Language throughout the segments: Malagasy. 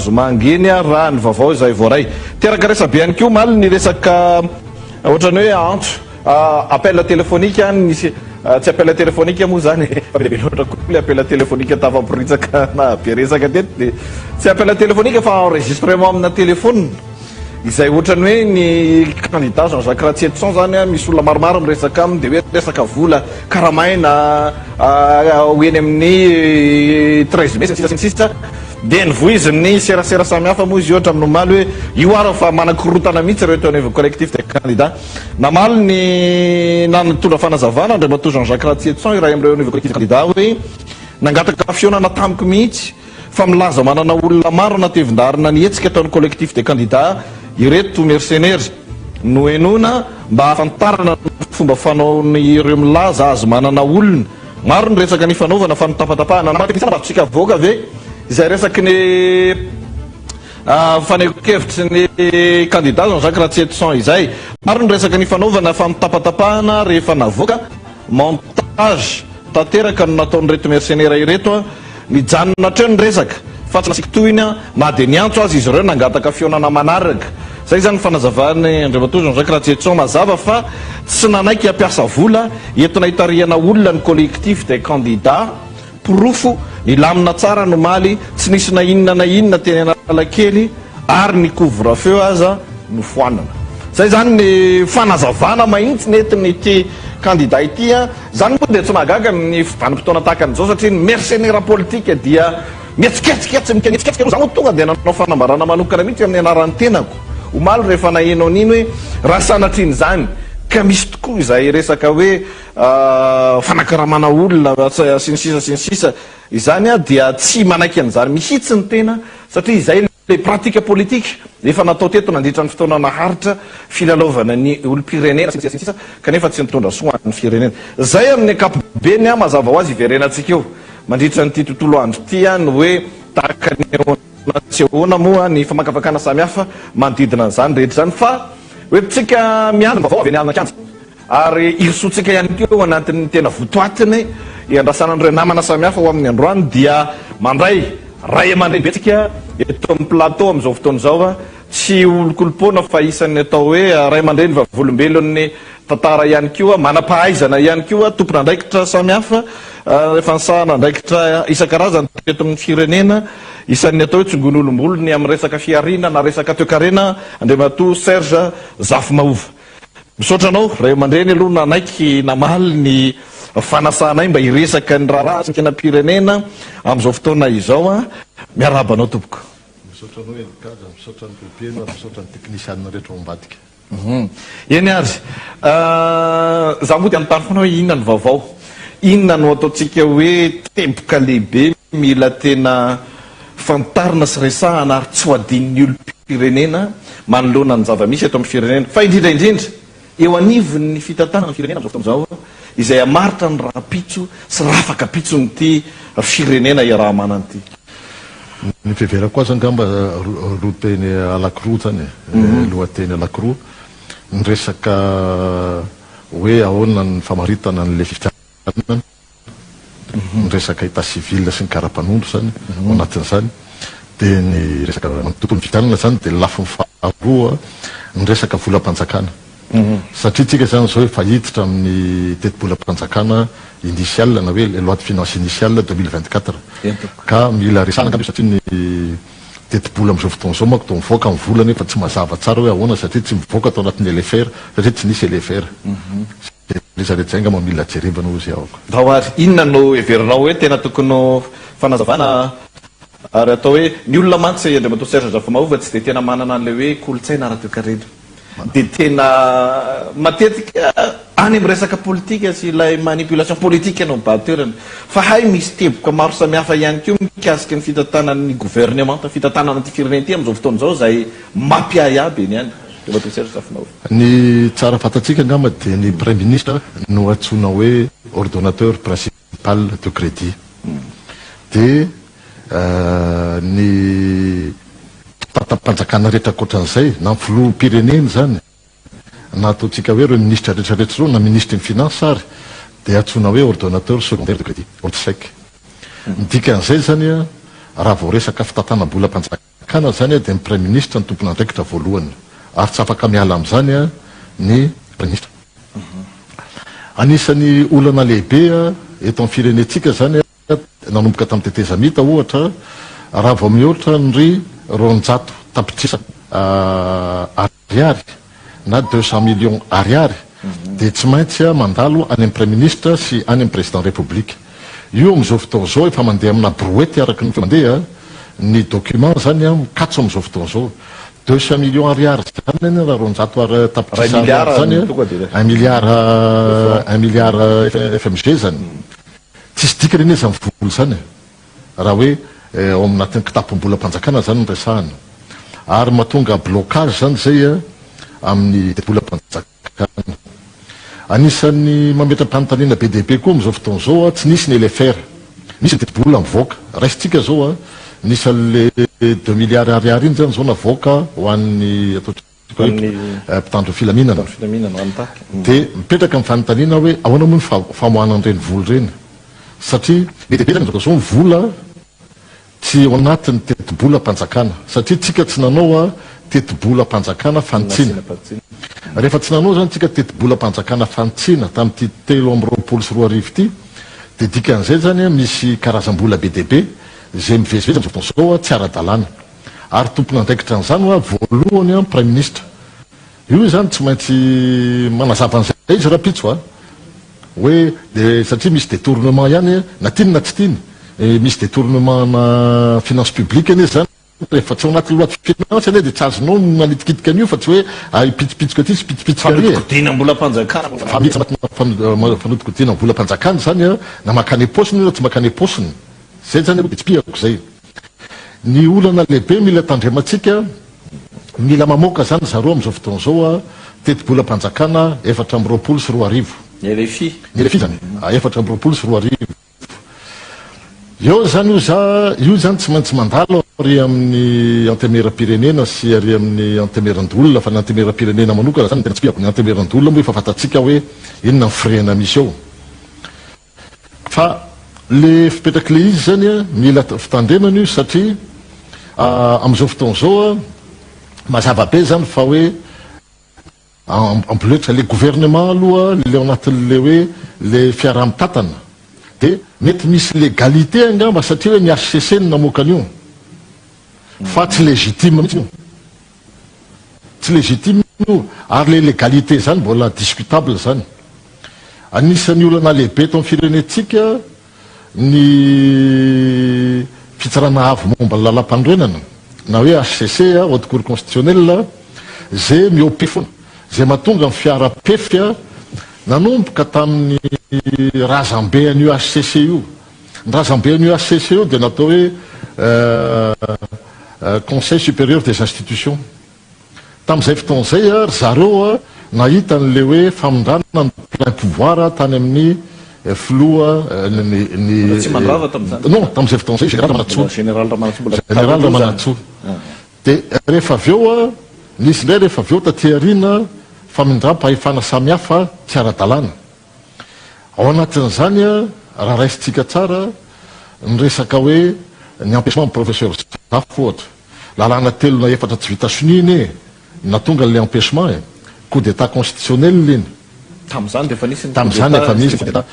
mangeny raha ny vaovao izay voaray teraka resabe ihany ko maly ny resaka ohatrany hoe antso appel téléphonique nisy tsy appel téléphonique moa zany fa be loatra koa le appel téléphonique tafamporitsaka na be resaka teto de tsy appel téléphonique fa enregistrement amina téléphone izay ohatrany hoe ny candidat Jean-Jacques Ratsetson zany misy olona maromaro miresaka aminy de hoe resaka vola karamaina hoeny amin'ny 13 mai sisa de nivoiziny serasera samihafa moa izy ohatra amin'nomaly hoe io ara fa manakorotana mihitsy reo teo niveau collectif de candidat namaly ny nanatondra fanazavana andriamatoa Jean-Jacques Ratsetson raha am'ireo niveau collectif de candidat hoe nangataka fionana tamiko mihitsy fa milaza manana olona maro natevin-darina nietsika ataon'ny collectif de candidat ireto mercenaires no enona mba hafantarana fomba fanaony ireo milaza azy manana olona maro ny resaka ny fanaovana fa nitapatapahana natsika voaka ve izay resaky ny fanekevitry ny candidat Jean-Jacques Ratsetson izay maro ny resaka ny fanaovana fa mitapatapahana rehefa navoaka montage tanteraka no nataony reto mercenaire ireto nijanona treo ny resaka fa tsy nasika tohiny na de niantso azy izy ireo nangataka fionana manaraka zay zany fanazavany andriamatoa Jean-Jacques Ratsetson mazava fa tsy nanaiky ampiasa vola entina hitariana olona ny collectif des candidats porofo nilamina tsara nomaly tsy nisy na inona teny analakely ary ny couvre-feu aza no foanana zay zany ny fanazavana mahitsy netiny ity candidat ity zany moa de tsy mahagaga ny vanim-potoana tahaka an'izao satria ny mercenaire politique dia mietsiketsiketsy miketsiketsika aloha za moa tonga de nanao fanambarana manokana mihitsy amin'ny anaran'ny tenako omaly rehefa naheno an'iny hoe raha sanatriny zany ka misy tokoa izay resaka hoe fanakaramana olona sinisisa izany dia tsy manaiky an'zany mihitsy ny tena satria izay le pratique politique efa natao teto nandritra ny fotoana naharitra filalaovana ny olo-pirenena sinisisa kanefa tsy nitondra soan'ny firenena zay amin'ny akapobeny mazava ho azy iverenantsika eo mandritra nyity tontolo andro ty ny hoe tahaka ny moa ny famakafakana samihafa manodidina zany rehetra zany fa hoe tsika miandro vaovao avy nialina kianja ary irisotsika ihany keo anatin'ny tena votoatiny iandrasana an'ireo namana samihafa ho amin'ny androany dia mandray ray aman-dreny betsika eto amin'ny plateau amin'izao fotoana zao tsy olokolopona fa isan'ny atao hoe ray aman-dreny vavolombelon'ny tantara ihany koa manam-pahaizana ihany koa tompona andraikitra samihafa rehefa nisahana andraikitra isan-karazany eto amin'ny firenena isan'ny atao hoe tsongon'olombolony amin'ny resaka fiarina na resaka toekarena andriamatoa Serge Zafy-Mahova misaotra anao ray aman-dreny aloha nanaiky namaly ny fanasanay mba iresaka ny raharaha tena pirenena amin'izao fotoana izao miarabanao tompoko misaotra anao Edikaza misaotra ny bebe misaotra ny teknisianina rehetra ambadika eny ary za moa de anontany foana hoe inona ny vaovao inona no ataontsika hoe tempoka lehibe mila tena fantarina sy resahana ary tsy ho adin'ny olo-pirenena manoloana ny zava-misy eto amin'ny firenena fa indrindraindrindra eo anivon'ny fitantanana ny firenena amin'izao fotoana zao izay amaritra ny raha-pitso sy rafaka pitso nyty firenena iaraha mananyty ny fiverako azy angamba loteny alakiro zany lohateny alakiro ny resaka hoe ahoana ny famaritana n'le fifianana ny resaka état civil sy ny karapanondro zany ao anatin'izany de ny resaka tontolo fifianana zany de lafiny faharoa ny resaka volam-panjakana satria tsika zany zao hoe fahiditra amin'ny teti-bolam-panjakana initial na hoe loi de finance initiale 2024 ka mila resana satria ny teti-bola amin'izao fotoana zao manko to mivoaka amin'ny volany fa tsy mazava tsara hoe ahoana satria tsy mivoaka atao anatin'ny LFR satria tsy nisy LFR rehetrarehetra zay ngamba mila jerevana ozy aoko raha ary inona no heverinao hoe tena tokony fanazavana ary atao hoe ny olona mantsy andriamatoa Serge Zafy-Mahova tsy de tena manana an'le hoe kolotsaina ara-toekarena de tena matetika any amin'ny resaka politika sy ilay manipulation politique anao mibatoerana fa hay misy teboka maro samihafa ihany keo mikasika ny fitantanan'ny gouvernement fitantanana ty firenena ty amin'izao fotoana zao zay mampiay aby eny any andriamatoa Serge Zafy-Mahova ny tsara fantatsika angamba de ny premier ministre no atsona hoe ordonnateur principal de crédit de ny panjakana rehetra koatran'izay na filoham-pirenena zany na ataotsika hoe reo ministre rehetrarehetra zao na ministre ny finance ary de atsona hoe ordonnateur secondaire de crédit ortsec midika an'izay zany raha vao resaka fitantanam-bola-panjakana mpanjakana zany dia ny premier ministre ny tompona andraikitra voalohany ary tsy afaka miala amin'izany ny premier ministre. Anisan'ny olana lehibe eto amin'ny firenentsika zany nanomboka tamin'ny tetezamita ohatra raha vao mihoatra ny roanjato tapitrisa ariary na 200 millions ariary dia tsy maintsy mandalo any amin'ny premier ministre sy any amin'ny président république. Io amin'izao fotoana izao efa mandeha amina brouette araka ny mandeha ny document zany mikatso amin'izao fotoana izao 200 millions ariary zany raha roanjato tapitrisa zany 1 milliard FMG zany. Tsisy dika reny izy amin'ny vola zany raha hoe ao aminatin'ny kitapom-bola mpanjakana zany resahana ary mahatonga blocage zany zay amin'ny bola mpanjakana. Anisan'ny mametram-panontaniana be dia be koa amin'izao fotoana izao tsy nisy ny LFR, nisy ny teti-bola mivoaka raisitsika zao nisy an'le 2 milliards ariary iny zany zao navoaka ho an'ny mpitandro filaminana dia mipetraka amin'ny fanontaniana hoe ahoana moa ny famohanan'ireny vola ireny satria be dia be zany zao ny vola tsy ao anatin'ny teti-bola mpanjakana satria tsika tsy nanao teti-bola mpanjakana fantsina. Rehefa tsy nanao zany tsika teti-bola mpanjakana fantsina tamin'ity 3 ity dia dikan'izay zany misy karazam-bola be dia be zay mivezivezy amin'izao fotoana izao tsy ara-dalàna ary tompona andraikitra an'izany voalohany premier ministre. Io zany tsy maintsy manazava an'izay izy rapitso hoe satria misy détournement ihany na tiany na tsy tiany misy détournement na finance publique anie zany rehefa tsy ao anaty loi de finance anie dia tsy azonao manitikitika an'io fa tsy hoe pitsipitsika aty sy pitsipitsika fanodikodiana-bola mpanjakana fanodikodiana vola mpanjakana zany na makany posiny na tsy makany posiny zay zany pitipihako zay. Ny olana lehibe mila tandrematsika mila mamoaka zany zareo amin'izao fotoana izao teti-bola mpanjakana 420 sy 2 RFI zany 420 sy 2 eo zany io zany tsy maintsy mandalo ary amin'ny antemeram-pirenena sy ary amin'ny antemeran-dolona fa ny antemeram-pirenena manokana zany tena tsy piako ny antemeran-dolona moa efa fantatsika hoe inona ny firena misy eo fa le fipetraky le izy zany mila fitandremana io satria amin'izao fotoana izao mazava be zany fa hoe amboletra le gouvernement aloha le ao anatin'le hoe le fiaraha-mitatana dia mety misy légalité angamba satria hoe ny HCC ny namoaka an'io fa tsy légitime mihitsy io tsy légitime io ary le légalité zany mbola discutable zany. Anisan'ny olana lehibe eto amin'ny firenentsika ny fitsarana avo momba ny lalam-panorenana na hoe HCC haute cour constitutionnelle zay miopy foana zay mahatonga ny fiara-pefy nanomboka tamin'ny razambe an'io HCC io. Ny razambe an'io HCC io dia natao hoe Conseil supérieur des institutions. Tamin'izay fotoana izay zareo nahita n'le hoe famondrana ny plein pouvoir tany amin'ny filoha non tamin'izay fotoana izay général Ramanatsoa dia rehefa avy eo nisy indray rehefa avy eo taty aoriana famindram-pahefana samihafa tsy ara-dalàna. Ao anatin'izany raha raisitsika tsara ny resaka hoe ny empêchement professeur Zafy ohatra lalàna 3 na 4 tsy vita soniny natonga le empêchement coup d'état constitutionnel iny tamin'izany efa nisy coup d'état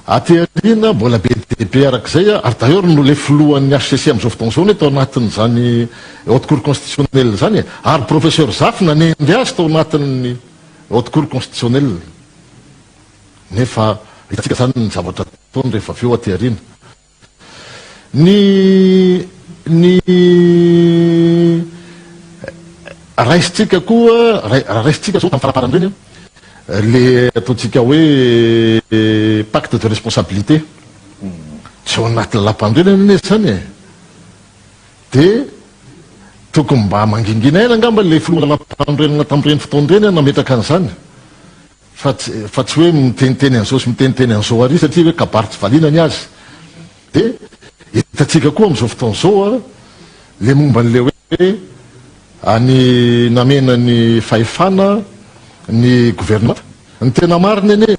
aty aoriana mbola be dia be arak'izay ary d'ailleurs no le filohan'ny HCC amin'izao fotoana izao tao anatin'izany haute cour constitutionnelle zany ary professeur Zafy nanendry azy tao anatin'ny haute cour constitutionnelle nefa hitatsika zany ny zavatra ataony rehefa avy eo aty aoriana. Ny raisitsika koa raisitsika zao tamin'ny faraparany reny le ataontsika hoe pacte de responsabilité tsy ao anaty lalam-panorenana anie zany dia tokony mba mangingina ela angamba le filoha lalam-panorenana tamin'ireny fotoan'ireny nametraka an'izany fa tsy hoe miteniteny an'izao sy miteniteny an'izao ary satria hoe kabary tsy valiana ny azy. Dia hitatsika koa amin'izao fotoana izao le momba n'le hoe any namena ny fahefana ny gouvernement ny tena marina anie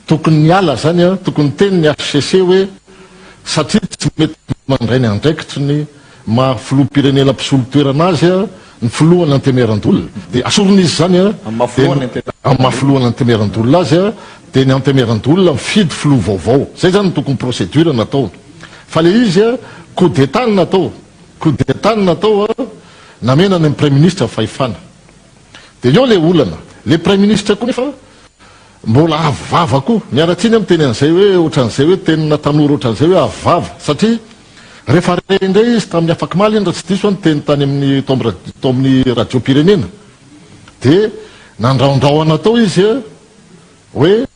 tokony niala zany tokony teny ny HCC hoe satria tsy mety mandray ny andraikitry ny maha-filoham-pirenena mpisolo toerana azy a ny filohany antemerandolona dia asorona izy zany a amin'ny mahafilohany antemerandolona azy a dia ny antemerandolona mifidy filoha vaovao. Zay zany tokony procédure natao. Fa le izy a coup d'état natao namena ny premier ministre fahefana. Dia eo le olana le premier ministre koa nefa mbola avava koa miaratsiny amin'ny teny an'izay hoe ohatran'izay hoe tenina tanora ohatran'izay hoe avava satria rehefa indray izy tamin'ny afaky maly raha tsy diso ny teny tany amin'ny tao amin'ny radio-pirenena dia nandraondraona tao izy a hoe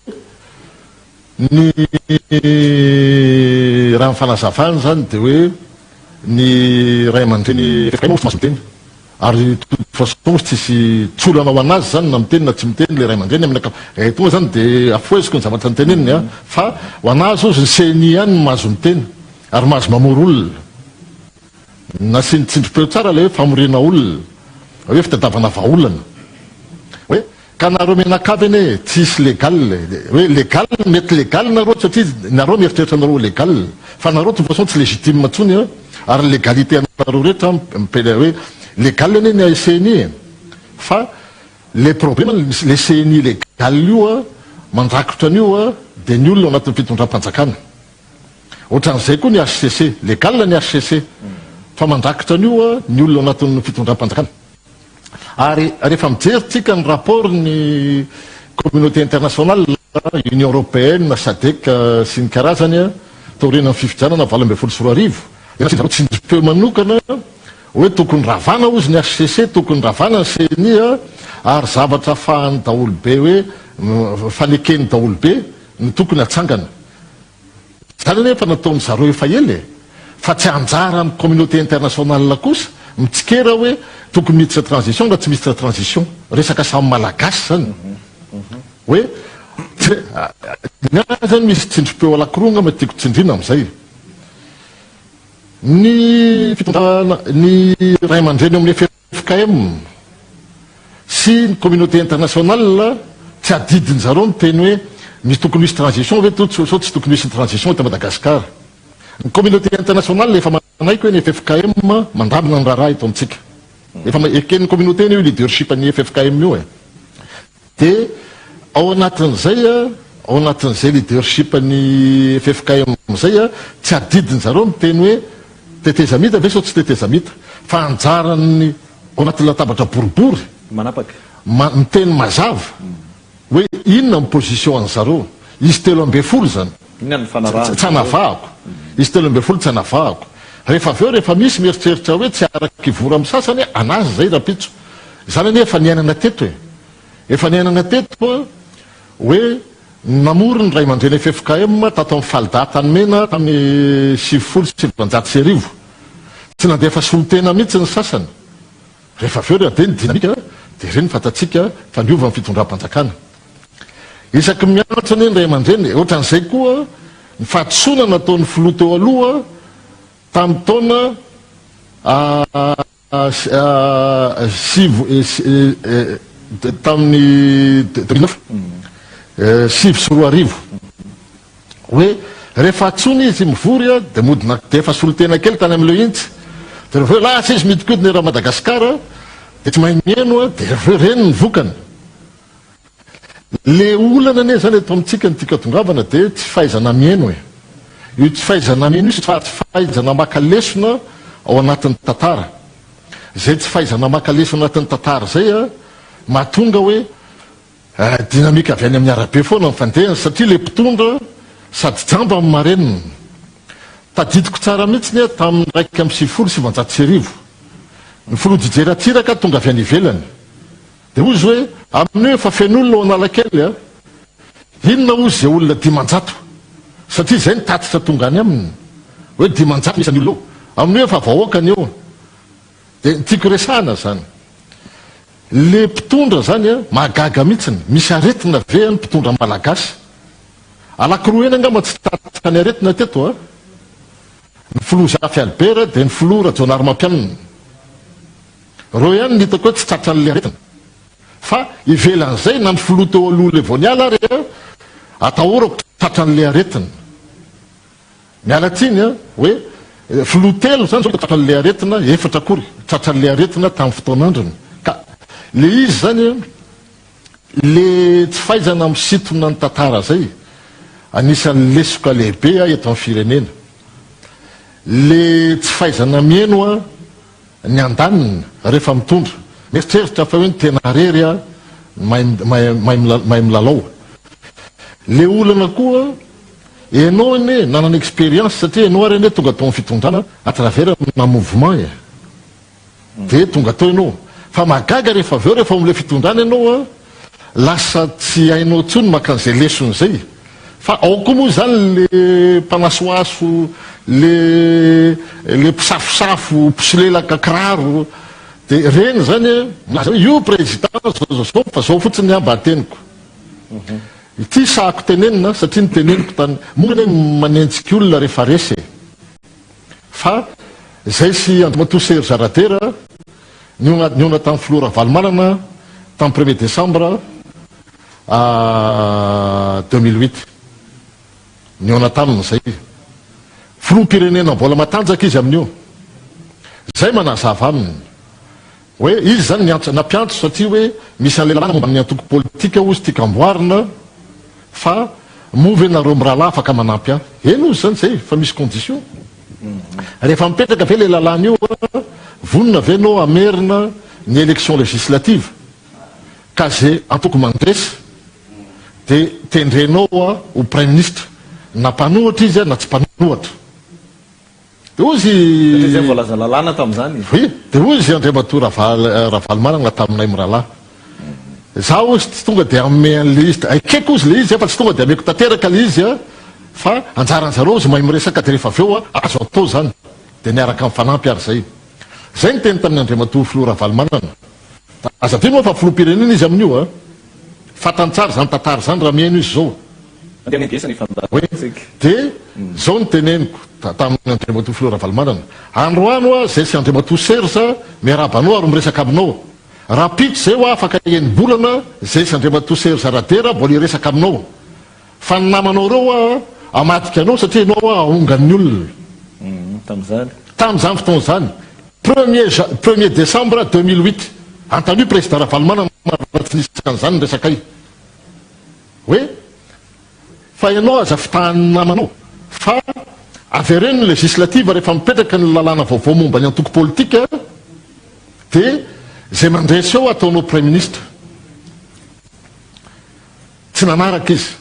ny raha mifanazavany zany dia hoe ny ray aman-dreny masoteny ary façon tsisy tsolana ao anazy zany na miteny na tsy miteny le ray aman-dreny amin'ny tonga zany dia afoeziko ny zavatra nyteneniny a fa ho anazy ozy ny CNI ihany ny mahazo miteny ary mahazo mamory olona na sy nitsindrim-peo tsara le hoe famorena olona hoe fitadiavana vahaolana hoe ka nareo menakavy ane tsisy légal hoe légal mety légal nareo satria nareo mieritreritra nareo légal fa nareo de façon tsy légitime ntsony a ary légalité anareo rehetra mipela hoe légal ane ny CNI fa le problème le CNI légal io a mandrakotra an'io a dia ny olona anatin'ny fitondram-panjakana ohatran'izay koa ny HCC légal ny HCC fa mandrakotra an'io a ny olona anatin'ny fitondram-panjakana. Ary rehefa mijery tsika ny rapport ny communauté internationale Union européenne SADC sy ny karazany a taoriana ny fifidianana 2024 tsindrim-peo manokana hoe tokony ravana ozy ny HCC tokony ravana ny CNI a ary zavatra fahany daholo be hoe fanekeny daholo be ny tokony atsangana zany nefa nataony zareo efa ely fa tsy anjara amin'ny communauté internationale kosa mitsikera hoe tokony miditra transition na tsy miditra transition resaka samy malagasy zany hoe zany misy tsindrim-peo alakironga matiako tsindrina amin'izay ny fitondrana ny ray aman-dreny amin'ny FFKM sy ny communauté internationale tsy adidiny zareo ny teny hoe misy tokony misy transition ve sao tsy tokony misy transition eto Madagasikara. Ny communauté internationale efa manaiky hoe ny FFKM mandamina ny raharaha eto amintsika efa eken'ny communauté io leadership ny FFKM io dia ao anatin'izay leadership ny FFKM zay a tsy adidiny zareo ny teny hoe tetezamita ve sao tsy tetezamita fa anjarany ao anatin'ny latabatra boribory miteny mazava hoe inona ny position an'zareo izy 13 zany tsy hanavahako izy 13 tsy hanavahako rehefa aveo rehefa misy mieritreritra hoe tsy araky vora amin'ny sasany anazy zay rapitso zany anie efa niainana teto efa niainana teto hoe namory ny ray aman-dreny FFKM tato amin'ny falidata ny mena tamin'ny 7 tsy nandefa solotena mihitsy ny sasany rehefa aveo dia ny dinamika dia reny fatatsika fa niova ny fitondram-panjakana isaky mianatra ny ray aman-dreny ohatran'izay koa ny fahatsoana nataon'ny filoha teo aloha tamin'ny taona tamin'ny 2009 hoe rehefa atsony izy mivory a dia modina dia efa solotena kely tany amin'ileo intsy dia rehefa lasa izy midikodiny raha Madagasikara dia tsy mahay mieno a dia rehefa reny ny vokany le olana ane zany eto amintsika ny tika tongavana dia tsy fahaizana mieno io tsy fahaizana mieno io tsy fahaizana maka lesona ao anatin'ny tantara zay tsy fahaizana maka lesona anatin'ny tantara zay a mahatonga hoe dinamika avy any amin'ny arabe foana mifandehana satria le mpitondra sady jamba amin'ny marenina tadidiko tsara mihitsy tamin'ny raiky amin'ny 7 ny filoha jijeratsiraka tonga avy any ivelany dia ozy hoe amin'io efa fen'olona ao analakely a inona ozy zay olona 500 satria zay ny tatitra tonga any aminy hoe 500 misy any olona amin'io efa vahoakany eo dia tiako resahana zany le mpitondra zany a mahagaga mihitsiny misy aretina ve ny mpitondra malagasy alakiroa eny angamba tsy tatitra ny aretina teto a ny filoha Jafy Albert dia ny filoha Rajonary Mampianina reo ihany ny hitako hoe tsy tratra n'le aretina fa ivelan'izay na ny filoha teo aloha le vao niala ary a atahorako tratra n'le aretina miala tsiny a hoe filotelo zany zao tratran'le aretina efatra akory tratran'le aretina tamin'ny fotoan'androny ka le izy zany le tsy fahaizana misitona ny tantara zay anisan'ny lesoka lehibe eto amin'ny firenena le tsy fahaizana mieno ny andanina rehefa mitondra mieritreritra fa hoe ny tena rery mahay milalao le olana koa ianao ane nanana expérience satria ianao ary ane tonga tao amin'ny fitondrana à travers na mouvement de tonga tao ianao fa magaga rehefa avy eo rehefa am'le fitondrana ianao lasa tsy hainao tsony maka an'izay lesony zay fa ao koa moa zany le mpanasoaso le mpisafosafo mpisolelaka kiraro de reny zany laza hoe io président zao fa zao fotsiny ambateniko ity sahako tenenina satria ny teneniko tany moa manentsika olona rehefa resy fa zay sy andriamatoa Serge Zaratera niona tamin'ny Flora Valomanana tamin'ny 1er décembre 2008 niona taminy zay filoham-pirenena mbola matanjaka izy amin'io zay manazava aminy hoe izy zany nampiantso satria hoe misy an'le lalàna momba ny antoko politika ozy tika amboarina fa move nareo mirahalahy afaka manampy ahy eny ozy zany zay fa misy condition rehefa mipetraka ve le lalàna io vonona ave nao amerina ny élection législative ka zay antoko mandresy de tendrenao ho prime ministre na mpanohatra izy na tsy mpanohatra de ozy zay voalaza lalàna tamin'izany oui de ozy andriamatoa Ravalomanana taminay mirahalahy za ozy tsy tonga de ame an'le izy akeko ozy le izy fa tsy tonga de ameko tanteraka le izy fa anjaranjareo ozy mahay miresaka de rehefa avy eo azo atao zany de niaraka amin'ny fanampy ary zay ny teny tamin'ny andriamatoa Flora Valomanana azavy moa fa filoham-pirenena izy amin'io fatantsara zany tantara zany raha mihaino izy zao de zao ny teneniko tamin'ny andriamatoa Flora Valomanana androano zay sy andriamatoa Serge miarabanao ary miresaka aminao raha pitso zay afaka enibolana zay sy andriamatoa Serge Zaratera mbola iresaka aminao fa ny namanao reo amadika anao satria ianao aongan'ny olona tamin'izany fotoana zany 1er décembre 2008 antany président Ravalomanana tsy nisy an'izany ny resakay hoe fa ianao aza fitahany namanao fa avereny ny législative rehefa mipetraka ny lalàna vaovao momba ny antoko politika de zay mandresy eo ataonao prime ministre tsy nanaraka izy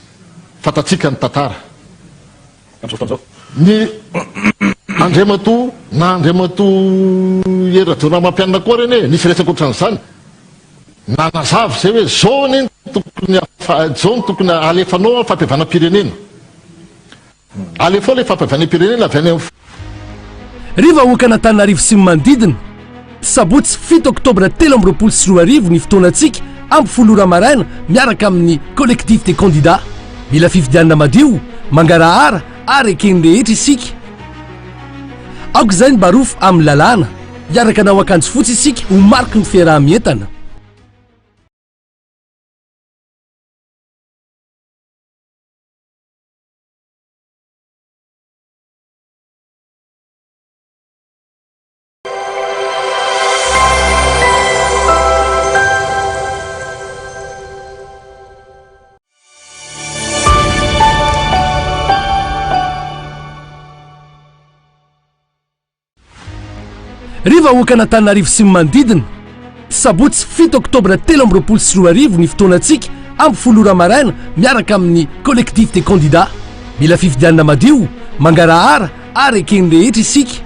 fatatsika ny tantara ny andriamatoa na andriamatoa Erajoana mampianina koa reny nisy resaka ohatran'izany nanazavy zay hoe zao ny tokony alefanao fampiavanam-pirenena alefao le fampiavanam-pirenena avy any riva okana Antananarivo sy manodidina sabotsy 7 oktobra 2024 ny fotoanantsika ampy folora maraina miaraka amin'ny collectif des candidats mila fifidianana madio mangarahara ary ekeny rehetra isika aoka izay ny barofo amin'ny lalàna miaraka anao akanjo fotsy isika ho mariky ny fiarah-mientana riva okana Antananarivo sy manodidina sabotsy 7 oktobra 2024 ny fotoanantsika ampy folora maraina miaraka amin'ny collectif des candidats mila fifidianana madio mangarahara ary ekeny rehetra isika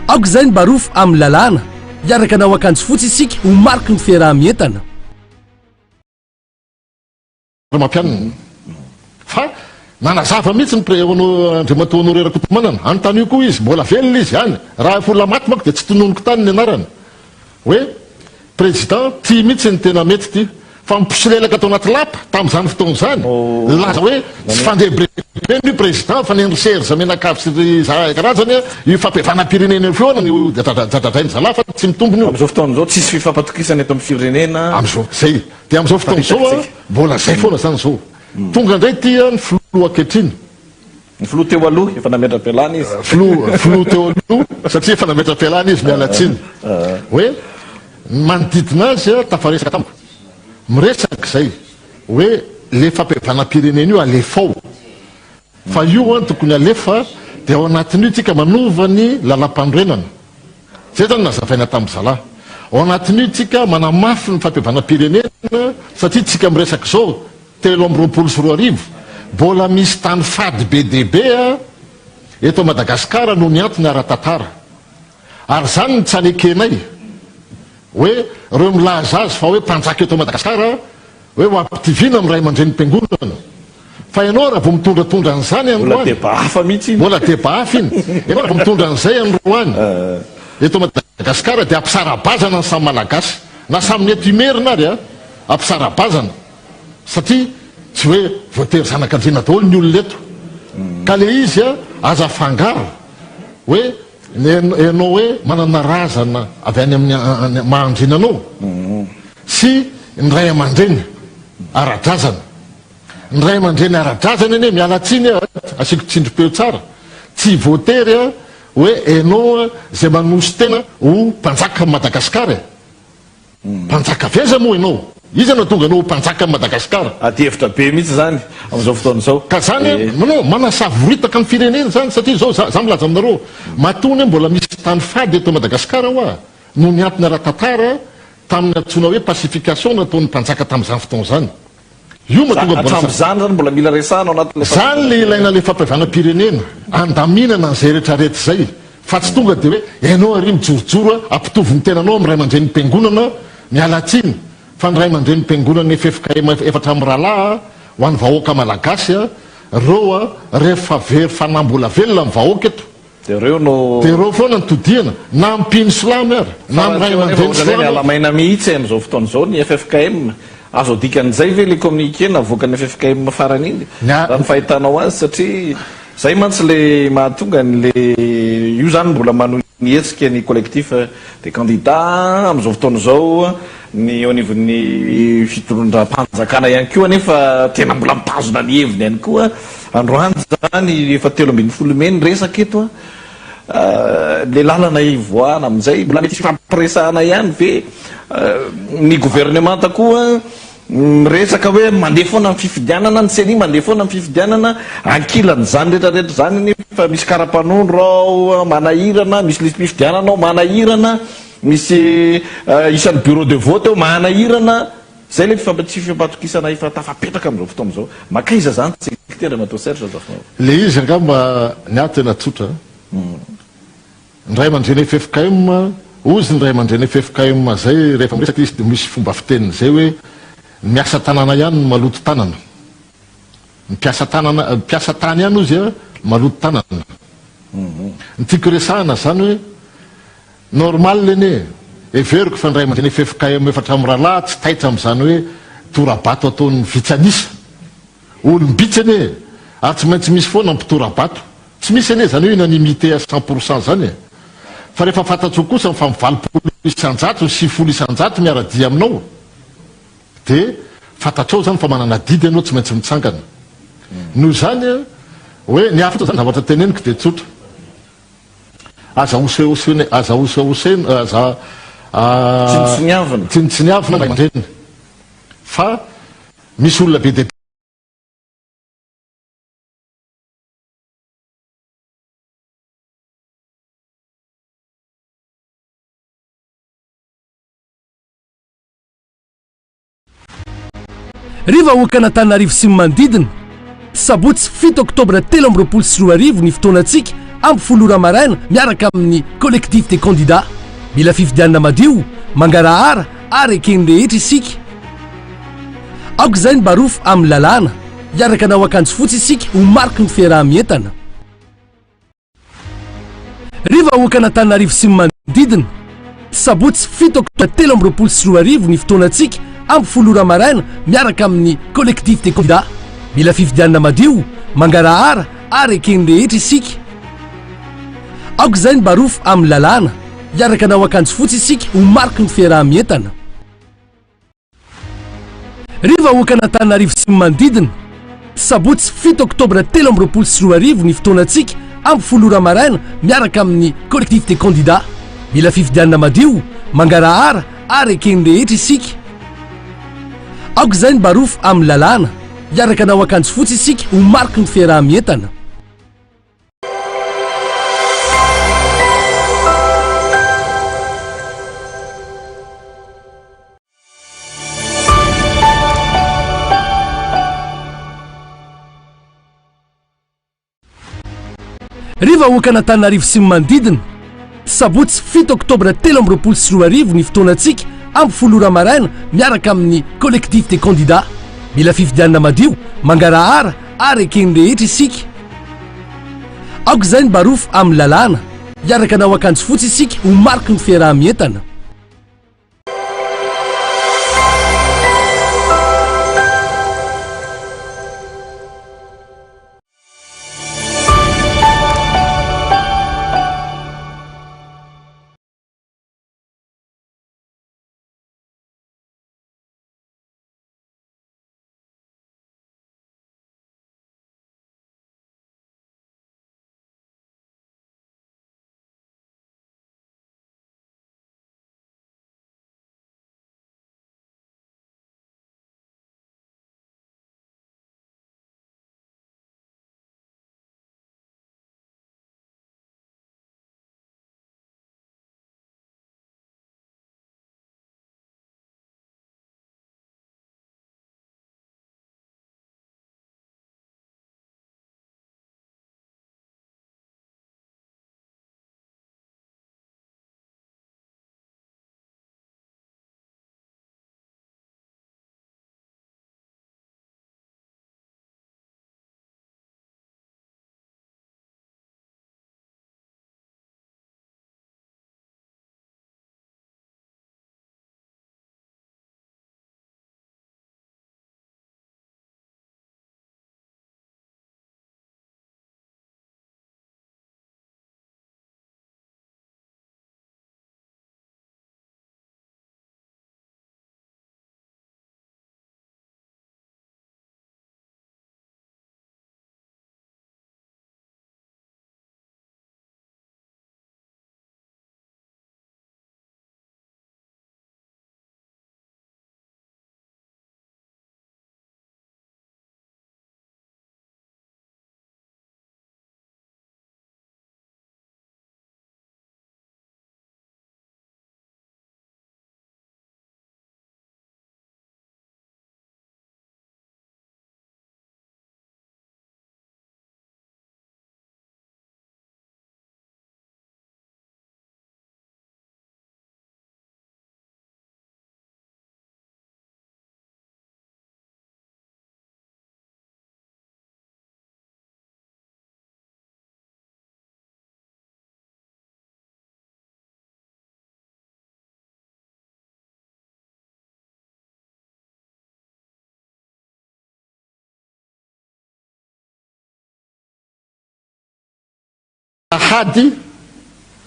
aoka izay ny barofo amin'ny lalàna miaraka anao akanjo fotsy isika ho mariky ny fiarah-mientana mampianina fa nanazava mihitsy ny andriamatoa Honoré Rakotomanana anontany io koa izy mbola velona izy any raha folona maty manko de tsy tononiko tany ny anarany hoe président ty mihitsy ny tena mety ty fa mipisolelaka tao anaty lapa tamin'izany fotoana zany laza hoe tsy fandehibeny io président fa ny Serge menakavy sy karazany io fampiavanam-pirenena foana ny jadradrainy zalafa tsy mitombony io am'izao fotoana zao tsisy fifampatokisana eto amin'ny firenena am'izao zay de am'izao fotoana zao mbola zay foana zany zao tonga indray tia ny filoha ankehitriny ny filoha teo aloha efa nametram-pialana izy filoha teo aloha satria efa nametram-pialana izy mialatsiny hoe manodidina azy tafaresaka tamiko miresaka zay hoe le fampivanam-pirenena io alefao fa io tokony alefa dia ao anatin'io tsika manova ny lalam-pandrenana zay zany nazavaina tamin'ny zalahy ao anatin'io tsika manamafy ny fampivanam-pirenena satria tsika miresaka zao 324 mbola misy tany fady be debe eto Madagasikara no ny antony ara-tantara ary zany ny tsanekenay hoe reo milaza azy fa hoe mpanjaka eto Madagasikara hoe ho ampitivina amin'ny ray aman-dreny mpiangonana fa ianao raha vo mitondratondra an'izany androany mbola deba hafa iny ianao raha vo mitondra an'izay androany eto Madagasikara dia ampisarabazana ny samy malagasy na saminy eto imerina ary ampisarabazana satria tsy hoe voatery zanak'andriana daholo ny olona eto ka le izy aza fangaro hoe ianao hoe manana razana avy any amin'ny mahandrinanao sy ny ray aman-dreny ara-drazana ny ray aman-dreny ara-drazana eny mialatsiny asiko tsindrim-peo tsara tsy voatery hoe ianao zay manosy tena ho mpanjaka Madagasikara mpanjaka veza moa ianao izy anao tonga anao mpanjaka Madagasikara aty efitra be mihitsy zany amin'izao fotoana izao ka zany manao manasavoritaka amin'ny firenena zany satria zao za milaza aminareo matony hoe mbola misy tany fady eto Madagasikara hoa no ny antony ara-tantara tamin'ny antsoina hoe pacification nataon'ny mpanjaka tamin'izany fotoana zany io mahatonga hatramin'izany zany mbola mila resana ao anatin'le zany le ilaina le fampivanam-pirenena andaminana an'izay rehetrarehetra zay fa tsy tonga dia hoe ianao ary mijorojoro ampitovy ny tenanao amin'ny ray aman-dreny mpiangonana mialatsiny fa ny ray aman-dreny mpiangonana FFKM efatra amin'ny rahalahy ho an'ny vahoaka malagasy reo rehefa very fanambola velona amin'ny vahoaka eto dia reo foana ny todiana na mpino silamy ary na amin'ny ray aman-dreny silamy alamaina mihitsy amin'izao fotoana izao ny FFKM azo dikan'izay ve le communiqué navoaka ny FFKM farany iny raha ny fahitanao azy satria zay mantsy le mahatonga le io zany mbola manohy hetsika ny collectif des candidats amin'izao fotoana izao ny au niveau ny fitondram-panjakana ihany koa nefa tena mbola mitazona ny heviny ihany koa androany zany efa 13 meny resaka eto le lalana ivoana amin'izay mbola mety fampiresahana ihany ve ny gouvernement koa miresaka hoe mandeha foana amin'ny fifidianana ny seny mandeha foana amin'ny fifidianana ankilan'izany rehetrarehetra zany nefa misy karapanondro ao manahirana misy lisy mpifidianana ao manahirana misy isan'ny bureau de vote ao manahirana zay le tsy fifampatokisana efa tafapetraka amin'izao fotoana izao makaiza zany sekretera matao serge zafao le izy angamba ny ahy tena tsotra ny ray aman-dreny FFKM ozy ny ray aman-dreny FFKM zay rehefa miresaka izy dia misy fomba fiteniny zay hoe miasa tanana ihany no maloto tanana mpiasa tany ihany ozy maloto tanana ny tiako resahana zany hoe normal leny everiko fa ny ray aman-dreny FFKM efatra amin'ny rahalahy tsy taitra amin'izany hoe torabato ataon'ny vitsanisa olombitsany ary tsy maintsy misy foana mpitorabato tsy misy ane zany hoe unanimité à 100% zany fa rehefa fantatro kosa fa mivalopolo isanjato 70 isanjato miaradia aminao dia fantatrao zany fa manana didy ianao tsy maintsy mitsangana noho zany hoe ny afatra zany zavatra teneniko dia tsotra aza oseosena aza tsiniavina ray aman-dreny fa misy olona be dia riva hoakan'Antananarivo sy ny manodidina sabotsy 7 oktobra 2024 ny fotoanantsika ampy folora maraina miaraka amin'ny collectif des candidats mila fifidianana madio mangarahara ary ekeny rehetra isika aoka izay ny barofo amin'ny lalàna hiaraka anao akanjo fotsy isika ho mariky ny fiarah-mientana riva hoakan'Antananarivo sy ny manodidina sabotsy 7 oktobra 2024 ny fotoanantsika ampy folora maraina miaraka amin'ny collectif des candidats mila fifidianana madio mangarahara ary ekeny rehetra isika aoka izay ny barofo amin'ny lalàna hiaraka anao akanjo fotsy isika ho mariky ny fiarah-mientana riva hoakan'Antananarivo sy ny manodidina sabotsy 7 oktobra 2024 ny fotoanantsika amin'ny folora maraina miaraka amin'ny collectif des candidats mila fifidianana madio mangarahara ary ekeny rehetra isika aoka izay ny barofo amin'ny lalàna miaraka anao akanjo fotsy isika ho mariky ny fiarah-mientana riva hoakan'Antananarivo sy ny manodidina sabotsy 7 oktobra 2024 ny fotoanantsika amin'ny folora maraina miaraka amin'ny collectif des candidats mila fifidianana madio mangarahara ary ekeny rehetra isika aoka izay ny barofo amin'ny lalàna miaraka anao akanjo fotsy isika ho mariky ny fiarah-mientana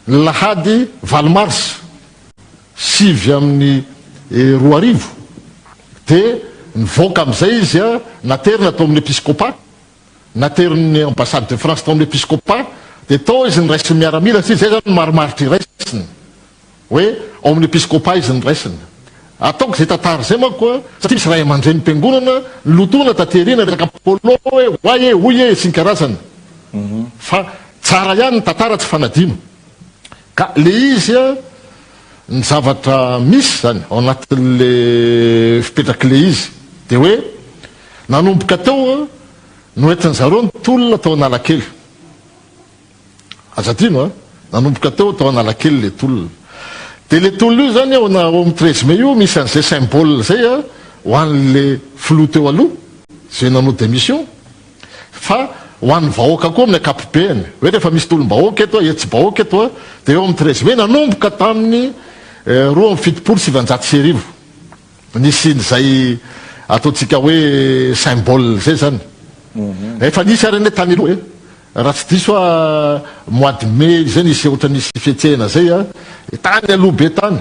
lahady valomars 5 amin'ny 20 dia nivoaka amin'izay izy a naterina tao amin'ny episcopat naterin'ny ambassade de France tao amin'ny episcopat dia tao izy niraisiny miaramila sy zay zany marimaritra iraisiny hoe ao amin'ny episcopat izy niraisiny ataoko zay tantara zay manko satria misy ray aman-dreny mpiangonana lotona taterina resaka polo hoe oay oy sy ny karazany fa tsara ihany ny tantara tsy fanadino ka le izy a ny zavatra misy zany ao anatin'le fipetraky le izy dia hoe nanomboka teo noentin'ny zareo ny tolona tao analakely azadino a nanomboka teo tao analakely le tolona dia le tolona io zany ao amin'ny 13 mai io misy an'izay symbole zay a ho an'le filoha teo aloha zay nanao démission fa ho an'ny vahoaka koa amin'ny akapobeany hoe rehefa misy tolom-bahoaka eto a etsy-bahoaka eto a dia eo amin'ny 13 mai nanomboka tamin'ny 2,790 nisy n'izay ataontsika hoe symbole zay zany efa nisy ary ane tany aloha raha tsy diso a mois de mai zay nisy ohatra nisy fietsehana zay a tany aloha be tany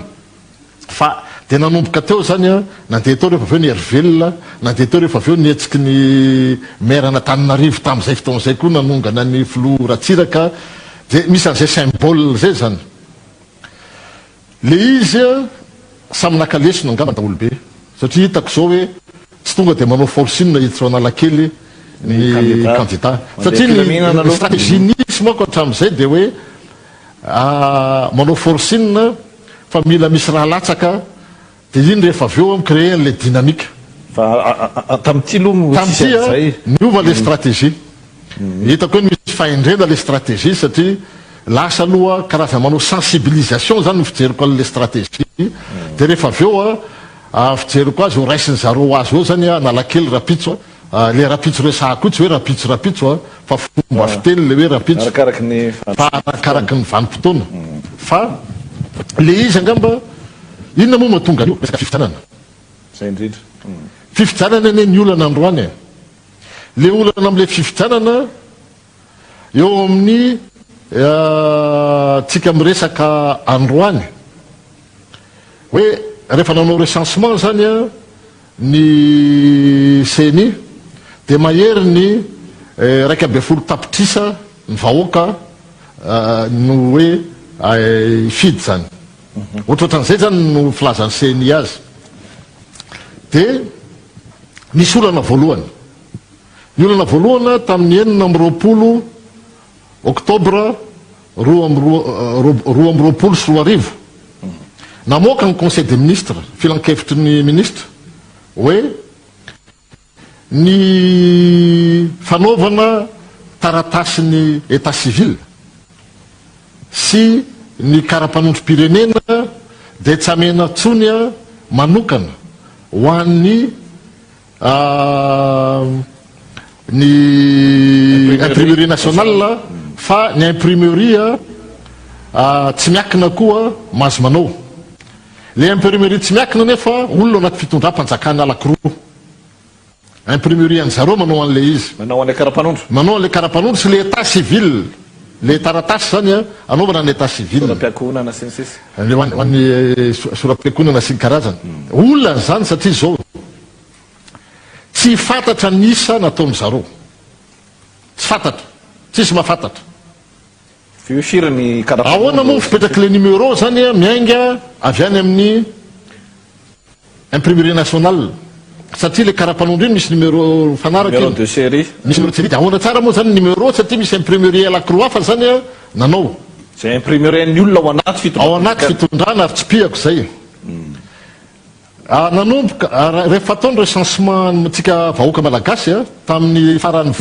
fa dia nanomboka teo zany a nandeha teo rehefa aveo ny Hervelona, nandeha teo rehefa aveo nietsiky ny mairana Tananarivo tamin'izay fotoan'izay koa nanongana ny filoha Ratsiraka, dia misy an'izay symbole zay zany. Le izy a samy nakalesona angamba daholo be, satria hitako zao hoe tsy tonga dia manao forcine hiditra ao Analakely ny candidat, satria ny stratégie manko hatramin'izay dia hoe manao forcine fa mila misy raha latsaka, dia iny rehefa avy eo créer an'ilay dynamique. Fa tamin'ity aloha tamin'ity niova le stratégie. Hitako hoe misy fahendrena le stratégie satria lasa aloha karazana manao sensibilisation zany no fijeriko an'le stratégie. Dia rehefa avy eo fijeriko azy ho raisiny zareo azy eo zany Analakely Rapitso, le Rapitso resahako tsy hoe rapitso fa fomba fiteny le hoe rapitso arakaraky ny vanim-potoana. Fa le izy angamba inona moa mahatonga an'io resaka fifidianana. Zay indrindra. Fifidianana anie ny olana androany. Le olana amin'le fifidianana eo amin'ny tsika miresaka androany hoe rehefa nanao recensement zany a ny CNI dia mahery ny 1.5 tapitrisa ny vahoaka no hoe ifidy zany. Ohatrohatran'izay zany no filazan'ny CNI azy. Dia misy olana voalohany. Ny olana voalohana tamin'ny 9 oktobra 2024 namoaka ny conseil des ministres, filan-kevitry ny ministre hoe ny fanaovana taratasy état civil sy ny karapanondrom-pirenena dia tsy amena tsony manokana ho an'ny imprimerie nationale fa ny imprimerie tsy miakina koa mahazo manao. Le imprimerie tsy miakina nefa olona anaty fitondram-panjakana Alakiroa. Imprimerie an'zareo manao an'le izy. Manao an'le karapanondro. Manao an'le karapanondro sy le état civil. Le taratasy zany anaovana ny état civil. Sora-piakonana sy ny sisa. Hoan'ny sora-piakonana sy ny karazany. Olona zany satria zao tsy fantatra ny isa nataon'zareo. Tsy fantatra. Tsisy mahafantatra. Fiosirany karapanondro. Ahoana moa fipetraky le numéro zany miainga avy any amin'ny imprimerie nationale. Satria le karapanondro iny misy numéro fanaraka. Numéro de série. Misy numéro de série. Ahoana tsara moa zany numéro satria misy imprimerie Alakiroa hafa zany nanao. Zay imprimerie ny olona ao anaty fitondrana. Ao anaty fitondrana ary tsy piako zay. Nanomboka rehefa ataony recensement tsika vahoaka malagasy tamin'ny faran'ny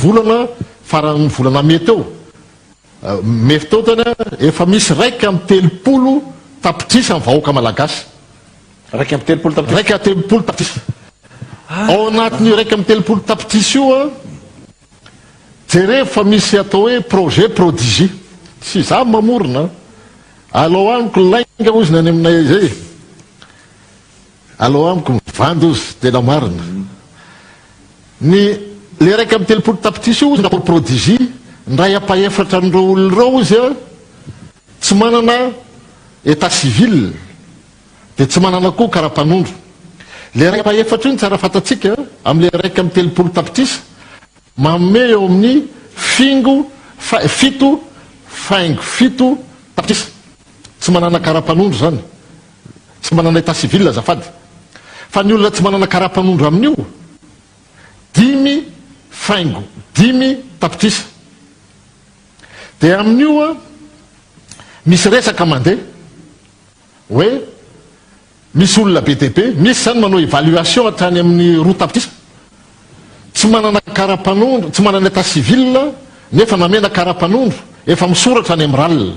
volana may teo. May teo tany efa misy 1.30 tapitrisa ny vahoaka malagasy. 1.30 tapitrisa. 1.30 tapitrisa. Ao anatin'ny 1.30 tapitrisa io jere fa misy atao hoe projet prodigie. Tsy za mamorona. Alao amiko lainga ozy nany aminay zay. Alao amiko mivandy ozy tena marina. Le 1.30 tapitrisa io ozy natao prodigie. Ndray ampaefatra n'ireo olon'ireo izy tsy manana état civil dia tsy manana koa karapanondro. Le ray ampaefatra iny tsara fantatsika amin'le 1.30 tapitrisa manome eo amin'ny fito tapitrisa. Tsy manana karapanondro zany. Tsy manana état civil azafady. Fa ny olona tsy manana karapanondro amin'io 10 tapitrisa. Dia amin'io misy resaka mandeha hoe misy olona BTP, misy zany manao évaluation hatrany amin'ny 2 tapitrisa. Tsy manana karapanondro, tsy manana état civil nefa namena karapanondro, efa misoratra any amin'ny RAL.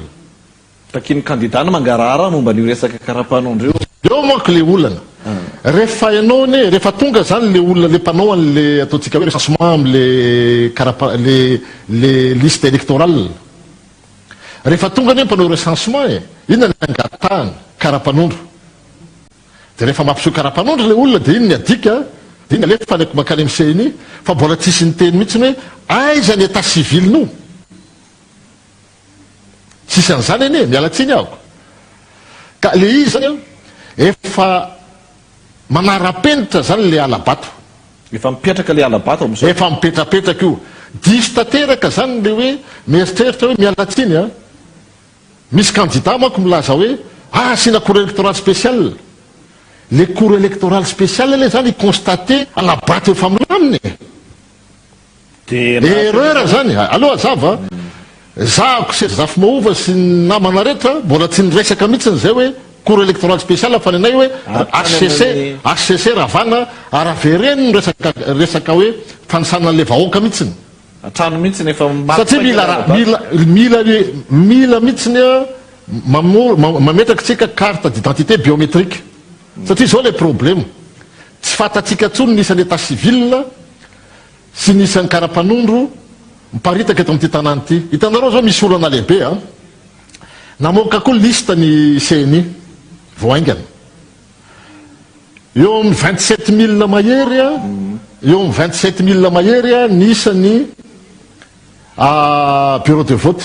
Takin'ny kandidana mangarara momba ny resaka karapanondro io. Eo manko le olana. Rehefa ianao ne rehefa tonga zany le olona le mpanao an'le ataontsika hoe recensement amin'le le liste électorale. Rehefa tonga ne mpanao recensement inona ny angatahany karapanondro. Dia rehefa mampiseho karapanondro le olona dia iny ny adika, dia iny alefa faneko makany amin'ny CNI fa mbola tsisy ny teny mihitsy hoe aiza ny état civil no. Tsisy an'izany anie miala tsiny ahako. Ka le izy zany efa manara-penitra zany le alabato efa mipetraka le alabato amin'izao. efa mipetrapetraka io diso tanteraka zany le hoe mieritreritra hoe mialatsiny a misy candidat manko milaza hoe asina cour électoral spécial le cour électoral spécial le zany constaté alabato efa milaminy erreur zany aloha zava zahako se zafy maova sy ny namana rehetra mbola tsy niresaka mihitsy zay hoe cour électoral spécial fa ny anay hoe HCC ravana aravereny resaka hoe fanisana le vahoaka mihitsiny atrano mihitsy efa satria mila mihitsiny a mametraka tsika carte d'identité biométrique satria zao le problème tsy fatatsika tsony nisany état civil sy nisan'ny karapanondro miparitaka eto amin'ity tanàny ity hitanareo zao misy olana lehibe a namoaka koa liste ny CNI voaingana eo amin'ny 27 000 mahery a eo amin'ny 27 000 mahery a nisany bureau de vote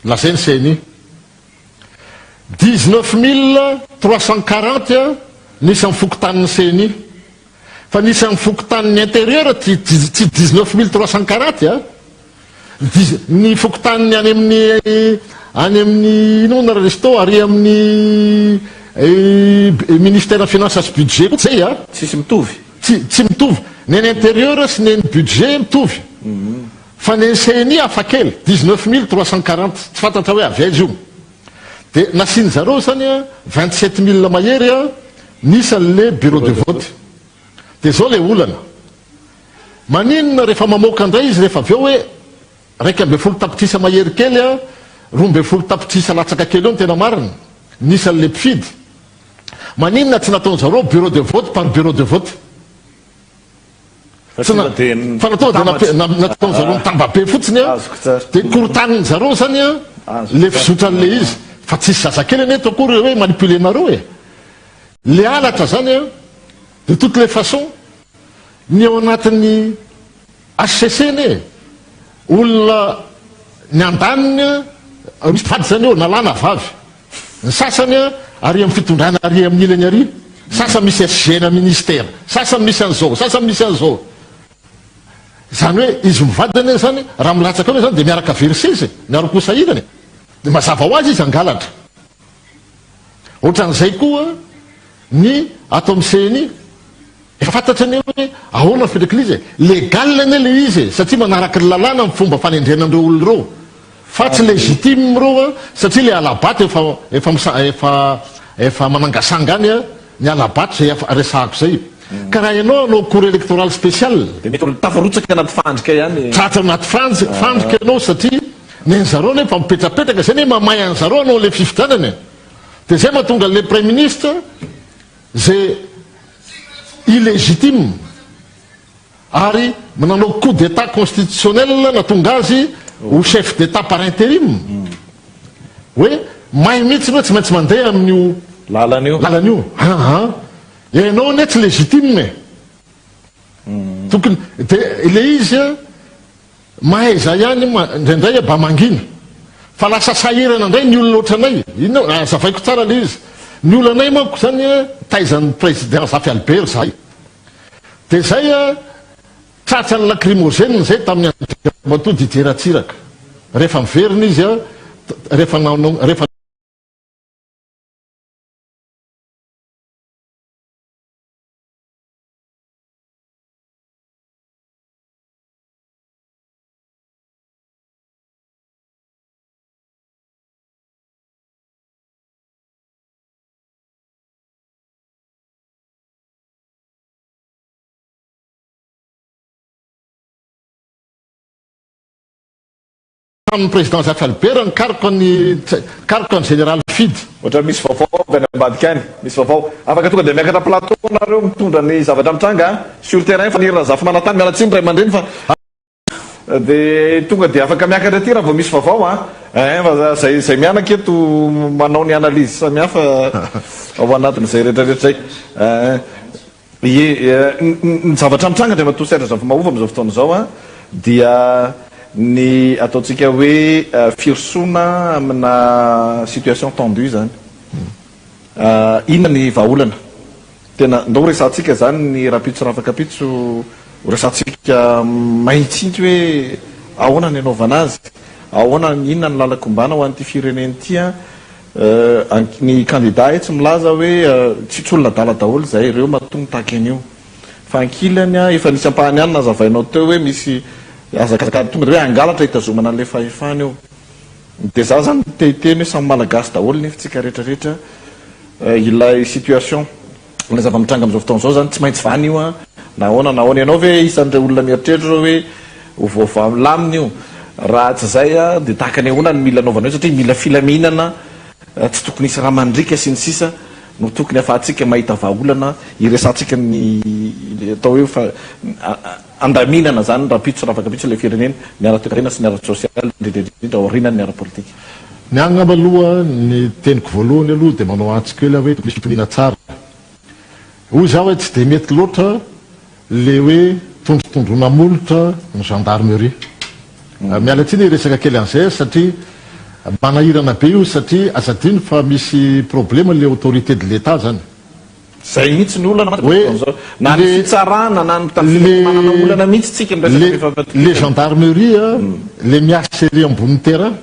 lazainy CNI 19 340 a nisan'ny fokotanin'ny CNI fa nisan'ny fokotanin'ny intérieur tsy 19 340 a ny fokotaniny any amin'ny inona resto ary amin'ny ministère finance sy budget zay a tsisy mitovy tsy mitovy ny any intérieur sy ny budget mitovy fa ny CNI hafa kely 19 340 tsy fantatra hoe avy aiza io dia nasiny zareo zany a 27 000 mahery a nisan'le bureau de vote dia zao le olana maninona rehefa mamoaka indray izy rehefa avy eo hoe 2 tapitrisa mahery kely a 2 tapitrisa latsaka kely eo ny tena marina nisan'le mpifidy maninona tsy nataony zareo bureau de vote par bureau de vote fa natao nataony zareo mitambabe fotsiny a dia korotaniny zareo zany a le fizotran'le izy fa tsisy zazakely ane tokory hoe manipulenareo e le alatra zany a de toutes les façons ny ao anatin'ny HCC ne olona ny andaniny misy fady zany eo nalana vavy ny sasany a ary amin'ny fitondrana ary amin'ny ilany ary sasany misy SG na ministère sasany misy an'izao sasany misy an'izao zany hoe izy mivadiny zany raha milatsaka hoe zany dia miaraka verse izy miaraka hosahirany dia mazava ho azy izy angalatra ohatran'izay koa ny ato amin'ny CNI efa fantatra ny hoe ahoana firekl'izy légal ane le izy satria manaraka ny lalàna amin'ny fomba fanendrenandreo olona reo fa tsy légitime reo satria le alabato efa manangasanga any a ny alabato zay resahako zay ka raha ianao anao cour électoral spécial dia mety tafarotsaka anaty fandrika ihany tratra anaty fandrika ianao satria neny zareo nefa mipetrapetraka zay ne mamay any zareo anao le fifidianany dia zay mahatonga le premier ministre zay illégitime ary mananao coup d'état constitutionnel natonga azy ho chef d'état par intérim hoe may mihitsy hoe tsy maintsy mandeha amin'io lalanyio ianao ne tsy légitime tokony dia le izy a mahaiza ihany indraindray ba mangina fa lasa sahirana indray ny olona ohatranay inona zavaiko tsara le izy ny olonanay manko zany taizan'ny président Zafy Albert zay dia zay a tratrany lacrymogène zay tamin'ny andriamatoa Didier Ratsiraka rehefa miverina izy a rehefa amin'ny président Zafy Albert nikaroka ny général Fidy ohatra misy vaovao avy any ambadika any misy vaovao afaka tonga dia miakatra plateau nareo mitondra ny zavatra mitranga sur terrain fa nirina zafy manatany miala tsiny ray aman-dreny fa dia tonga dia afaka miakatra aty raha vao misy vaovao fa zay mianaka eto manao ny analyse samihafa ao anatin'izay rehetrarehetra zay ny zavatra mitranga dia matoa saitra maova amin'izao fotoana izao dia ny ataontsika hoe firosoana amina situation tendue zany inona ny vahaolana tena ndao resantsika zany ny rapitso rafakapitso resantsika mahitsitsy hoe ahoana ny anaovana azy, ahoana ny inona ny lalakombana ho an'ity fireneny ity a. Ny candidat tsy milaza hoe tsy olona dala daholo zay ireo mahatonga tahaka an'io fa ankilany a efa nisy ampahany any nazavainao teo hoe misy azakazaka tonga hoe angalatra hitazomana an'le fahefana io. De za zany tehiteny hoe samy malagasy daholo nefitsika rehetrarehetra ilay situation la zava-mitranga am'izao fotoana zao zany tsy maintsy vany io a nahoana ianao ve isan'ireo olona mieritreritra zao hoe ovaova milamina io raha tsy zay a de tahaka ny ahoana ny mila anaovana io satria mila filaminana tsy tokony isy raha mandrika sy ny sisa no tokony afahantsika mahita vahaolana iresantsika ny atao hoe andaminana zany rapitso rafakapitso le firenena ny ara-toekarena sy ny ara-sosialy indrindrindrindra aoriana ny ara-politika. Ny agnamba aloha ny teniko voalohany aloha de manao antsika hoe hoe misy fitonina tsara hoy za hoe tsy de mety loatra le hoe tondrotondrona molotra ny gendarmerie. Miala tsiny resaka kely an'izay satria manahirana be io satria azadiny fa misy problème le autorité de l'État zany. Zay mihitsy ny olana na ny fitsarana na ny manana olana mihitsy tsika le gendarmerie le miasa ery ambony terrain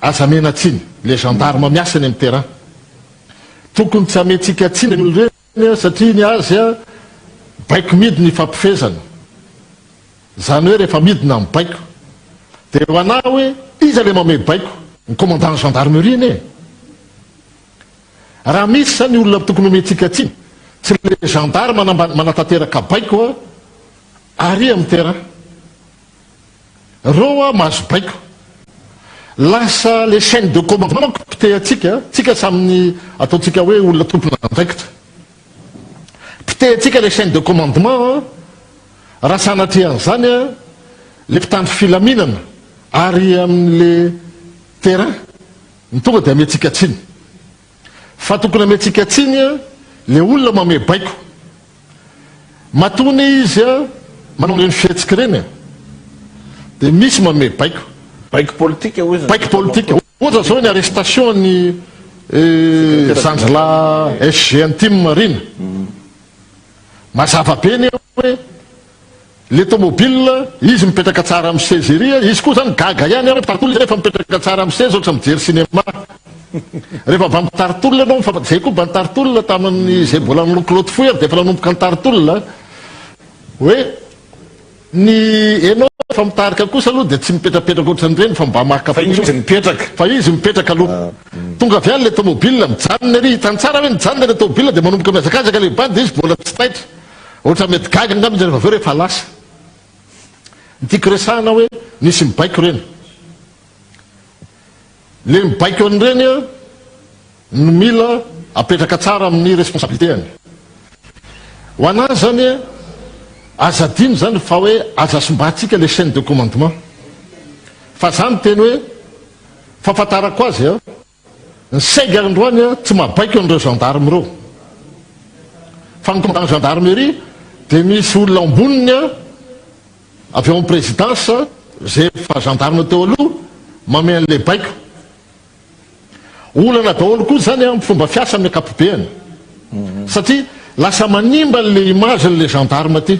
aza mena tsiny le gendarme miasa ny amin'ny terrain tokony tsy amentsika tsiny olo reny satria ny azy a baiko midy ny fampifezana zany hoe rehefa midina amin'ny baiko de ho ana hoe iza le mame baiko ny commandant gendarmerie iny raha misy zany olona tokony omentsika tsiny tsy le gendarme manatanteraka baiko a ary amin'ny terrain reo a mahazo baiko lasa le chaîne de commandement pite atsika tsika saminy ataotsika hoe olona tompona andraikitra pite atsika le chaîne de commandement raha sanatrian'izany a le mpitandro filaminana ary amin'le terrain ny tonga de amentsika tsiny fa tokony amentsika tsiny a le olona mame baiko matony izy a manao reny fihetsika reny de misy mame baiko politique baiko politique ohatra zao ny arrestation ny zanjila SG intime marine mazava be ny hoe le tomobile izy mipetraka tsara amin'ny sezeria izy koa zany gaga ihany tartolo rehefa mipetraka tsara amin'ny seze ohatra mijery cinéma rehefa mba mitartolona anao zay koa mba nitartolona tamin'ny zay mbola nolokoloty foy de efa nanomboka nitartolona hoe ny enao fa mitarika kosa aloha de tsy mipetrapetraka ohatran'ireny fa mba maka fa izy mipetraka aloha tonga avy any le tomobile mijanona ery hitany tsara hoe mijanona le tomobile de manomboka miazakazaka le bande izy mbola tsy taitra ohatra mety gaga ngamizy rehefa aveo rehefa lasa nytiako resahana hoe nisy mibaiko reny le mibaiko an'ireny a no mila apetraka tsara amin'ny responsabilité any ho anazy zany azadiny zany fa hoe aza sombatsika le chaîne de commandement fa zany teny hoe fahafantarako azy a ny saiga androany a tsy mabaiko an'ireo gendarme reo fa ny commandant gendarmerie de misy olona amboniny a avy eo amin'ny présidence zay fa gendarme teo aloha mame an'le baiko olana daholo koa zany a fomba fiasa amin'ny akapobeany satria lasa manimba le image le gendarme ty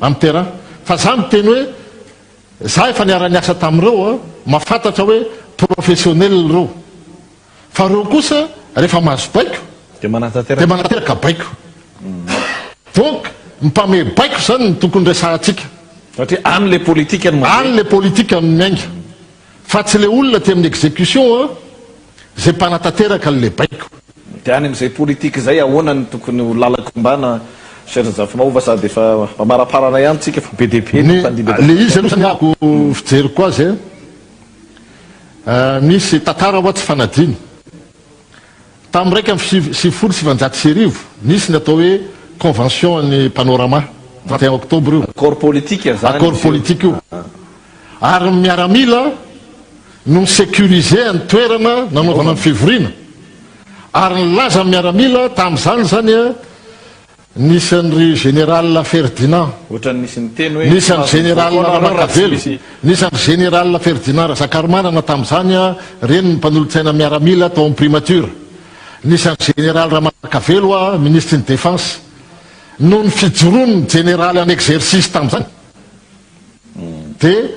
amin'ny terrain fa zany teny hoe za efa niara-ny asa tamin'ireo a mahafantatra hoe professionnel reo fa reo kosa rehefa mahazo baiko de manateraka baiko donc mipame baiko zany ny tokony resahatsika satria any le politique any le politique amin'ny miainga fa tsy le olona ty amin'ny exécution a zay mpanatateraka an'le baiko de any am'izay politique zay ahoana ny tokony lalakombana serzafa maova sady efa maraparana ihany tsika fa be debe le izy aloha sanyako fijeriko azy misy tantara hoa tsy fanadiny tamin'ny raika amin'ny 7 nisy ny atao hoe convention ny panorama 31 octobre io accord politique io ary miaramila no sécuriser ny toerana nanaovana ny fivorina ary nylaza miaramila tamin'izany zany a nisan'ry général Ferdinand nisan'ny général Ramakavelo nisan'ny général Ferdinand Razakaromanana tamin'izany a reny ny mpanolotsaina miaramila tao amin'ny primature nisan'ny général Ramakavelo a ministre ny défense no ny fijoroany général en exercice tamin'izany de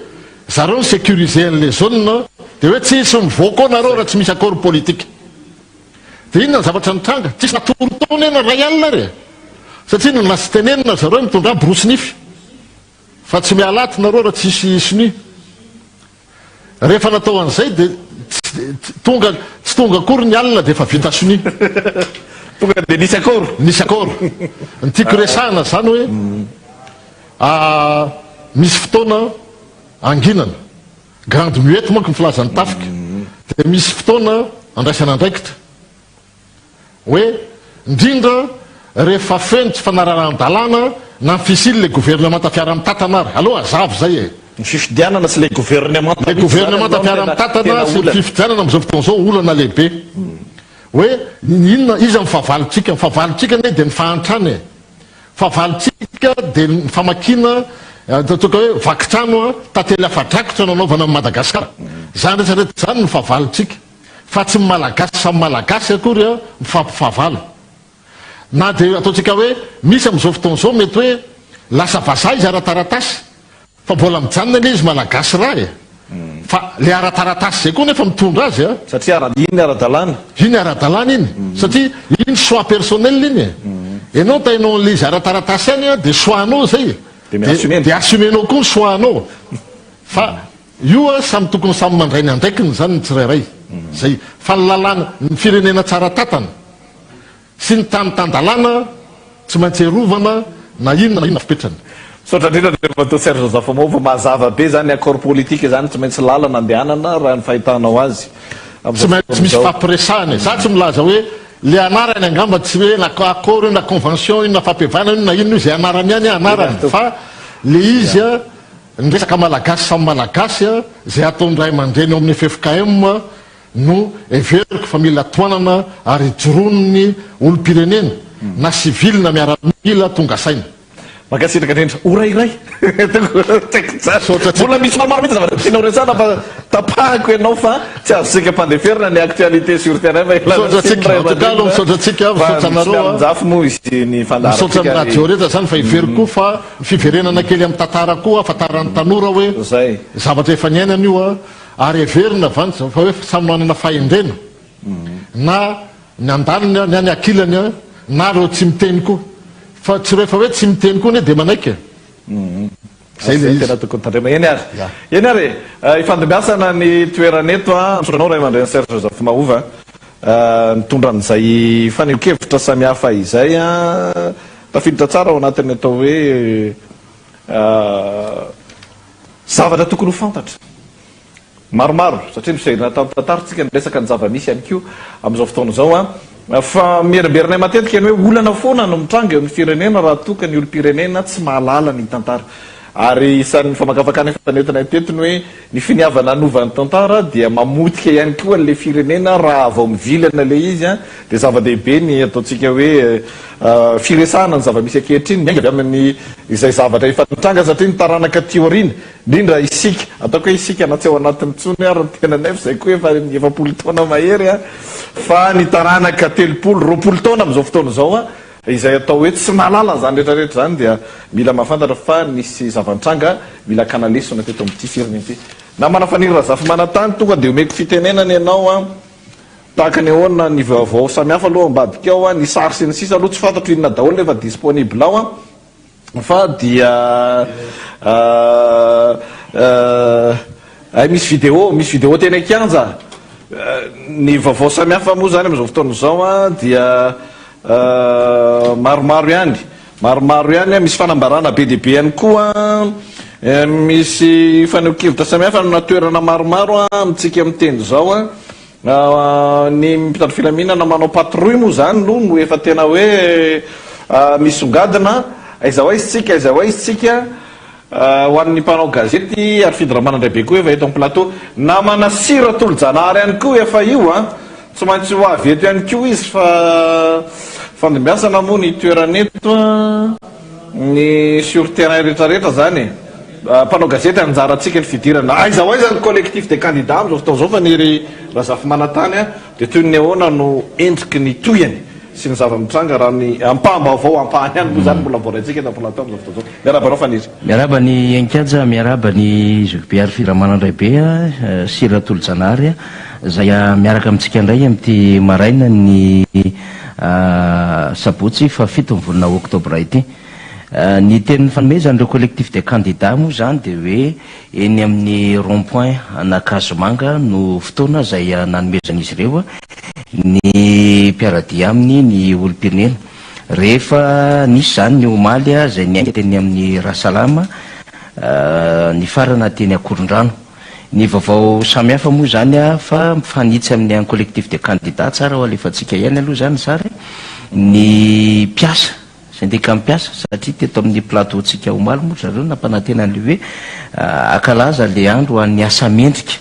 zareo ny sécuriser an'le zone de hoe tsisy mivoaka ao nareo raha tsy misy accord politique de inona ny zavatra nitranga tsisy natoro taona ena ray alina re satria no nasy tenenina zareo mitondra brosinify fa tsy mialaty nareo raha tsisy sini rehefa natao an'izay de tsy tonga akory ny alina de efa vita sini tonga de nisy accord ny tiako resahana zany hoe misy fotoana anginana grande muette manko ny filazany tafika de misy fotoana andraisana andraikitra hoe indrindra rehefa feno tsy fanararan-dalàna na fisily le gouvernement tafiara mitatana ary aloha azavy zay e ny fifidianana sy le gouvernement tafiara mitatana sy fifidianana am'izao fotoana zao olana lehibe hoe inona izy mifavalotsika ne de ny fahantrany e fahavalitsika de ny famakina toka hoe vakitrano tately afadrakotra nanaovana amin'ny Madagasikara zany rehetrarehetra zany ny fahavalitsika fa tsy malagasy samy malagasy akory a mifampifavalo na de ataotsika hoe misy am'izao fotoana zao mety hoe lasa vazaha izy arataratasy fa mbola mijanona le izy malagasy raha e fa le arataratasy zay koa nefa mitondra azy a satria iny ara-dalàna iny ara-dalàna iny satria iny choix personnel iny e enao tainao an'le izy arataratasy any a de choix-nao zay de assumenao koa ny choix-nao fa io a samy tokony samy mandray ny andraikiny zany ny tsirairay zay fa ny lalàna ny firenena tsara tatana sy ny tany-tandalàna tsy maintsy erovana na inona na inona fipetrany sotra indrindra rehefa to Serge Zafamova mazava be zany accord politique zany tsy maintsy lalana andehanana raha ny fahitanao azy tsy maintsy misy fampiresahany za tsy milaza hoe le anarany angamba tsy hoe na accord na convention iny na fampivana iny na inona izay anarany ihany anarany fa le izy a ny resaka malagasy samy malagasy a zay ataony ray aman-dreny eo amin'ny FFKM no everiko fa mila toanana ary joronony olo-pirenena na civil na miaramila tonga saina makasitraka indrindra orairay mbola misy maromaro mihitsy zavatra tianao resana fa tapahako ianao fa tsy azosika mpandeferina ny actualité sur terrain misotratsika moa izy ny misotra ny radio rehetra zany fa iveriko fa fiverenana kely amin'ny tantara koa afantaran'ny tanora hoe zay zavatra efa niainana io a ary everina vanfa hoe samy manana fahendrena na ny andaniny ny any akilany a na reo tsy miteny koa fa tsy rehefa hoe tsy miteny koa ne de manaiky zay le tena tokony tandrema eny ary ifandimbiasana ny toeraneto a misotranao ray aman-dreny Serge Zafamahova mitondra an'izay faneho-kevitra samihafa izay a tafiditra tsara ao anatin'ny atao hoe zavatra tokony ho fantatra maromaro satria miserina tantataritsika niresaka ny zava-misy ihany ko amin'izao fotoana zao a fa mierimberina matetika ny hoe olana foana no mitranga eo amin'ny firenena raha toka ny olo-pirenena tsy mahalala ny tantara ary isan'ny famakafakany fanentina tetiny hoe ny finiavana anovan'ny tantara dia mamotika ihany koa le firenena raha vao mivilana le izy a de zava-dehibe ny ataotsika hoe firesahana ny zava-misy ankehitriny miainga avy amin'ny izay zavatra efa nitranga satria ny taranaka tiorina indrindra isika ataoko hoe isika na tsy ao anatin'ny tsony ary ny tena nefa zay koa efa ny 7 taona mahery a fa ny taranaka 3 taona amin'izao fotoana zao a izay atao hoe tsy malala zany rehetrarehetra zany dia mila mahafantatra fa nisy zava-nitranga mila kanalesona teto amin'ity firenena ity na manafanirina zafy manatany tonga de omeko fitenenana ianao a tahaka ny ahoana ny vaovao samihafa aloha ambadika ao a ny sary sy ny sisa aloha tsy fantatro inona daholo nefa disponible ao a fa dia misy vidéo tena kianja ny vaovao samihafa moa zany am'izao fotoana zao a dia maromaro ihany misy fanambarana be dehibe ihany koa misy faneho-kevitra samihafa natoerana maromaro a mitsika miteny zao a ny mpitandro filaminana manao patrouille moa zany no efa tena hoe misongadina aiza aizy tsika ho an'ny mpanao gazety ary fidramanandray be koa efa eto amin'ny plateau na manasira tolo-janahary ihany koa efa io a tsy maintsy ho avy eto ihany koa izy fa fandimbiasana moa ny toeraneto ny sur terrain rehetrarehetra zany mpanao gazety anjaratsika ny fidirana aiza ho aiza ny collectif des candidats am'izao fotoana zao fa niry Razafy Manantany dia toy ny ahoana no endriky ny toyany sy ny zava-mitranga raha ny ampaham-baovao ampahany ihany moa zany mbola voaraitsika na plateau am'izao fotoana zao. Miarabanao Faniry. Miaraba ny Enkaja, miaraba ny Zokibiary Fiaramanandraibe Siratolo Janary zay miaraka amintsika indray amin'ity maraina ny sabotsy fa 7 volana oktobra ity. Ny tenin'ny fanomezan'ireo collectif des candidats moa zany dia hoe eny amin'ny rond-point na Kasomanga no fotoana zay nanomezan'izy ireo ny mpiaradia aminy ny olom-pirenena. Rehefa nisy zany ny omaly zay niainga teny amin'ny Rahasalama ny farana teny Akorondrano. Ny vaovao samihafa moa zany fa mifanitsy amin'ny an collectif des candidats tsara ho alefatsika ihany aloha zany sary ny mpiasa syndika mpiasa satria teto amin'ny plateautsika omaly moa zareo nampanantena an'le hoe akalaza le andro an'ny asa mendrika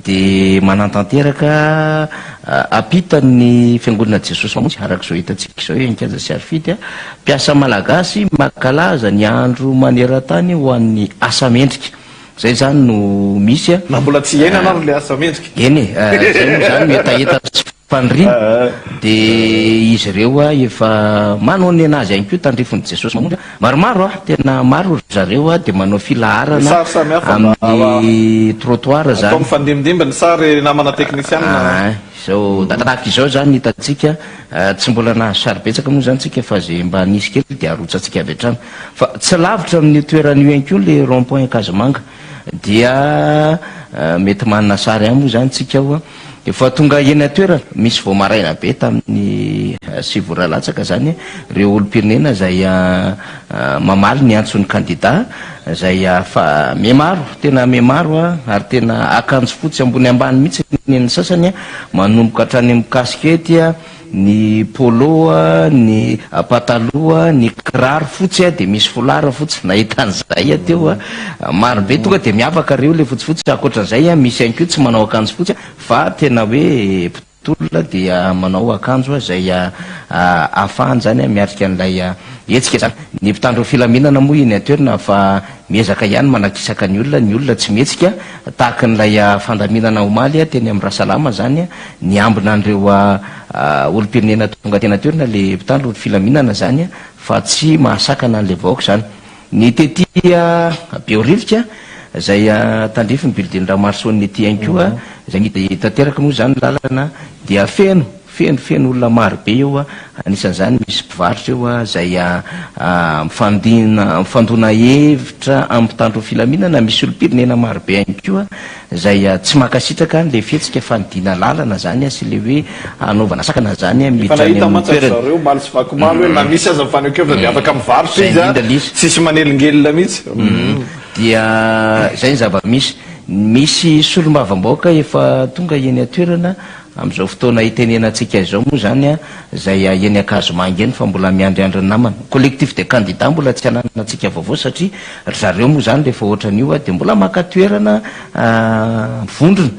dia manantanteraka apitan'ny fiangonana Jesosy mamonjy arak'izao hitantsika izao Enkaja sy Arfidy mpiasa malagasy makalaza ny andro maneran-tany ho an'ny asa mendrika. Zay zany no misy na mbola tsy iaina na le asa mendrika eny zay moa zany metaeta fanirina dia izy ireo efa manao ny anazy ihany koa tandrifon'ny Jesosy mamonjy maromaro tena maro zareo dia manao filaharana amin'ny trottoir zany mifandimdimby ny sary namana teknisiana zao tahaka izao zany hitantsika tsy mbola nahazo saribetsaka moa zany tsika fa zay mba nisy kely dia arotsatsika avy hatrany fa tsy lavitra amin'ny toeran'io ihany koa le rond-point Kasomanga dia mety manana sary ihany moa zany tsika efa tonga eny toerana misy vao maraina be tamin'ny 7 latsaka zany ireo olom-pirenena zay mamaly ny antson'ny candidat zay fa memaro tena memaro ary tena akanjo fotsy ambony ambany mihitsy ny sasany manomboka hatrany amin'ny kaskety ny polo ny pataloha ny kiraro fotsy dia misy folara fotsy nahitan'izay teo maro be tonga dia miavaka reo le fotsifotsy akoatran'izay misy ihany koa tsy manao akanjo fotsy fa tena hoe mpitolona dia manao akanjo zay ahafahany zany miatrika an'ilay etsika zany ny mpitandro filaminana moa iny atoerana fa miezaka ihany manakisaka ny olona tsy mihetsika tahaka n'ilay fandaminana omaly teny amin'ny Rahasalama zany ny ambina an'ireo olom-pirenena tonga tena toerana le mpitandro filaminana zany fa tsy mahasakana an'le vahoaka zany. Ny tety Beorivika zay tandrify ny building Ramarsony ety ihany koa zay hitateraka moa zany lalana dia feno olona maro be eo anisan'izany misy mpivarotra eo zay mifandona hevitra amin'ny mpitandro filaminana misy olom-pirenena maro be ihany koa zay tsy makasitraka le fihetsika fanidina lalana zany sy le hoe anaovana sakana zany miditra any amin'ny toerana zareo maly sy vakomaly hoe na misy aza mifanekevina dia afaka mivarotra izy tsisy manelingelina mihitsy dia zay ny zava-misy misy solombavambaoka efa tonga eny atoerana am'izao fotoana itenenantsika izao moa zany zay eny Kasomanga eny fa mbola miandriandry ny namana collectif des candidats mbola tsy ananantsika vaovao satria zareo moa zany rehefa ohatran'io dia mbola maka toerana mivondrona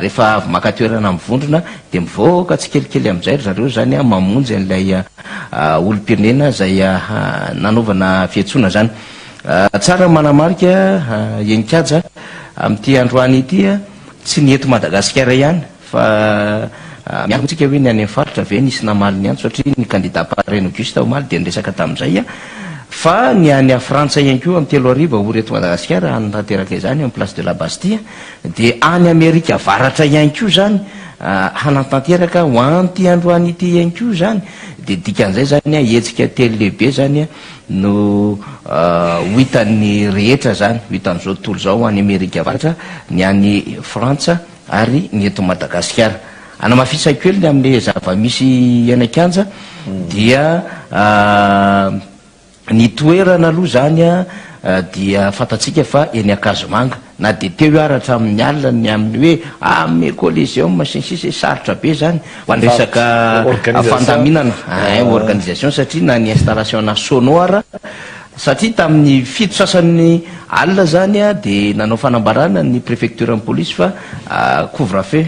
rehefa avy maka toerana mivondrona dia mivoaka tsikelikely amin'izay zareo zany mamonjy an'ilay olom-pirenena zay nanaovana fiantsona zany tsara manamarika Enkaja amin'ity androany ity tsy ny eto Madagasikara ihany fa miakotsika hoe ny any amin'ny faritra ve nisy namaly ny antso satria ny candidat parrain Auguste omaly dia niresaka tamin'izay fa ny any a Frantsa ihany koa amin'ny 3 ariva ory eto Madagasikara anatanteraka izany amin'ny place de la Bastille dia any Amerika avaratra ihany koa zany hanatanteraka ho an'ity androany ity ihany koa zany dia dikan'izay zany hetsika telo lehibe zany no hitan'ny rehetra zany hitan'izao tontolo zao any Amerika avaratra ny any Frantsa ary ny eto Madagasikara. Anamafisako kely amin'le zava-misy Enkaja dia ny toerana aloha zany dia fantatsika fa eny Kasomanga na dia teo aratra amin'ny alina ny amin'ny hoe Coliseum sisy sarotra be zany ho an'ny resaka fandaminana organisation satria na ny installation sonore satria tamin'ny 7 sasan'ny alina zany dia nanao fanambarana ny préfecture police fa couvre-feu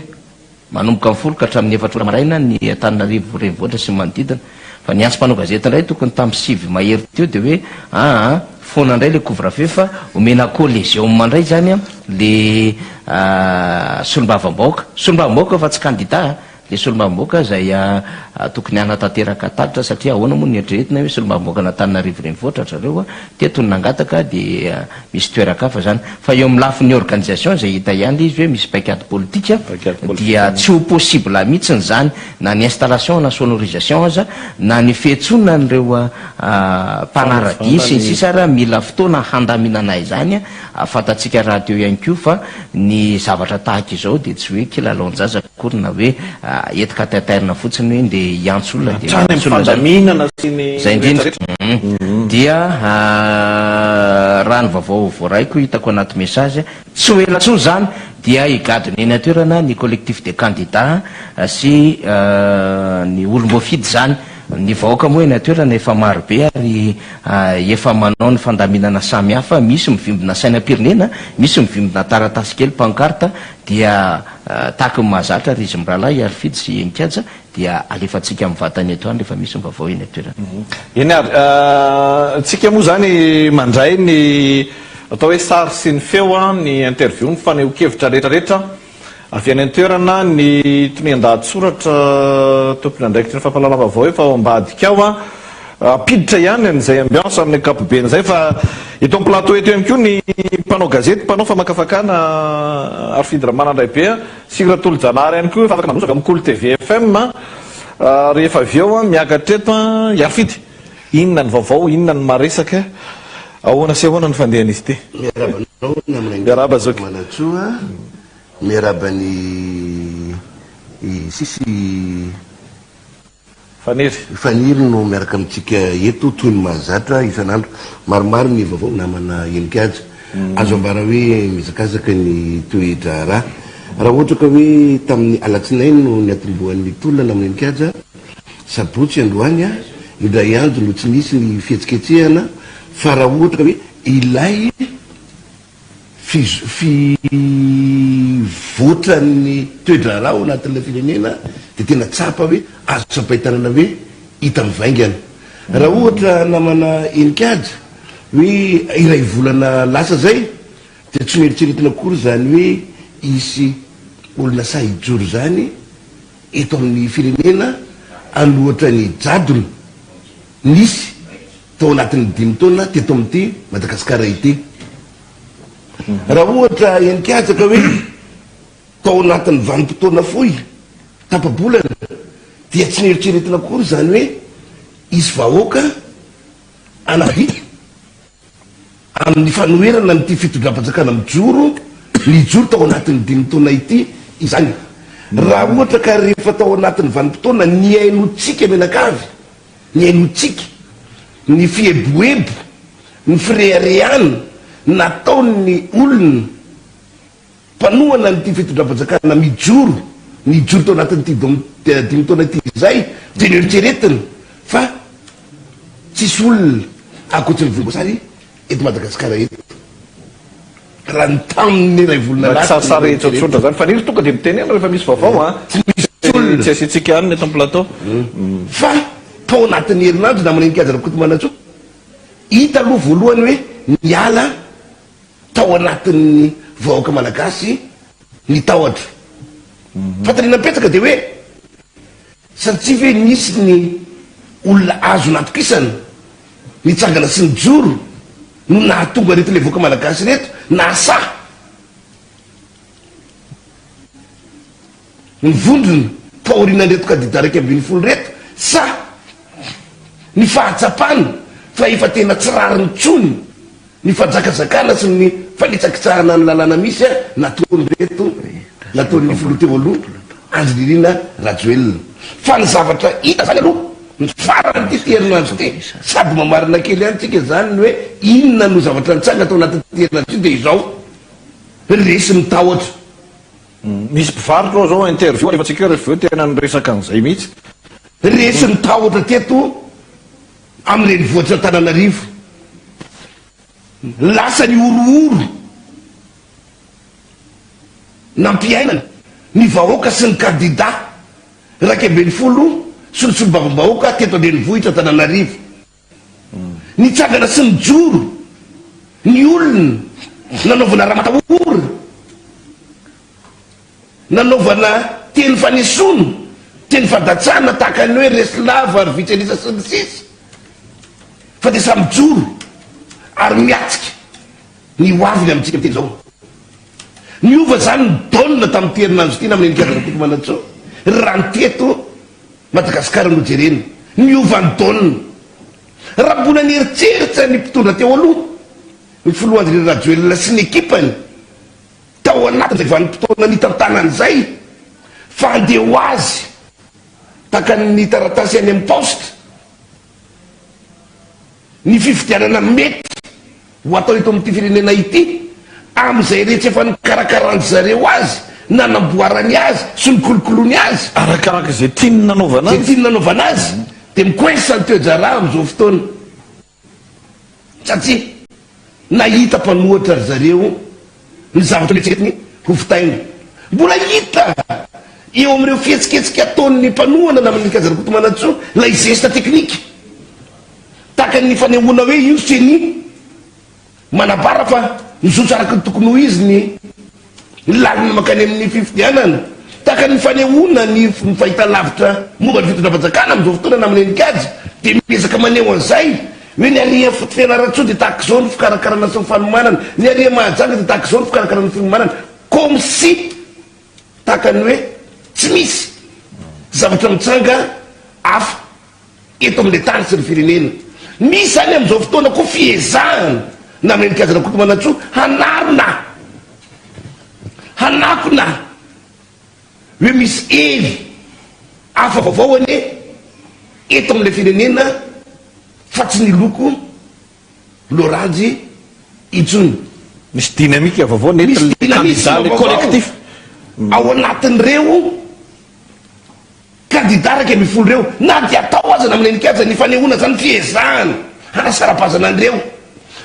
manomboka amin'ny 10 ka hatramin'ny 4 maraina ny Antananarivo renivohitra sy manodidina fa ny antso mpanao gazety indray tokony tamin'ny sivy mahery teo de hoe foana indray le couvre-feu fa omena collégium mandray zany a le solombavambaoka fa tsy candidat le solombavambaoka zay tokony anatanteraka talitra satria ahoana moa ny eritreretina hoe solombavambaoka n'Antananarivo renivohitra zareo tetony nangataka de misy toerakafa zany fa eo amin'ny lafin'ny organisation zay hita ihany izy hoe misy paikady politika dia tsy ho possible mihitsiny zany na ny installation na sonorisation aza na ny fihetsoana n'ireo mpanaradia sy ny sisa raha mila fotoana handaminana izany fatatsika raha teo ihany ko fa ny zavatra tahaka izao de tsy hoe kilalao-njaza akory na hoe etika taitairina fotsiny hoe nde iantso olona de zay indrindra dia raha ny vaovao voaraiko hitako anaty message tsy ho elatsony zany dia higadony eny atoerana ny collectif de candidat sy ny olom-boafidy zany ny vahoaka moa eny atoerana efa maro be ary efa manao ny fandaminana samy hafa misy mivimbina sainam-pirenena misy mivimbina taratasy kely pancarte dia tahaka ny mahazatra ry izy mirahalahy ary fidy sy enikajy dia alefatsika mivatany eto any rehefa misy mivavao eny atoerana eny ary tsika moa zany mandray ny atao hoe sary sy ny feo ny interview ny faneho-kevitra rehetrarehetra avy any an-toerana ny tonian-dahatsoratra tompony andraikitra ny fampalalana vaovao hoe fa ao ambadika ao apiditra ihany n'izay ambiance amin'ny ankapobeny zay fa eto amin'ny plateau eto ihany koa ny mpanao gazety mpanao famakafakana Arfidy Ramanandray be Siratolo Janary ihany koa afaka mandrosaka amin'ny Kolo TV FM rehefa avy eo miakatra eto Arfidy inona ny vaovao inona ny maresaka ahoana sy ahoana ny fandehan'izy ty miarabanao miaraba zoky manatsoa miarabany sisy faniry no miaraka amitsika eto toy ny mahazatra isan'andro maromaro ny vaovao namana enikajy azo ambara hoe mizakazaka ny toetra raha ohatra ka hoe tamin'ny alatsinainy no ny atombohan'ny tolona namana enikajy sabotsy androany indray andro no tsy nisy ny fihetsiketsehana fa raha ohatra ka hoe ilay voatrany toedra raha ao anatin'la firenena de tena tsapa hoe azo sapahitanana hoe hita mivaingana raha ohatra namana enikajy hoe iray volana lasa zay de tsy mieritreretina akory zany hoe isy olona sa hijoro zany eto amin'ny firenena anohatra ny jadona nisy tao anatin'ny 5 taona teto amin'ity Madagasikara ity raha ohatra enikajy ka hoe tao anatin'ny 20 taona foy tapabolana dia tsy nieritreretina akory zany hoe isy vahoaka anahy amin'ny fanoherana n'ity fitondram-panjakana mijoro ny joro tao anatin'ny 5 taona ity izany raha ohatra ka rehefa tao anatin'ny 20 taona ny ainotsika menakavy ny ainotsika ny fieboebo ny firehareana nataony olona mpanohana nyity fitondram-panjakana mijoro ny joro tao anatin'ity 5 taona ity zay de nieritreretina fa tsisy olona akoatsy ny volomboasary eto Madagasikara eto raha ny tamin'ny ray volona sarisary tsotsotra zany faniry tonga de miteny ena rehefa misy vaovao tsy asitsika any eto amin'ny plateau fa tao anatin'ny herinandro namana enikajy rakoto manatso hita aloha voalohany hoe miala tao anatin'ny vahoaka malagasy ny tahotra fatarina petsaka de hoe satria hoe nisy ny olona azo natokisana nitsangana sy ny joro no nahatonga reto le vahoaka malagasy reto nasa ny vondrona paorina reto kandida raiky ambin'ny folo reto sa ny fahatsapana fa efa tena tsirariny tsony ny fajakazakana sy ny falitsakitsahana ny lalàna misy nataony reto nataon'ny filoha voaloha Angelina Rajoelina fa ny zavatra hita zany aloha ny farany ty herinandro ty sady mamarina kely any tsika zany ny hoe inona no zavatra nitsanga atao anatin'ny herinandro ty de izao resy mitahotra misy mpivarotra zao interview rehefa tsika rehefa tena nyresaka an'izay mihitsy resy mitahotra teto amin'ireny vohatra Antananarivo lasa ny orooro nampiainana ny vahoaka sy ny kandida raiky ambin'ny folo solosolo-bavam-bahoaka teto andrenivohitra Tananarivo. Nitsangana sy nijoro ny olona nanaovana raha matahory, nanaovana teny fanesono, teny fadatsana tahaka ny hoe resilava ary vitselisa sy ny sisa, fa dia samy joro ary miatsika ny hoaviny amintsika miteny zao. Niova zany ny daolina tamin'ny terinandro ity na amin'ny enikazana Kotomanantsoa raha ny teto Madagasikara no jerena. Niova ny daolina raha mbola nieritseritra ny mpitondra teo aloha ny filohan'ireo Rajoelina sy ny ekipany tao anatin'izay vanim-potoana nitantanan'izay fa andeha ho azy taka ny taratasy any amin'ny poste ny fifidianana mety ho atao eto amin'ity firenena ity amin'izay rehetra efa nikarakaran'ny zareo azy nanamboarany azy sy ny kolokoloany azy arakaraka izay tiany nanaovana azy, tiany nanaovana azy dia mikoesany toejara amin'izao fotoana satria nahita mpanohatra ry zareo ny zavatra mietseretiny hovitaina. Mbola hita eo amin'ireo fihetsiketsika ataon'ny mpanohana na amin'ny enikazana Kotomanantsoa lay zesta teknika tahaka ny fanehoana hoe io sy ny manabara fa nizotso araky ny tokony ho izy ny lalina makany amin'ny fifidianana, tahaka ny fanehoana ny fahita lavitra momba ny fitondram-panjakana amin'izao fotoana na amin'ny enikajy dia miezaka maneho an'izay hoe ny aria fianarantsoa dia tahaka izao ny fikarakarana sy ny fanomanana, ny aria mahajanga dia tahaka izao ny fikarakarana ny fanomanana, comme si tahaka ny hoe tsy misy zavatra mitsanga hafa eto amin'ilay tany sy ny firenena. Misy zany amin'izao fotoana koa fiezahana na amin'ny enikazana Kotomanantsoa hanakona hoe misy evy hafa vaovao ane eto amin'ilay firenena fa tsy ny loko loranjy itsony. misy dynamique vaovao nety candidat le collectif ao anatin'ireo candidat raiky amby folo reo na dia atao aza na amin'ny enikazana ny fanehoana zany fiezahana hanasarapazana an'ireo,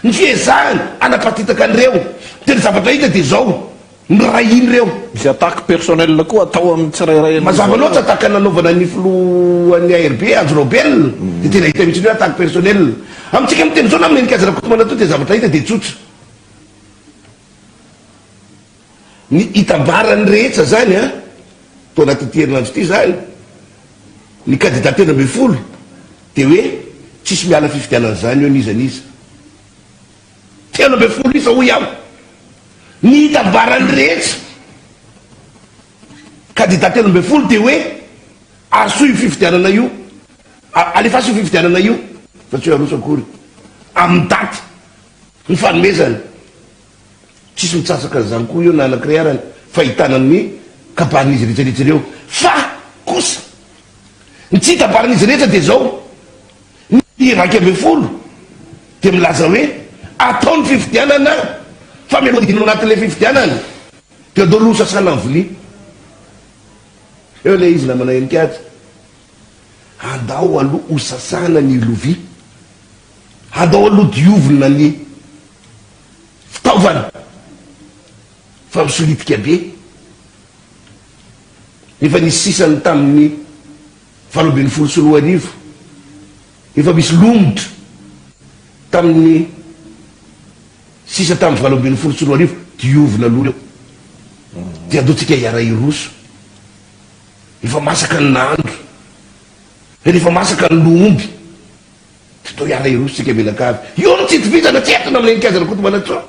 ny fiezahana hanapatitaka an'ireo dia ny zavatra hita dia zao nyrahiny reo. misy attaque personnel koa atao amin'ny tsirairay mazava loatra tahaka nanaovana ny filohan'ny ARB Andro Nobel dia tena hita mihitsy hoe attaque personnel amintsika miteny zao na amin'ny enikazana Kotomanantsoa dia zavatra hita dia tsotra ny hitambarany rehetra zany a to anaty terinandro ity zany ny candidat tena amby folo dia hoe tsisy miala fifidianan'izany eo nizaniza tena amby folo isa hoy aho ny hitambarany rehetra candidat tena amby folo dia hoe aso io fifidianana io alefa so io fifidianana io fa tsy hoe aroso akory amin'ny daty ny fanomezana tsisy mitsasaka an'izany koa io na anakiray arany fahitanany kabarin'izy rehetrarehetra ireo fa kosa ny tsy hitabaran'izy rehetra dia zao ny raiky amby folo dia milaza hoe ataony fifidianana fa mialodidina anatin'ilay fifidianana dia dao losa sana ny vilia eo ilay izy namana enikajy andao aloha hosasana ny lovia, andao aloha diovina ny fitaovana fa misolitika be efa nisy sisany tamin'ny valobeny folo sy roa arivo efa misy lomotra tamin'ny sisa tamin'ny valobeny folo sy roa arivo diovina aloha reo dia adotsika hiara iroso efa masaka ny nandro rehefa masaka ny loomby tao hiara iroso tsika menakavy io no tsy hitovizana tsetona amin'ny enikazana Kotomanantsoa,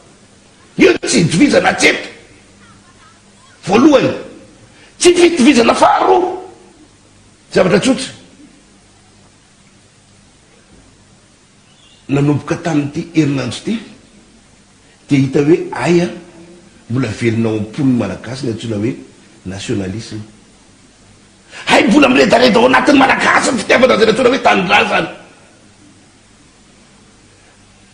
io tsy hitovizana tseto voalohany tsy fitovizana faharoa zavatra tsotra nanomboka tamin'ity herinandro ity dia hita hoe aya mbola velinao ampon'ny malagasy ny antsoina hoe nationalisme, hay mbola miredareda ao anatin'ny malagasy ny fitiavana zay antsoina hoe tanindrazana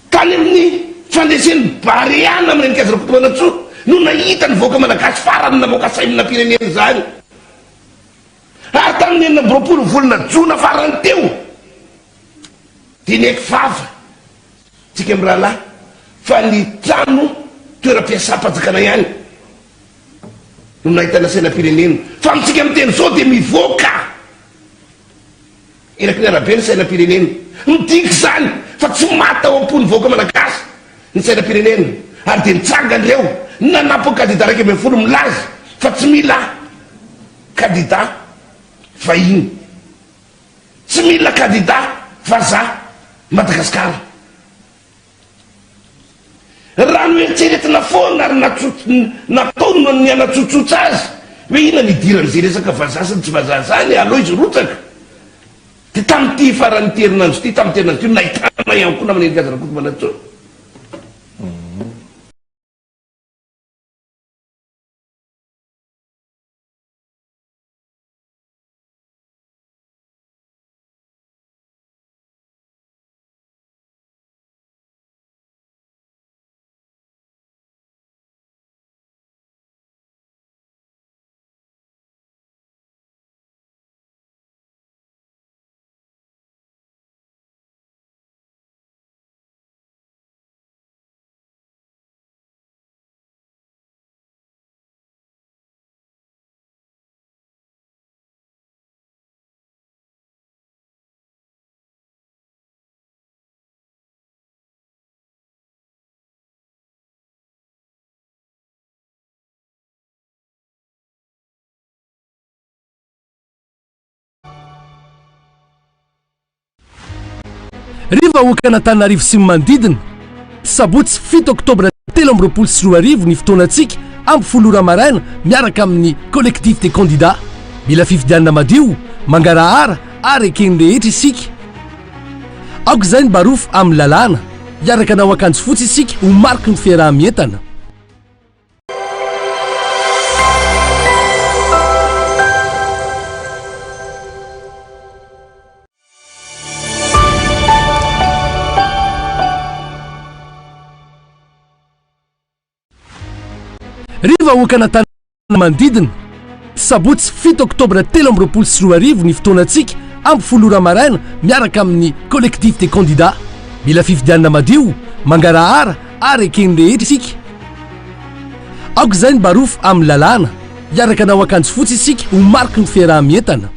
tany amin'ny fandesen'ny bariana amin'ny enikazana Kotomanantsoa no nahita ny voaka malagasy farany namoaka saimina pirenena zany ary tamin'ny enina amby roapolo volana jona farany teo dia nyeky vava tsika amin'ny rahalahy fa ny trano toeram-piasam-panjakana ihany no nahitana saina pirenena fa mitsika miteny zao dia mivoaka Irakinarabe ny sainam-pirenena midiko zany fa tsy mata ao am-pony voaka malagasy ny sainam-pirenena ary de nitsangandreo nanapo kandida raiky amby folo milaza fa tsy mila kandida vahiny, tsy mila kandida vazaha Madagasikara. Raha no eritreretina foana ary nataony ny anatsotsotra azy hoe ina nidiran'izay resaka vazaha sy tsy vazaha zany aloha izy rotsaka ty tam'ty farany terinandro ty tam'y terinandro ty nahitana ihany koa namany enikazarakoto manatso. Riva Hokan'Antananarivo sy manodidina sabotsy 7 oktobra 2024 ny fotoanantsika ampy folora maraina miaraka amin'ny collectif des candidats mila fifidianana madio mangarahara ary ekeny rehetra isika aoka izay ny barofo amin'ny lalàna hiaraka anao akanjo fotsy isika ho mariky ny fiarah-mientana. Riva Hokan'Antananarivo manodidina sabotsy 7 oktobra 2024 ny fotoanantsika ampy folora maraina miaraka amin'ny collectif des candidats mila fifidianana madio mangarahara ary ekeny rehetra isika aoka izay ny barofo amin'ny lalàna hiaraka anao akanjo fotsy isika ho mariky ny fiarah-mientana.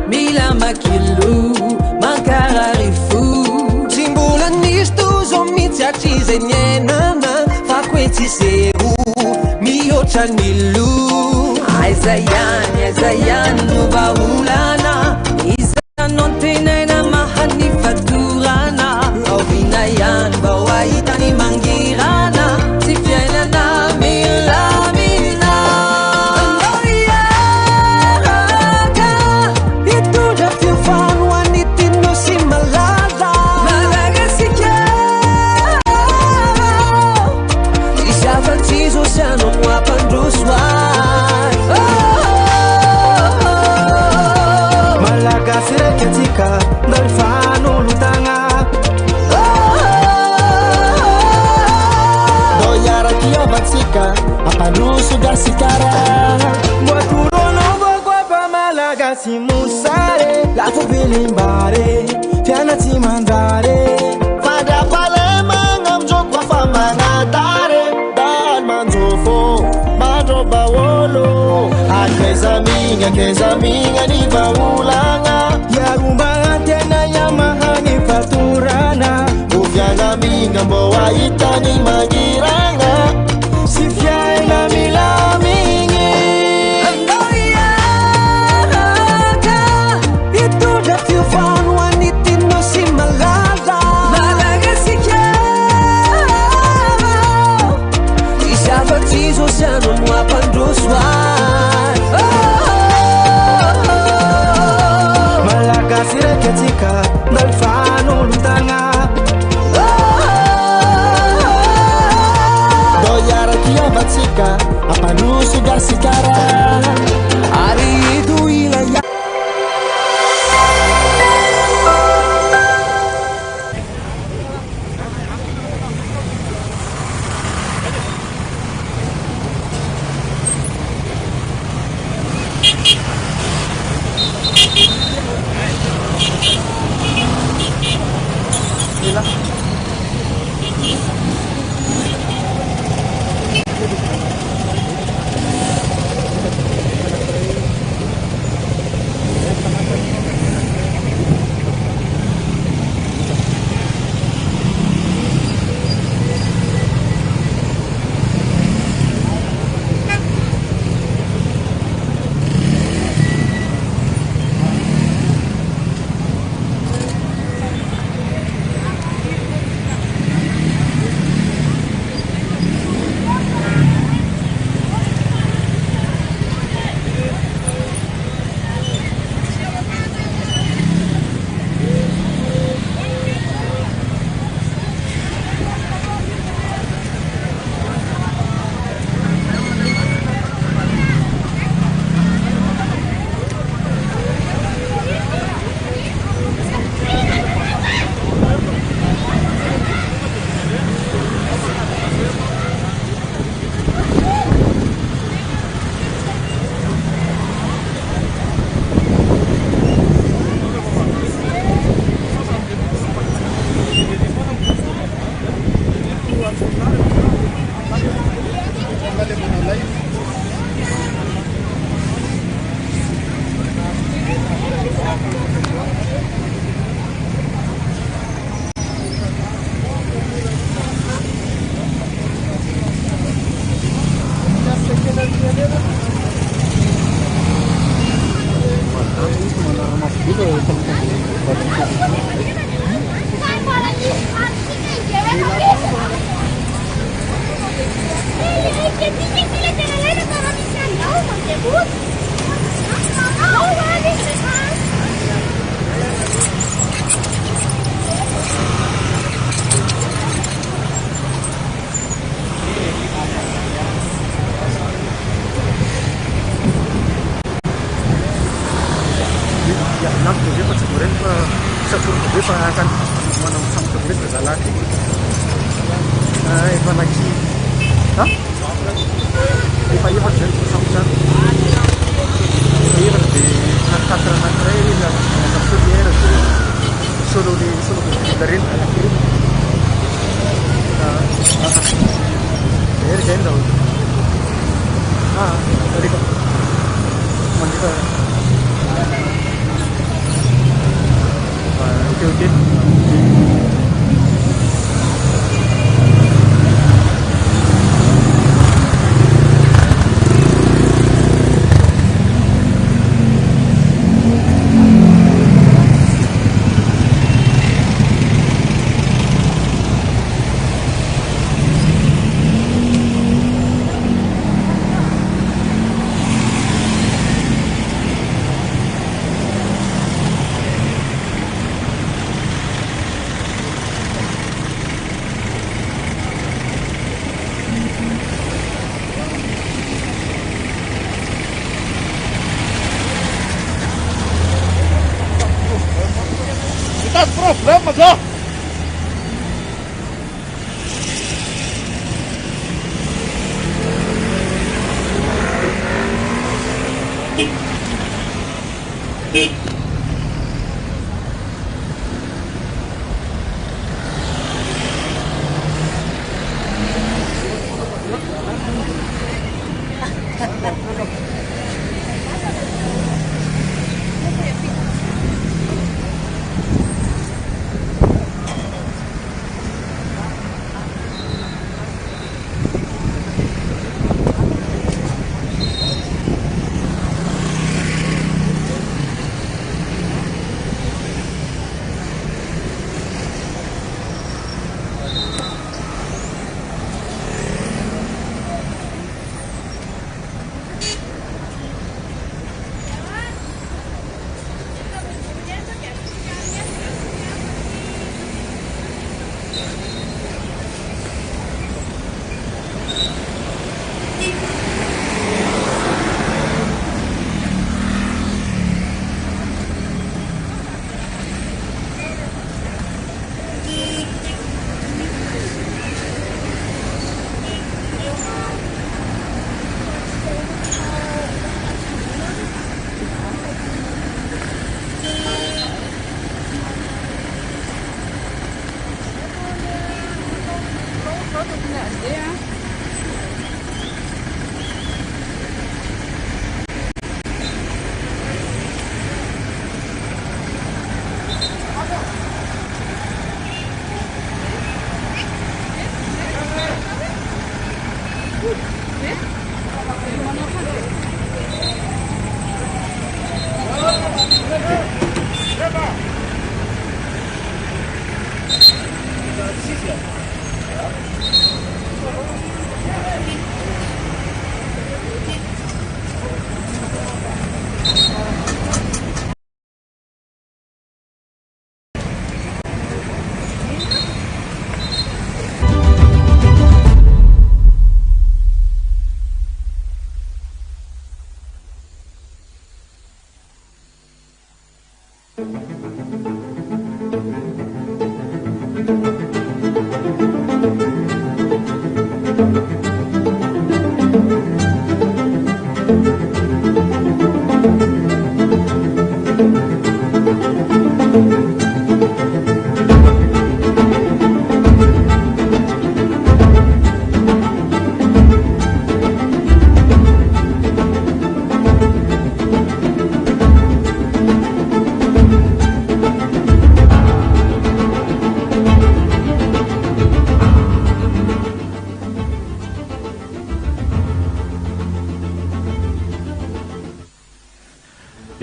Milami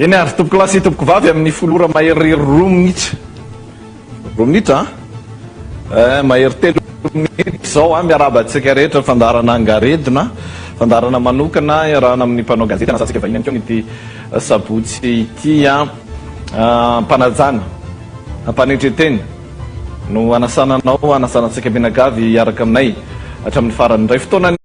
eny ary tompoko lasy tompoko vavy amin'ny folora mahery 2 minitra 2 minitra mahery 3 minitra zao miarabantsika rehetra fandarana angaredina fandarana manokana iarahana amin'ny mpanao gazety anasantsika vahiny any keo ity sabotsy ity mpanajana mpanetreteny no anasananao anasanantsika menagavy iaraka aminay hatramin'ny farany indray fotoana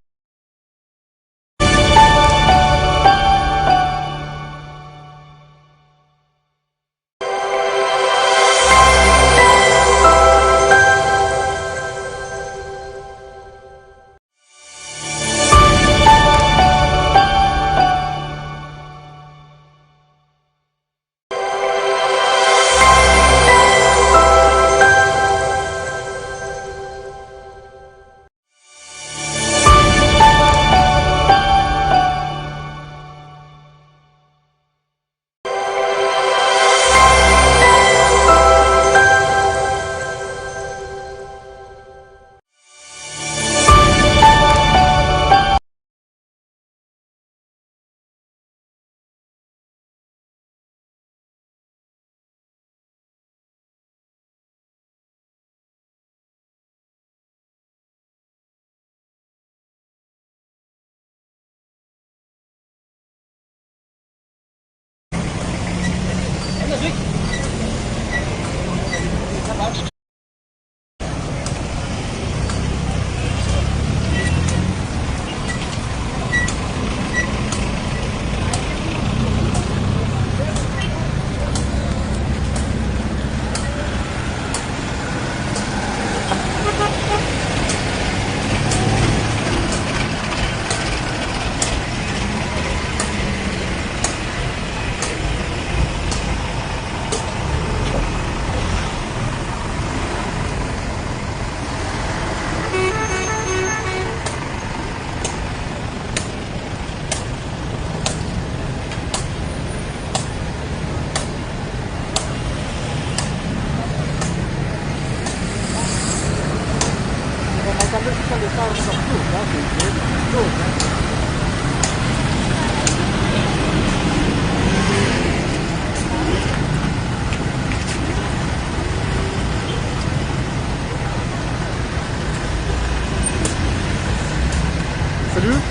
Salut.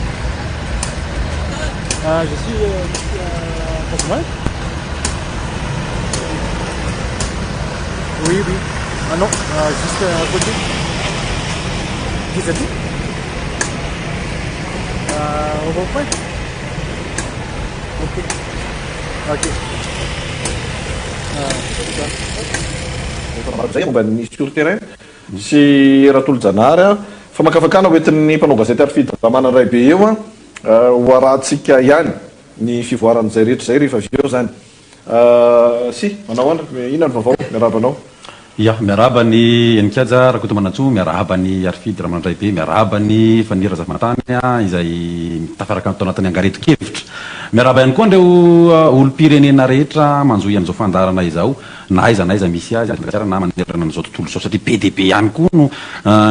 Je suis François. Oui, oui. Ah non, juste à côté. Qui c'est dit au rond-point. Ok. Ok. Zay momba ny sur terrain sy Ratolo Janary famakafakana oentin'ny mpanao gazety ary fidramana ray be eo ho arahantsika ihany ny fivoaran'izay rehetra zay rehefa avy eo zany sy manao ana inona ny vaovao miarabanao ya miaraba ny Enikadja Rakoto Manantsoa miaraba ny Arfidy Ramanandray be miaraba ny Fanira Zavatany izay tafaraka tao anatin'ny angareto-kevitra miaraba ihany koa ndreo olo-pirenena rehetra manjoy an'izao fandarana izao na aiza misy azy na manerana an'izao tontolo izao satria be dia be ihany koa no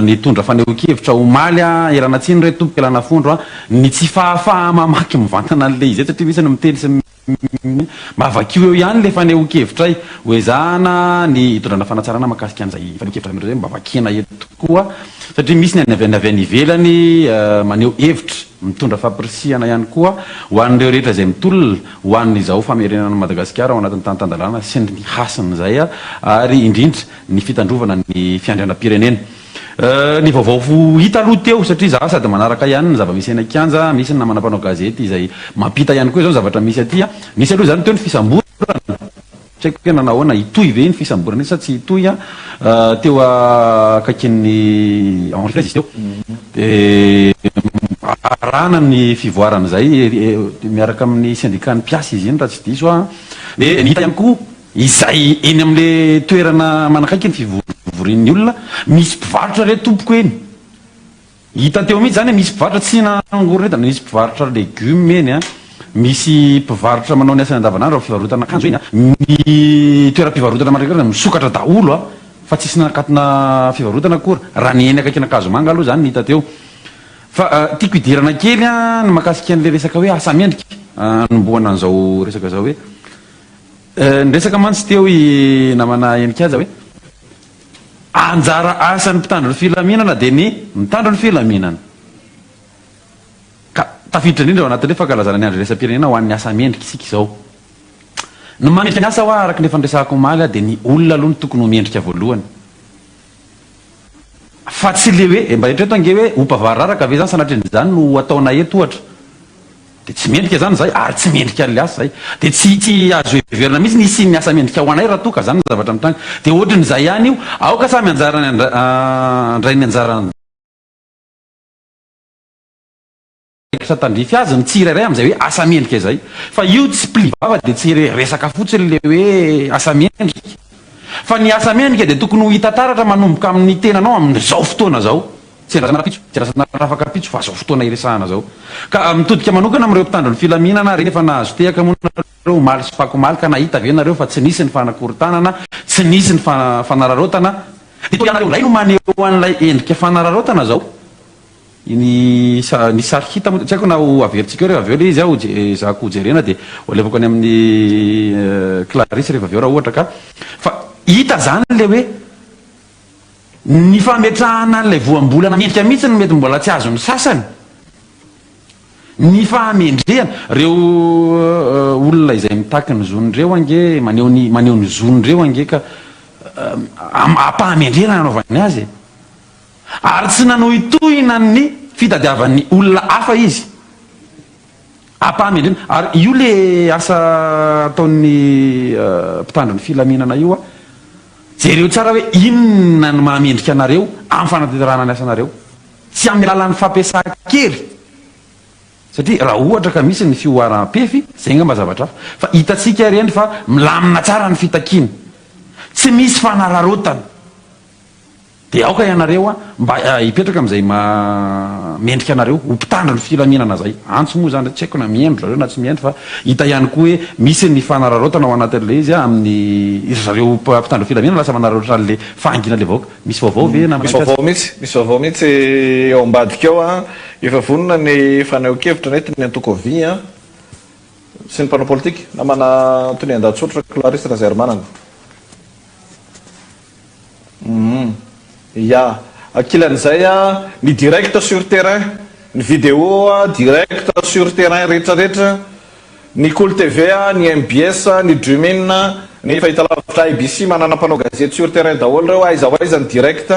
nitondra faneho-kevitra omaly erana tsiny reto tomboka elana fondro ny tsy fahafaha mamaky mivantana an'le izy satria misy ny miteny sy mavakio eo ihany le faneho-kevitra hoe zana ny hitondrana fanatsarana makasika an'izay faneho-kevitra amin'ireo zay mba vakina eto tokoa satria misy ny avy any ivelany maneho hevitra mitondra fampirisihana ihany koa ho an'ireo rehetra izay mitolona ho an'izao famerenana Madagasikara ao anatin'ny tantandalana sy ny hasiny zay ary indrindra ny fitandrovana ny fiandrianam-pirenena ny vaovao hita aloha teo satria za sady manaraka ihany ny zava-misy eny Kianja misy ny namana mpanao gazety izay mampita ihany koa zao zavatra misy aty misy aloha zany teo ny fisamborana tsy haiko hoe nanahoana itoy ve ny fisamborana sa tsy itoy a teo akakin'ny Henri izy teo de arahana ny fivoarana zay miaraka amin'ny syndicat-ny mpiasa izy iny raha tsy diso a de nihita ihany koa izay eny am'le toerana manakaiky ny fivorivorin'ny olona misy mpivarotra re tompoko eny hita teo mihitsy zany misy mpivarotra tsy nangoronetana misy mpivarotra legioma eny a misy mpivarotra manao ny asany andavanandro fivarotana akanjo eny a ny toeram-pivarotana mandrakara misokatra daholo a fa tsisy nakatina fivarotana akory raha ny eny akaikina Kazomanga aloha zany nihita teo fa tiako idirana kely a ny makasika an'le resaka hoe asa mendrika nomboana an'izao resaka zao hoe ny resaka mantsy teo i namana Enikaja hoe anjara asan'ny mpitandro ny filaminana de ny mitandro ny filaminana ka tafiditra indrindra ao anatin'le fankalazana ny andro resam-pirenena ho an'ny asa mendrika isika izao ny manendrika ny asa ho araka ny fandresahako omaly a de ny olona aloha ny tokony ho mendrika voalohany fa tsy le hoe mba eritreto ange hoe hompavararaka ave zany sanatrin'izany no ataona eto ohatra de tsy mendrika zany zay ary tsy mendrika an'le asa zay de tsy azo heverina mihitsy nisy ny asa mendrika ho anay raha toka zany ny zavatra mitanga de ohatry n'izay ihany io aoka samy anjarany andray ny anjarany tandrify azy ny tsirairay am'izay hoe asa mendrika zay fa io tsy plivava de tsy resaka fotsiny le hoe asa mendrika fa ny asa mendrika de tokony ho hita taratra manomboka amin'ny tenanao amin'izao fotoana zao tsy rasanarapitso tsy rasanarafakapitso fa zao fotoana iresahana zao ka mitodika manokana am'ireo mpitandro ny filaminana rehefa nahazo tehaka monareo maly sy fakomaly ka nahita ve nareo fa tsy nisy ny fanakorontanana tsy nisy ny fanararotana de toy anareo ray no maneho an'ilay endrika fanararotana zao ny sary hita tsy haiko na ho averitsika eo rehefa aveo le izy aho zako jerena de ho alevako any amin'ny Clarisse rehefa aveo raha ohatra ka fa hita zany le hoe ny fametrahana an'ilay voambolana mendrika mihitsy no mety mbola tsy azo ny sasany ny fahamendrehana reo olona izay mitaky ny zonindreo ange maneho ny zonindreo ange ka ampahamendrehana anaovany azy ary tsy nanao itohina ny fitadiavan'ny olona hafa izy ampahamendrehana ary io le asa ataon'ny mpitandro ny filaminana io a jereo tsara hoe inona ny mahamendrika anareo amin'ny fanateterana ny asanareo tsy amin'ny alalan'ny fampiasa-kery satria raha ohatra ka misy ny fioaram-pefy zay nga mba zavatra hafa fa hitatsika reny fa milamina tsara ny fitakiana tsy misy fanararotana de aoka ianareo a mba hipetraka am'izay mendrika anareo ho mpitandro ny filaminana zay antso moa zany tsy haiko na miendro zareo na tsy miendro fa hita ihany koa hoe misy ny fanararotana ao anatin'le izy a amin'ny zareo mpitandro filaminana lasa manararota an'le fangina le vaoka misy vaovao ve na misy vaovao mihitsy eo ambadika eo a efa vonona ny fanaokevitra nety ny Antokovy a sy ny mpanao politika namana tony andatsotra Clarisse raha zay ary manana ya ankilan'izay a ny direct sur terrain ny vidéo a direct sur terrain rehetrarehetra ny Cool TV a ny MBS ny Drumin ny fahitalavitra IBC manana mpanao gazety sur terrain daholo reo aiza ho aiza ny direct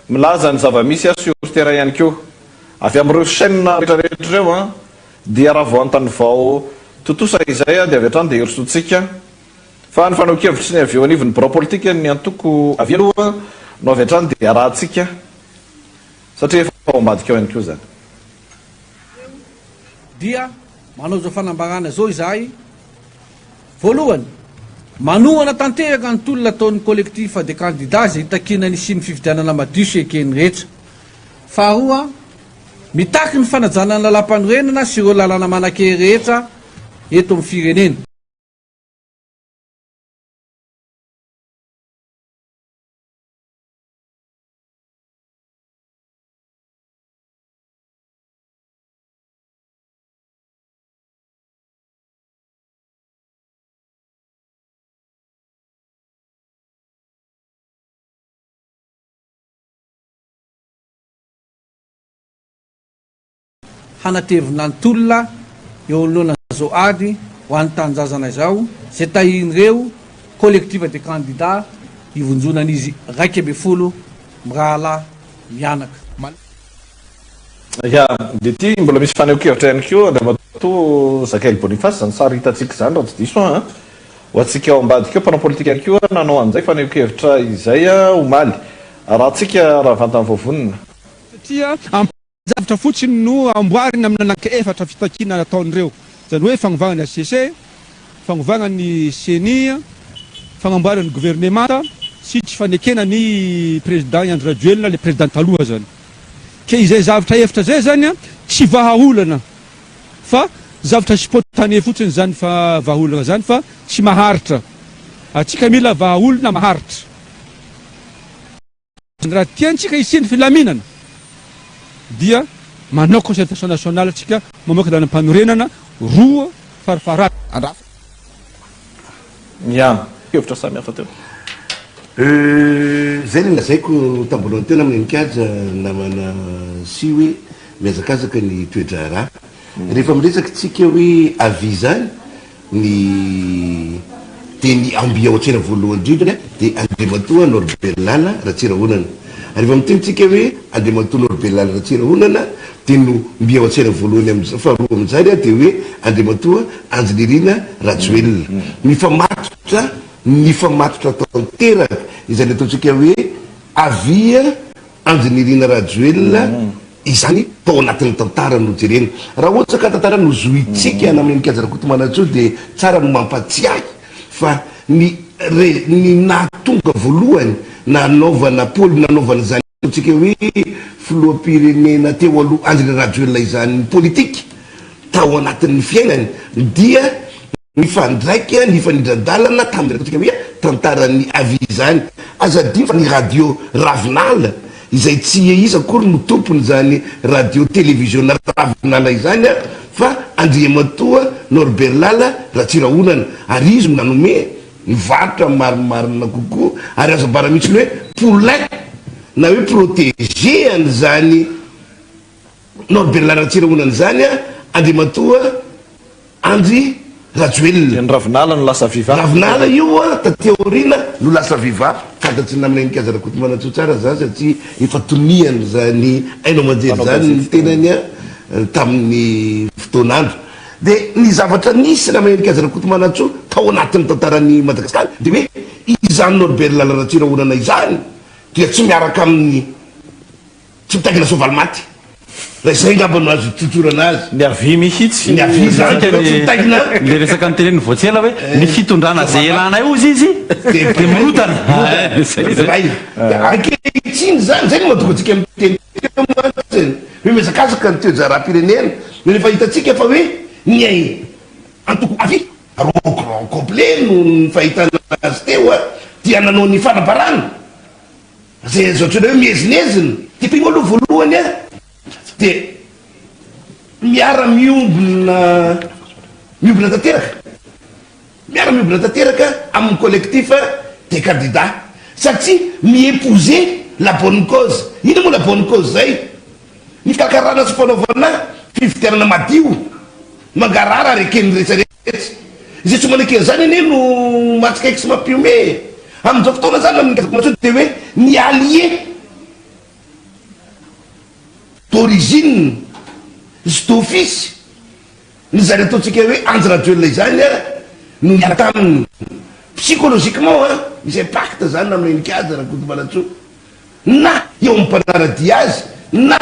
milaza ny zava-misy a sur terrain ihany koa avy amin'ireo chaîne rehetrarehetra reo a dia raha voantany vao totosa izay a dia avy hatrany dia herisontsika fa ny fanaokevitra sy ny avy eo anivon'ny biro politika ny antoko avy aloha no avy hatrany dia arahantsika satria efa ao ambadika eo ihany koa zany dia manao zao fanambarana zao izahay voalohany manohana tanteraka ny tolona ataon'ny collectif de candidat zay hitakina ny sy ny fividianana madio sy ekeny rehetra faharoa mitaky ny fanajana ny lalam-panorenana sy ireo lalàna manan-kery rehetra eto amin'ny firenena hanatevina ny tolona eo anoloana zao ady ho an'ny tanjazana izao zay tahin'ireo collectif de candidat hivonjonan'izy raiky amby folo mirahalahy mianaka ya de ty mbola misy faneokevitra ihany koa andra mato Zakael Boniface zany sary hitatsika zany raha tsy diso a ho atsika ao ambadika eo mpanao politika ihany koa nanao an'izay fa neo-kevitra izay omaly raha tsika raha vantany voavonina satria zavatra fotsiny no amboarina amin'ny ananka efatra fitakina nataon'ireo zany hoe fagnovagna ny ACC fagnovagna ny CENI fagnamboarana ny gouvernemanta sy tsy fanekena ny président Andry Rajoelina le président taloha zany ke izay zavatra efatra zay zany tsy vahaolana fa zavatra spontane fotsiny zany fa vahaolana zany fa tsy maharitra atsika mila vahaolana maharitra raha tiantsika hisiny filaminana dia manao concertation nationale atsika mamoaka lanam-panorenana roa farafarata andrafa ihany hevitra samy hafa teo zay le lazaiko tambolohany tena amin'ny nikaja namana sy hoe miazakazaka ny toetra raha rehefa miresaky tsika hoe avis zany ny teny ambia ohatsena voalohany indrindra de Andriamatoa Norbert Lala Ratsirahonana rehefa mitenitsika hoe Andriamatoa Norbert Lala Ratsirahonana teno mbia ohatsena voalohany amin'ny faharoa amin'izany de hoe Andriamatoa Anjolirina Rajoelina nifamatotra tanteraka izany ataontsika hoe avia Anjolirina Rajoelina izany tao anatin'ny tantara no jerena raha ohatsy ka tantara no zoitsika amin'ny Nkajarakotomanatsio de tsara no mampatsiahy fa ny nahatonga voalohany nanaovana pôly nanaovana zany tsika hoe filoham-pirenena teo aloha Anjolirina Rajoelina izany politika tao anatin'ny fiainany dia ny fandraika ny fanindran-dalana tamin'tsika hoe tantaran'ny avis zany azadiny fa ny radio Ravinala izay tsy iza akory no tompony zany radio télévision Ravinala izany fa Andriamatoa Norbert Lala Ratsirahonana ary izy nanome nivarotra marimarina kokoa ary azo ambara mihitsy hoe poulain na hoe protégé an'izany Norbert Lala Ratsirahonana zany Andriamatoa Andry Rajoelina ny Ravinala no lasa viva Ravinala io tateorina no lasa viva fantatsy naminy Nkajarakotomanatsio tsara zany satria efa toniany zany ainao manjery zany ny tenany tamin'ny fotoanandro de ny zavatra nisy naminy Nkajarakotomanatsio tao anatin'ny tantarany Madagasikara de hoe izany Norbert Lala Ratsirahonana izany dia tsy miaraka amin'ny tsy mitaingina soavaly maty raha izay ngamba no azo totorana azy ny avy mihitsy ny avy zany tsy mitaingina le resaka ny teneny voatsela hoe ny fitondrana zay elana io izy de mirotana ankehitriny zany zay no mahatonga atsika amin'ny teny hoe mizakazaka ny toe-jaram-pirenena rehefa hitatsika fa hoe ny antoko avy rokron complet no ny fahitana azy teo dia nanao ny fanabarana zay azo atrena hoe miezinezina tipiny aloha voalohany de miara-miombona tanteraka amin'ny collectif des candidats satria miépouser la bonne cause ino moa la bonne cause zay ny fikarakarana sy fanaovana fifidianana madio mangarara arekeny rehetrarehetra izay tsy manekeny zany ane no matsikaiky sy mampiome amin'izao fotoana zany amin'ny de hoe ny allié d'origine sy d'office ny zany ataontsika hoe Andry Rajoelina izany no miaraka aminy psychologiquement misy impact zany amin'ny Nkajarakotomanatsio na eo amin'ny mpanaradia azy na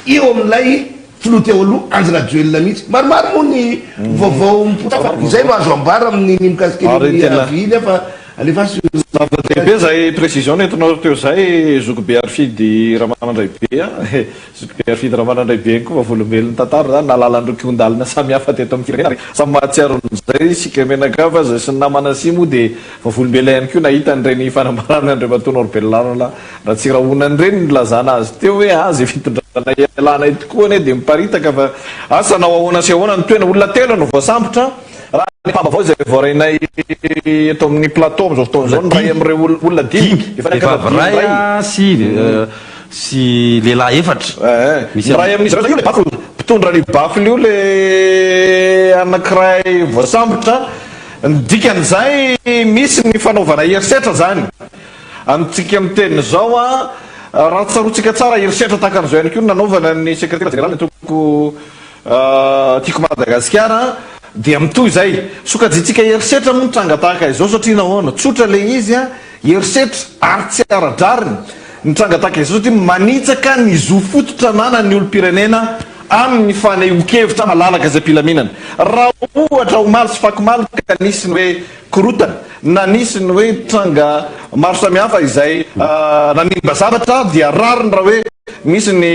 eo amin'ilay filoha teo aloha Andry Rajoelina mihitsy maromaro moa ny vaovao mipota izay no azo ambara amin'ny mikasika aviny fa alefasy zava-dehibe zay précision entinao teo zay Zokobe Arfidy Ramanandraibe Zokobe Arfidy Ramanandraibe koa vavolombelon'ny tantara zany nalalandreo kiondalina samy hafa teto amin'ny firenena samy mahatsiaron'izay sika menakava zay sy ny namana sy moa de vavolombela ihany koa nahita an'ireny fanambarana Andriamatoa Norbert Lala Ratsirahonana reny nilazana azy teo hoe azy fitondrana elana ety koa ane de miparitaka fa asa nao ahoana sy ahoana ny toena olona telo no voasambotra raha ny famba zay voarainay eto amin'ny plateau am'izao fotoana zao ray am'ireo olona dimy efa sy lehilahy efatra misy ray amin'izy reo io le bafy mpitondra ny bafy io le anankiray voasambotra ny dikan'izay misy ny fanaovana herisetra zany antsika amin'ny teniny zao raha tsarotsika tsara herisetra tahaka an'izao ihany koa nanaovana ny secrétaire général toko tiako Madagasikara dia mitoy zay sokadytsika herisetra moa nitranga tahaka izao satria nahoana tsotra le izy a herisetra ary tsy aradrariny nitranga tahaka izao satria manitsaka ny zo fototra nana ny olo-pirenena amin'ny fanehoan-kevitra malalaka zay mpilaminana raha ohatra omaly sy fakomaly ka nisy ny hoe korotana na nisy ny hoe tranga maro samihafa izay nanimba zavatra dia rariny raha hoe misy ny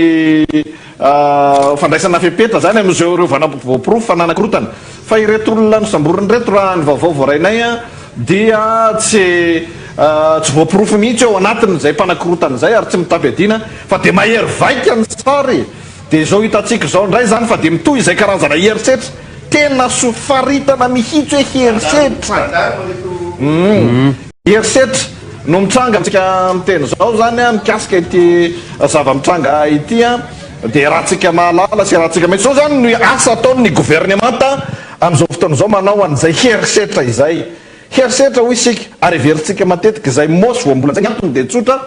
fandraisana fepetra zany am'izao reo voapirofo fananakorotana fa ireto olona nosamboriny reto raha ny vaovao voarainay a dia tsy voapirofo mihitsy eo anatiny zay mpanakorotana zay ary tsy mitapy-adina fa de mahery vaika ny sary de zao hitatsika zao ndray zany fa de mitoy izay karazana herisetra tena sofaritana mihitsy hoe herisetra herisetra no mitranga tsika miteny zao zany a mikasika ity zava-mitranga ity a de rahatsika mahalala sy rahatsika mety zao zany no asa ataony gouvernemanta am'izao fotoana zao manao an'izay herisetra izay herisetra ho isika ary veritsika matetika zay mosy vo mbola zay antony de tsotra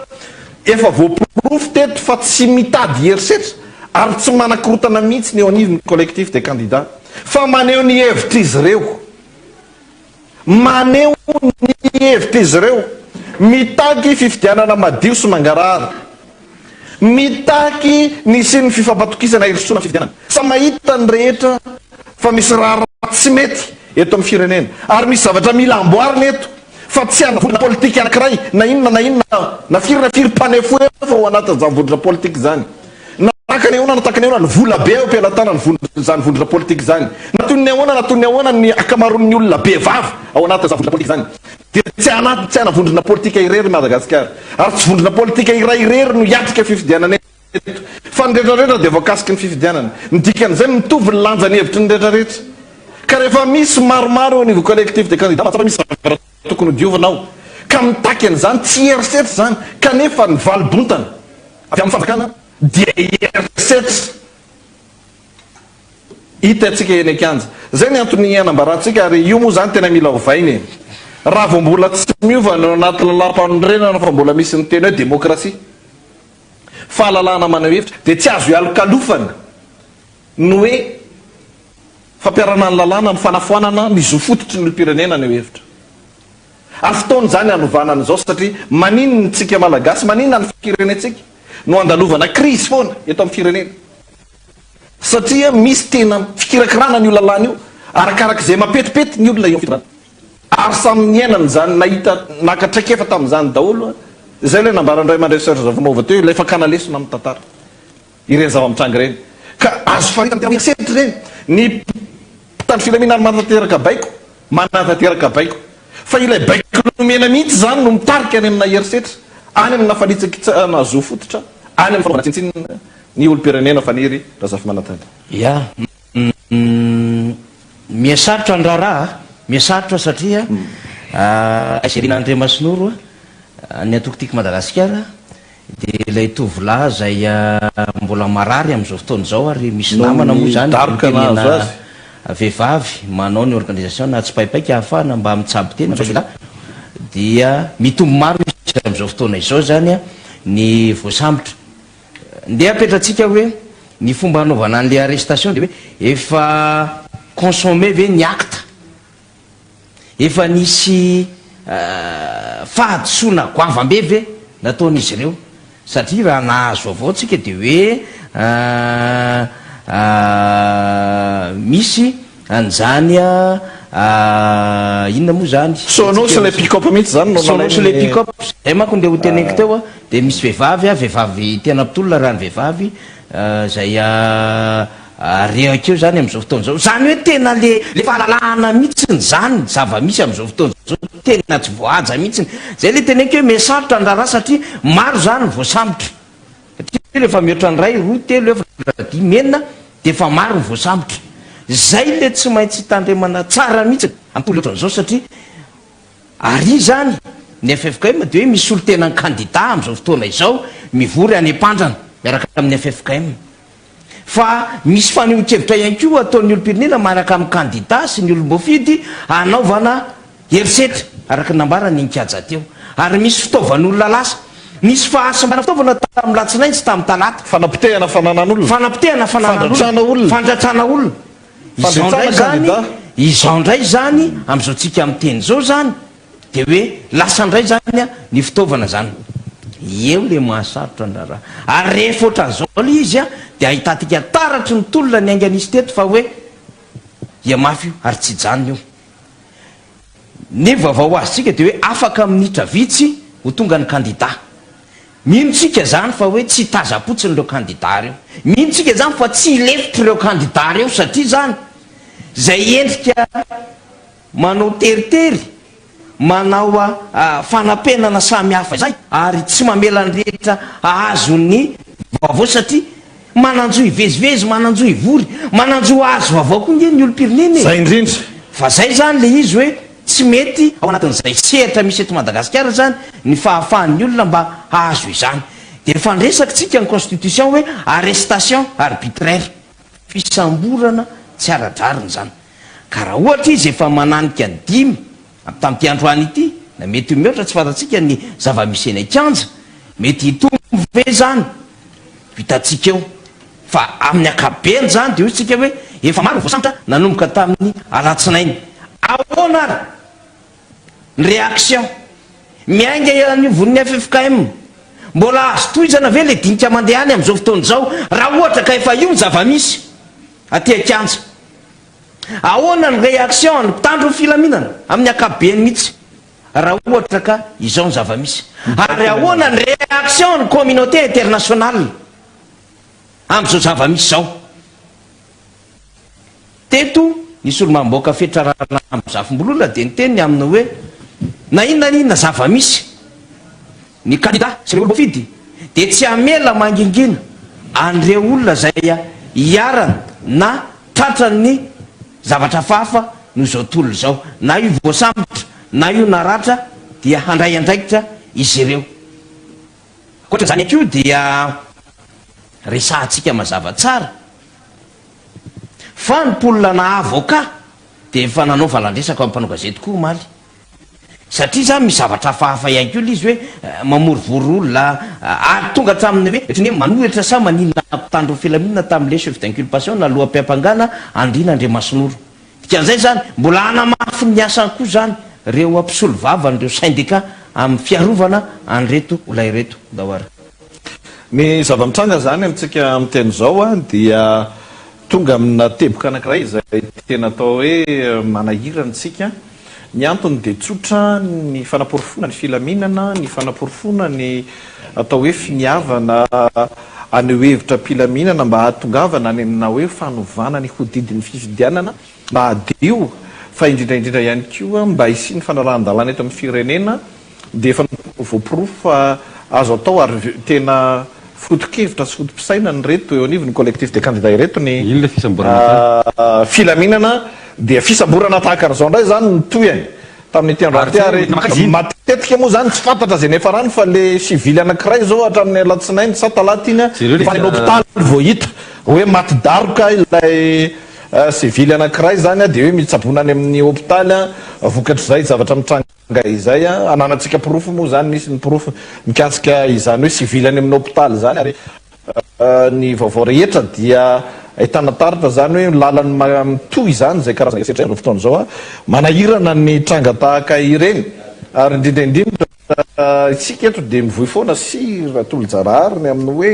efa voapirofo teto fa tsy mitady herisetra ary tsy manakorotana mihitsy ny eo anivony collectif de candidat fa maneho ny hevitra izy reo maneho ny hevitra izy reo mitaky fifidianana madio sy mangarary mitaky ny sy ny fifampatokisana herisoana fifidianana sa mahita ny rehetra fa misy raha tsy mety eto amin'ny firenena ary misy zavatra mila amboarina eto fa tsy anavodina politika anankiray na inona na firy mpanefo efa ho anatin'izany vodrina politika zany natakany ahoana natakany ahoana ny vola be ampelatana zany vodrina politika zany natony ahoana ny akamaroan'ny olona be vavy ao anatin'izany vodrina politika zany de tsy anavondrina politika irery Madagasikara ary tsy vondrina politika iray irery no hiatrika fifidianana eto fa ny rehetrarehetra de voakasiky ny fifidianana nidikan'izay mitovy ny lanja ny hevitry ny rehetrarehetra ka rehefa misy maromaro eo niveau collectif de candidat matsapa misy zavatra tokony diovanao ka mitaky an'izany tsy herisetra zany kanefa ny valibontana avy amin'ny fanjakana dia herisetra hita atsika eny akanja zay ny antony anambaratsika ary io moa zany tena mila ovainy raha vo mbola tsy miova no anaty lalam-panorenana fa mbola misy ny teny hoe demokrasia fahalalana manao hevitra de tsy azo hialokalofana no hoe fampiarana ny lalàna ny fanafoanana ny zo fototry ny olo-pirenena ny hevitra ary fotoany zany anovana an'izao satria maninony tsika malagasy maninona ny firenetsika no andalovana crise foana eto amin'ny firenena satria misy tena fikirakirana ny io lalàna io arakarak' izay mapetipety ny olona io fitirana ary samyny ainany zany nahita nakatraikefa tamin'izany daholo zay le nambarandray mandray serge zavamova teo la efa kanalesona amin'ny tantara ireny zava-mitranga reny ka azo faritany tena herisetra reny ny tany filaminany manatanteraka baiko manatanteraka baiko fa ilay baiko nomena mihitsy zany no mitarika any amina herisetra any amina falitsakitsana zo fototra any amin'ny fanaovana tsintsinina ny olo-pirenena faniry razafy manatany ya miasarotra ny raharaha miasarotra satria Angelina Masinoro ny atokotiky Madagasikara de ilay tovolahy zay mbola marary am'izao fotoana zao ary misy namana moa zany tenena vehivavy manao ny organisation na tsy paipaika ahafahana mba mitsaby tena dia mitombo maro izy am'izao fotoana izao zany a ny voasambotra ndeha apetratsika hoe ny fomba hanaovana an'le arrestation de hoe efa consommé ve ny acte efa nisy fahadisoana goavambe ve nataon'izy ireo satria raha nahazo avao tsika de hoe misy an'izany inona moa zany sonosy le pick-up mihitsy zany sonosy le pick-up zay manko nde ho teneniko teo a de misy vehivavy tena mpitolona raha ny vehivavy zay reakeo zany am'izao fotoana zao zany hoe tena le fahalalahana mihitsiny zany zava misy am'izao fotoana zao tena tsy voaja mihitsiny zay le teneniko hoe misarotra ny raharaha satria maro zany voasambotra satria lefa mihoatra ny ray roa telo efatra di menina de fa maro ny voasambotra zay le tsy maintsy hitandremana tsara mihitsy am'tolo ohatran'izao satria ary zany ny FFKM de hoe misy olo tena ny candidat am'izao fotoana izao mivory any ampandrana miaraka amin'ny FFKM fa misy fanehoan-kevitra ihany koa ataon'ny olo-pirenena manaraka amin'ny candidat sy ny olom-boafidy anaovana herisetra araka nambarany nikaja teo ary misy fitaovan'olona lasa misy fahasambana fitaovana tamin'ny latsinainy sy tamin'ny talata fanapitehana fananan'olona fanapitehana fananan'olona fandratrana olona izao ndray zany izao ndray zany am'izao tsika miteny zao zany de hoe lasa ndray zany a ny fitaovana zany eo le mahasarotra andraraha ary rehefa ohatran'izao le izy a de ahitatika taratry ny tolona ny ainganisy teto fa hoe ia mafy io ary tsy janona io ny vaovao azy tsika de hoe afaka minitra vitsy ho tonga ny kandida minotsika zany fa hoe tsy tazapotsiny reo kandida reo minotsika zany fa tsy ilefitry reo kandida reo satria zany zay endrika manao teritery manao fanapenana samy hafa zay ary tsy mamela ny rehetra azo ny vaovao satria mananjo ivezivezy mananjo ivory mananjo azo vaovao koa nge ny olo-pirenena zay indrindra fa zay zany le izy hoe tsy mety ao anatin'izay sehatra misy eto Madagasikara zany ny fahafahan'ny olona mba azo izany de rehefa nresaky tsika ny constitution hoe arrestation arbitraire fisamborana tsy aradrariny zany ka raha ohatra izy efa mananika 5 tam'ty androany ity na mety mihoatra tsy fatatsika ny zava-misy eny akanja mety hitombo ve zany vitatsika eo fa amin'ny akabeny zany de ozy tsika hoe efa maro voasambotra nanomboka tamin'ny alatsinainy ahoana ary ny réaction miainga ny von'ny FFKM mbola azo toizana ve le dinika mandehany am'izao fotoana zao raha ohatra ka efa io ny zava-misy aty akanja ahoana ny réaction ny mpitandro ny filaminana amin'ny akabeny mihitsy raha ohatra ka izao ny zava-misy ary ahoana ny réaction ny communauté internationale am'izao zava-misy zao teto nisy olo mamboaka fetrarana am'zafim-bolona de nyteniny amina hoe na inona ny inona zava-misy ny kandida sy le olo fidy de tsy amela mangingina an'ireo olona zay iarana na tratrany zavatra fafa no zao tolo zao na io voasambotra na io naratra dia handray andraikitra izy ireo koatra zany akio dia resahantsika mazava tsara fa ny polona na avocat de efa nanao valandresaka ampanao gazety koa maly satria zany misavatra fahafa ihany keo le izy hoe mamorovory olona ary tonga hatramin'ny hoe ohatrany hoe manohitra sa maninona mpitandro filaminana tamin'le chef d'inculpation na loham-piampangana Andrina Andriamasinoro dikan'izay zany mbola anamafy ny asany koa zany reo ampisolo vavany reo syndicat amin'ny fiarovana an'reto olay reto dahoara ny zava-mitranga zany amintsika am'teny zao a dia tonga amina teboka anankiray zay tena atao hoe manahiranytsika ny antony de tsotra ny fanaporofona ny filaminana ny fanaporofona ny atao hoe finiavana aneo hevitra pilaminana mba hatongavana any amina hoe fanovana ny hodidin'ny fifidianana mba adio fa indrindraindrindra ihany koa mba hisy ny fanarahan-dalàna eto amin'ny firenena de efa voapirofo fa azo atao ary tena fotokevitra sy fotom-pisaina ny reto eo anivony collectif de candidat ireto ny filaminana dia fisamborana tahakan'izao ndray zany ny toyany tamin'ny tiandroaty ary matetika moa zany tsy fantatra zay nefa rano fa le sivily anankiray zao hatramin'ny alatsinainy sa talata iny fa ny hôpitaly vo hita hoe maty daroka ilay sivily anankiray zany a de hoe mitsabona any amin'ny hôpitaly a vokatr' zay zavatra mitranga izay a ananatsika pirofo moa zany misy ny pirofo mikasika izany hoe sivily any amin'ny hôpitaly zany ary ny vaovao rehetra dia ahitana taratra zany hoe lalany mitoy zany zay karazana esetra eo fotoana zao a manahirana ny tranga tahaka ireny ary indrindraindrindra isika eto de mivoy foana sy ratolo jarahary amin'ny hoe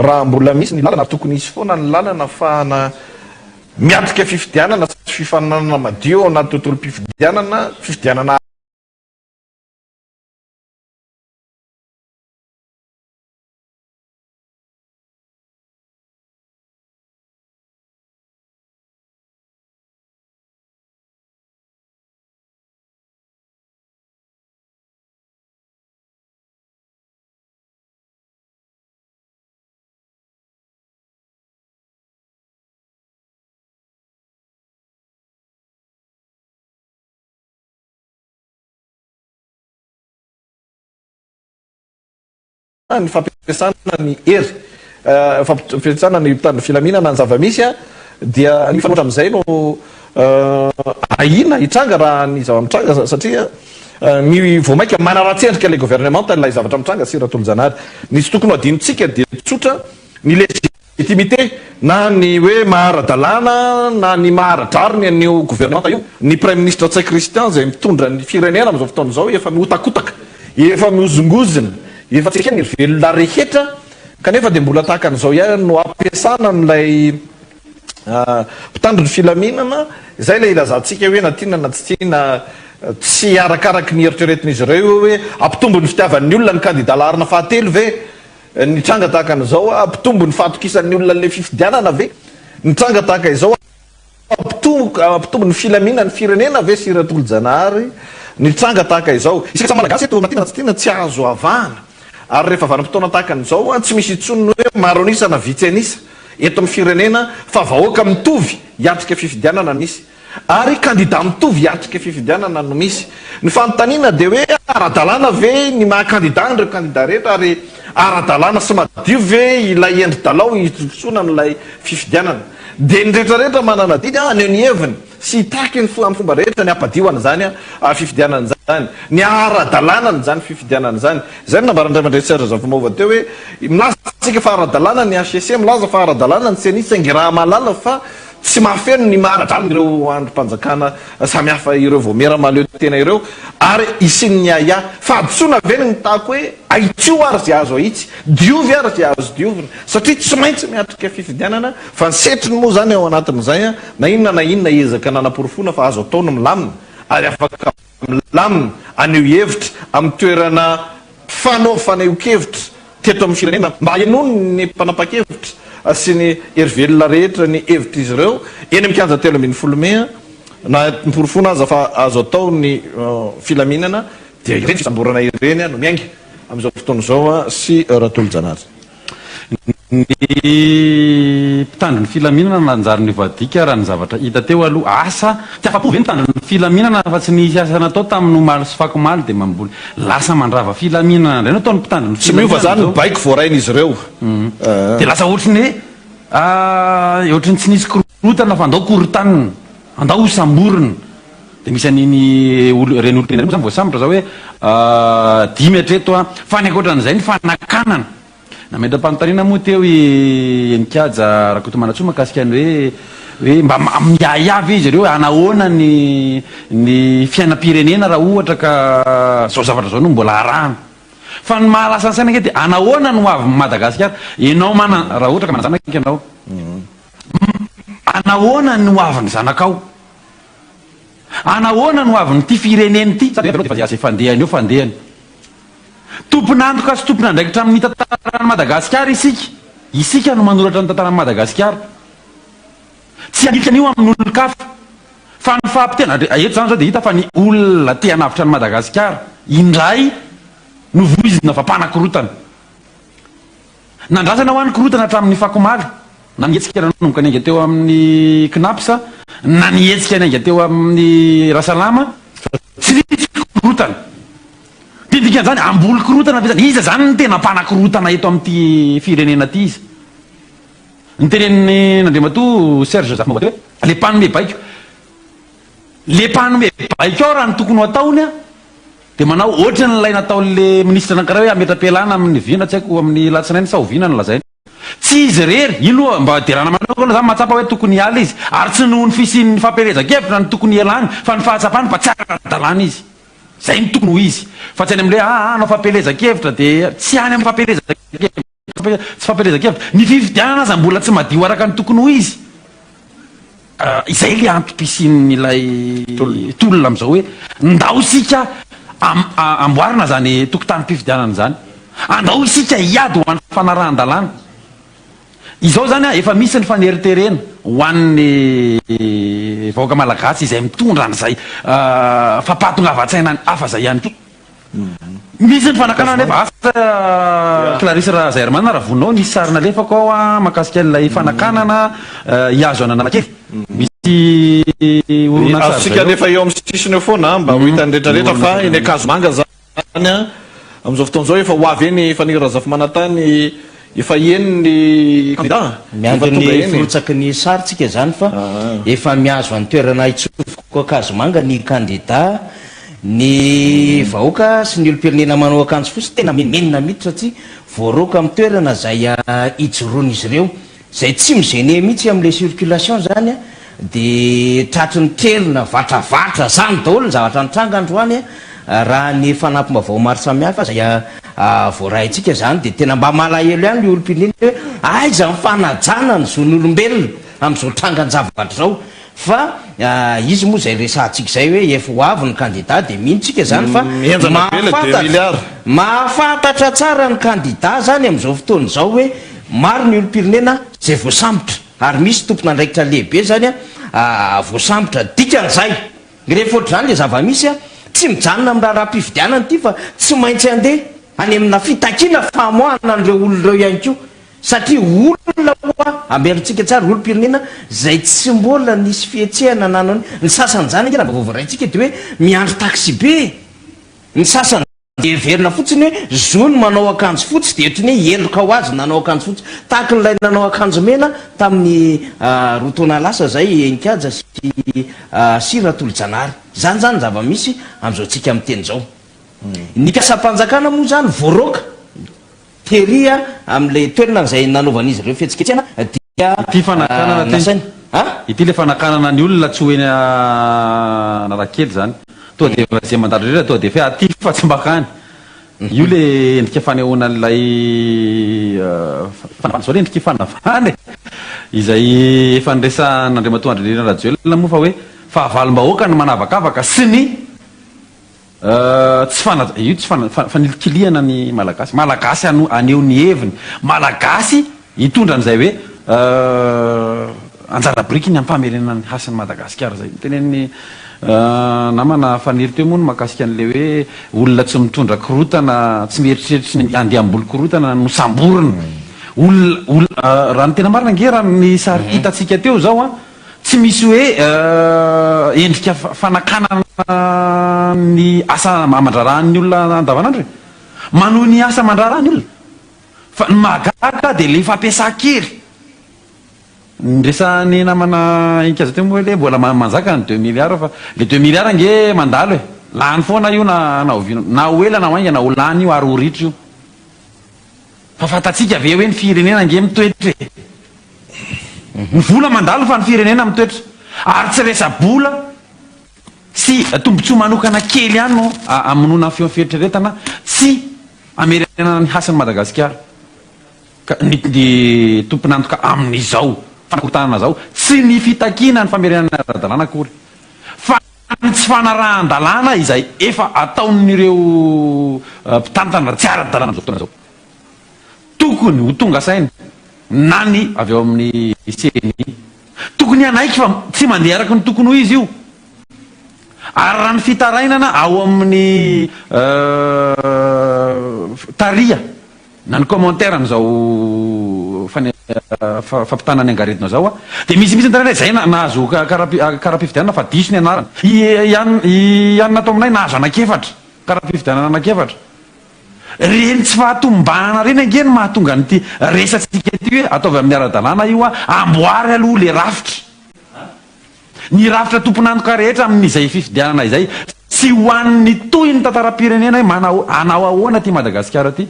raha mbola misy ny lalana tokony isy foana ny lalana fahana miatrika fifidianana sy fifananana madio anaty tontolo fifidianana ny fampiasana ny hery fampiasana ny mpitandro filaminana ny zava-misy a dia ny fanotra am'izay no ahina hitranga raha ny zava-mitranga satria voamaika manaratsendrika le gouvernement lay zavatra mitranga sy ratolo janary nisy tokony adinotsika de tsotra ny légitimité na ny hoe mahara-dalàna na ny maharadrariny an'io gouvernemanta io ny prime ministre tsai Christian zay mitondra ny firenena am'izao fotoana zao efa miotakotaka efa miozongozina efa tsy ny velona rehetra kanefa dia mbola tahaka an'izao ihany no ampiasana n'ilay mpitandro ny filaminana izay lay ilazantsika hoe na tiana na tsy tiana tsy arakaraky ny eritreretin'izy ireo hoe ampitombo ny fitiavan'ny olona ny candidat laharina fahatelo ve ny tranga tahaka an'izao ampitombo ny fahatokisan'ny olona le fifidianana ve ny tranga tahaka izao ampitombo ny filamina ny firenena ve sy iratolo-janahary ny tranga tahaka izao isika tsy malagasy eto na tiana tsy azo avahana ary rehefa vanim-potoana tahaka an'izao tsy misy itsonony hoe maro anisa na vitsy anisa eto amin'ny firenena fa vahoaka mitovy hiatrika fifidianana misy ary candidat mitovy hiatrika fifidianana no misy ny fanontaniana dia hoe ara-dalàna ve ny maha-candidat nyreo candidat rehetra ary ara-dalàna sy madio ve ilay endri-dalao hisoana n'ilay fifidianana dia ny rehetrarehetra manana didy aneo ny heviny sy hitaky ny amin'ny fomba rehetra ny ampadihoana zany fifidianana zany ny ara-dalànany zany fifidianana zany zay nambarandray mandray serge zavomova teo hoe milaza tsika fa ara-dalàna ny HCC milaza fa ara-dalàna ny CNI saingy raha malala fa tsy mahafeno ny maharadrano ireo androm-panjakana samihafa ireo voamera maleo tena ireo ary isin'ny aya fa adisona veny ny tahako hoe aitsio ary zay azo ahitsy diovy ary zay azo diovina satria tsy maintsy miatrika fifidianana fa ny setriny moa zany ao anatin'izay na inona ezaka nanam-porofona fa azo ataony milamina ary afaka milamina aneo hevitra amin'ny toerana fanaokevitra teto amin'ny firenena mba hainono ny mpanapa-kevitra sy ny erivelona rehetra ny hevitra izy ireo eny amikanja 3 na miporofona aza fa azo atao ny filaminana dia ireny fisamborana ireny no miainga amin'izao fotoana izao sy ratolo-janahary ny mpitandro ny filaminana nanjary ny vadika raha ny zavatra hita teo aloha asa ty afa-po ve mitandro ny filaminana fa tsy nisy asa natao tamin'ny maly sy fakomaly dia mamboly lasa mandrava filaminana ndray no ataony mpitandro ny tsy miova zany ny baiko voarain'izy ireo dia lasa ohatriny hoe ohatriny tsy nisy korotana fa andao korotanina andao samborina dia misy an'iny reny olo-tenany zany voasambotra zao hoe dimy hatreto fa ny ankoatran'izay ny fanakanana na medram-panontaniana moa teo enikaja rakoto manatsoa mahakasika ny hoe mba miayavy izy ireo anahoana ny fiainam-pirenena raha ohatra ka zao zavatra zao no mbola arahana fa ny mahalasa ny saina nke dia anahoana no avy Madagasikara ianao raha ohatra ka manazanaka ianao anahoana no avy ny zanakao anahoana no avy ny ty fireneny ty sa fandehany eo fandehany tomponantoka sy tomponandraikitra amin'ny tantarany Madagasikara isika no manoratra ny tantarany Madagasikara tsy anilika an'io amin'ny olon-kafa fa ny fahampitena eto zany zao dia hita fa ny olona te hanavitra ny Madagasikara indray no voizina fa mpanakorotana nandrasana ho any korotana hatramin'ny fakomaly na nietsika nanomboka ny ainga teo amin'ny knapsa na nietsika ny ainga teo amin'ny rasalama tsy nisy korotana dikan'izany amboly korotana zany iza zany ny tena mpanakorotana eto amin'ity firenena ty izy ny teneniny nandriamato Serge Zavomova teo hoe le mpanome baiko le mpanome baiko ao raha ny tokony ho ataony dia manao ohatra n'ilay nataon'le ministra anankaraha hoe ametra-pialana amin'ny vina tsy haiko amin'ny latsinainy sa ovina no lazainy tsy izy rery ino mba derana manokana zany mahatsapa hoe tokony hiala izy ary tsy noho ny fisian'ny fampielezan-kevitra ny tokony hialany fa ny fahatsapany fa tsy ara-dalàna izy zay ny tokony ho izy fa tsy any amin'le anao fampielezan-kevitra dia tsy any amin'ny fampielezan-kevitra tsy fampielezan-kevitra ny fifidianana aza mbola tsy madio araka ny tokony ho izy izay le antopisian'ilay tolona am'izao hoe ndao sika amboarina zany tokotany mpifidianana zany andao isika hiady ho an'ny fanarahan-dalàna izao zany efa misy ny faneriterena ho an'ny vahoaka malagasy izay mitondra an'izay fampahatongavan-tsaina hafa zay ihany koa misy ny fanakana nefa asa Clarisse Razerman raha vonao nisy sarina lefako ao mahakasika an'ilay fanakanana hiazo ananalakely misy oronasika nefa eo amin'ny sisiny eo foana mba ho hitany rehetrarehetra fa eny akazo manga zany amin'izao fotoana zao efa ho avy eny fanira Razafimanantany efa eny ny candidat miandro ny forotsaky ny saritsika zany fa efa miazo any toerana itsofoko akazo manga ny candidat ny vahoaka sy ny olo-pirenena manao akanjo fosy tena menina mihitsy satria voaroka amin'ny toerana zay ijoroan'izy ireo zay tsy migene mihitsy am'le circulation zany a de tratry ny telona vatravatra zany daholo ny zavatra nitranga androany a raha ny fanampim-bavao maro samihafa zay voarahintsika zany de tena mba malahelo ihany le olom-pirenena hoe aiza mifanajana ny zon'olombelona am'izao trangan-javatra zao fa izy moa zay resantsika zay hoe efa ho avy ny candidat de mihintsika zany fa mahafantatra tsara ny candidat zany am'izao fotoana zao hoe maro ny olom-pirenena zay voasambotra ary misy tompona andraikitra lehibe zany a voasambotra dikan'izay rehefa ohatr' zany le zava-misy a tsy mijanona amin'ny raha-pifidianana ty fa tsy maintsy andeha any amina fitakiana famoahana an'ireo olon'ireo ihany ko satria olona oa amerontsika tsara olom-pirenena zay tsy mbola nisy fihetsehana nanao ny sasany zany angena mba voavoaraintsika de hoe miandro taxi be ny sasany de verina fotsiny hoe zony manao akanjo fotsy de ohatrany hoe eloka ho azy nanao akanjo fotsy tahaka n'ilay nanao akanjo mena tamin'ny roa taona lasa zay enikajy sy sira tolo-janary zany zany zava-misy am'izao tsika amin'ny teny zao ny kasam-panjakana moa zany voaroka teria am'le toerana zay nanaovan'izy ireo fihetsiketsehana dia ity fanakanana nasainy ity le fanakanana ny olona tsy hoeny narakely zany toa de zay mandalo rera toa de fe aty fa tsy mbakany io le endrika fanehoana an'ilay zao le endrika fanavany izay efa niresa n'andriamatoa andrinirina rajoelona moa fa hoe fahavalom-bahoaka ny manavakavaka sy ny tsy io tsy fanilikiliana ny malagasy malagasy aneo ny heviny malagasy hitondra an'izay hoe anjara briky ny ampamerenana ny hasin'ny madagasikara zay tenen'ny namana faniry teo moa no mahakasika an'le hoe olona tsy mitondra korotana tsy mieritreritra ny andeam-boly korotana no samborina raha ny tena marina nge raha ny sary hitatsika teo zao a tsy misy hoe endrika fanakanana ny asa amandrarahany olona andavanandro manoho ny asa amandrarahany olona fa ny mahagaga de le fampiasa-kery ndresany namana inkaza teo moa le mbola manjaka ny 2 milliards fa le 2 milliards nge mandalo e lany foana io na ovino na oela na oainga na olany io ary oritry io fa fatatsika ave hoe ny firenena nge mitoetra ny vola mandalo fa ny firenena mitoetra ary tsy resa-bola sy tombontsoa manokana kely ihany no amonona fieritrretana tsy amerenana ny hasin'ny madagasikara ny tompony antoka amin'izao fanakotanana zao tsy ny fitakina ny famerenana ara-dalàna akory fa ny tsy fanarahan-dalàna izay efa ataon'ireo mpitantana tsy ara-dalàna am'izao fotoana zao tokony ho tonga sainy na ny avy eo amin'ny seny tokony anaiky fa tsy mandeha araky ny tokony ho izy io ary raha ny fitarainana ao amin'ny taria na ny commentaire n'izao fampitanany angaretina zao a de misy nytarana zay nahazo karaha-pifidianana fa diso ny anarana ihany natao aminay nahazo anakefatra karaha-pifidianana anakefatra reny tsy fahatombahana reny angeny mahatonga nyty resatsika ty hoe ataovy amin'ny ara-dalàna io a amboary aloha le rafitra ny rafitra tomponantoka rehetra amin'izay fifidianana izay tsy hoan'ny toy ny tantara-pirenena hoe anao ahoana ty madagasikara ty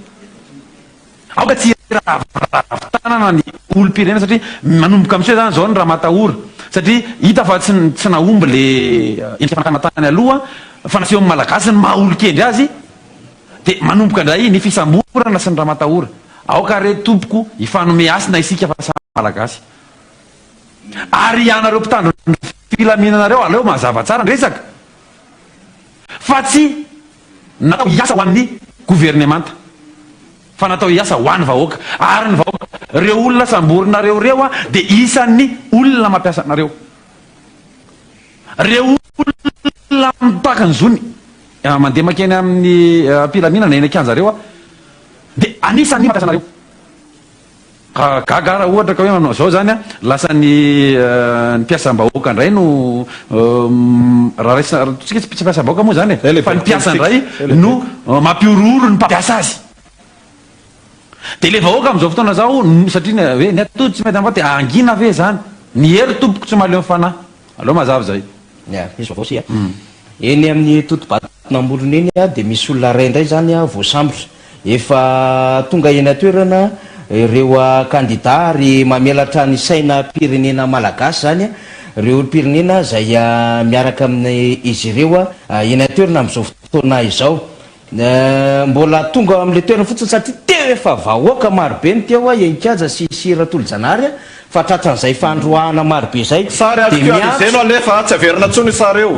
aoka tsy ravitanana ny olo-pirenena satria manomboka am'seo zany zao ny raha matahora satria hita fa tsy nahomby le endrika fanakanatany aloha fa naseo amin'ny malagasy ny maha-olo-kendry azy de manomboka ndray ny fisamborana sy ny raha matahora aoka re tompoko hifanome asina isika fa sa malagasy ary ianareo mpitandro filaminanareo aleo mazava tsara nresaka fa tsy natao hiasa ho an'ny gouvernemanta fa natao hiasa ho an'ny vahoaka ary ny vahoaka reo olona samborinareo reo a de isan'ny olona mampiasa anareo reo olona mipaka ny zony mandeha makeny amin'ny mpilaminana eny akanjareo a de anisan'ny mampiasa anareo gaga raha ohatra ka hoe manao zao zany a lasa ny mpiasam-bahoaka indray no raha tsika tsy mpiasam-bahoaka moa zany e fa ny mpiasa indray no mampiororo ny mpampiasa azy de le vahoaka am'izao fotoana zao satria hoe ny atody tsy mety amfa de angina ve zany ny hery tompoko tsy maleo mifanahy aloha mazava zay misy vaovao sia eny amin'ny totobatinambolony eny a de misy olona ray indray zany a voasambotra efa tonga eny atoerana ireo candidat ary mamelatra ny saina pirenena malagasy zany reo pirenena zay miaraka amin'ny izy ireo eny toerana amin'izao fotoana izao mbola tonga amin'le toerana fotsiny satria teo efa vahoaka marobe ny teo Enikhaja sy Ratolo-Janary fa tratran'izay fandroahana marobe zay sary azeno alefa tsy averina tsony sary eo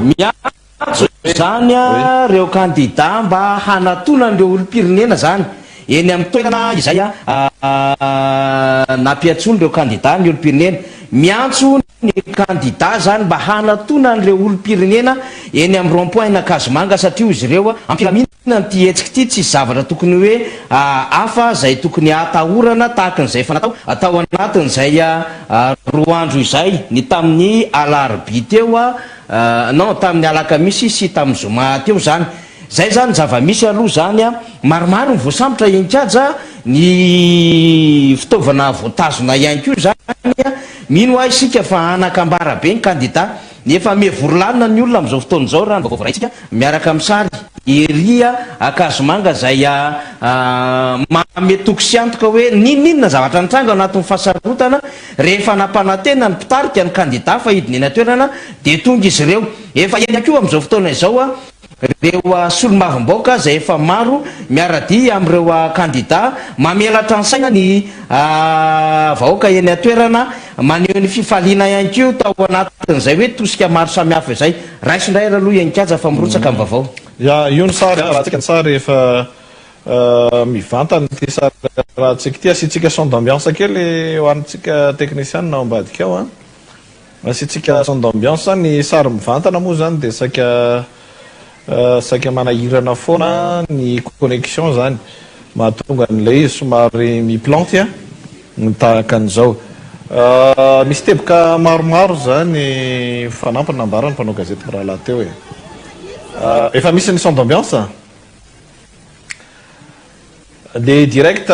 zany reo candidat mba hanatona an'ireo olo-pirenena zany eny amin'ny toerana izay nampiatsony reo candidat ny olo-pirenena miantso ny candidat zany mba hanatona an'ireo olo-pirenena eny amin'ny rond-point na Kasomanga satria izy ireo ampilaminana ty hetsika ty tsy zavatra tokony hoe hafa zay tokony atahorana tahaka n'izay fanatao atao anatin'izay roa andro izay ny tamin'ny alarobia teo non tamin'ny alakamisy sy tamin'ny zoma teo zany zay zany zava-misy aloha zany maromaro ny voasambotra Enikhaja ny fitaovana voatazona ihany koa zany mino ahy isika fa anakambara be ny candidat nefa mevorolanina ny olona amin'izao fotoana izao raha vovaraitsika miaraka amin'ny sary eria Kasomanga zay mametoko sy antoka hoe ninona zavatra nitranga anatin'ny fahasarotana rehefa nampanantena ny mpitarika ny candidat fa hidiny eny toerana de tonga izy ireo efa ihany koa amin'izao fotoana izao reo solomavim-baoka zay efa maro miaradi amin'ireo candidat mamelatra ny saina ny vahoaka eny atoerana maneho ny fifaliana ihany ko tao anatin'izay hoe tosika maro samihafa izay raisindray aloha Enikhaja fa mirotsaka amin'ny vaovao io ny sary raha tsika ny sary efa mivantany ty sary raha tsika ty asitsika son d'ambiance kely hoanitsika technicien na ambadika ao asitsika son d'ambiance ny sary mivantana moa zany de saika manahirana foana ny connexion zany mahatonga n'lay somary miplanty tahaka an'izao misy teboka maromaro zany fanampiny nambarany mpanao gazety mirahalahy teo efa misy ny son d'ambiance de direct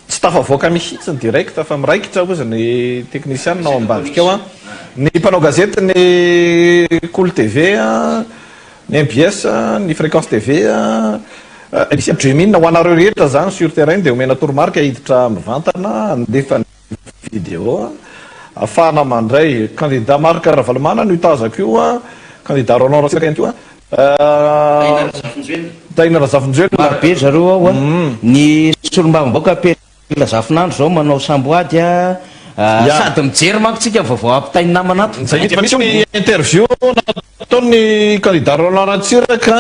tsy tafavoaka mihitsy direct fa miraikitra ozy ny technicien nao ambadika ao ny mpanao gazety ny Cool TV ny MBS ny Fréquence TV misy Gemine ho anareo rehetra zany sur terrain de omena toromarika hiditra mivantana andefa vidéo afahana mandray candidat Marc Ravalomanana no hitazako io candidat Roland Ratsiraka ihany koa Taina Razafinjoely marobe zareo ao ny solombavam-baoka Pela Zafinandro zao manao samboady sady mijery manko tsika vaovao ampitainy namana ato zay efa misy ny interview nataony candidat Roland Ratsiraka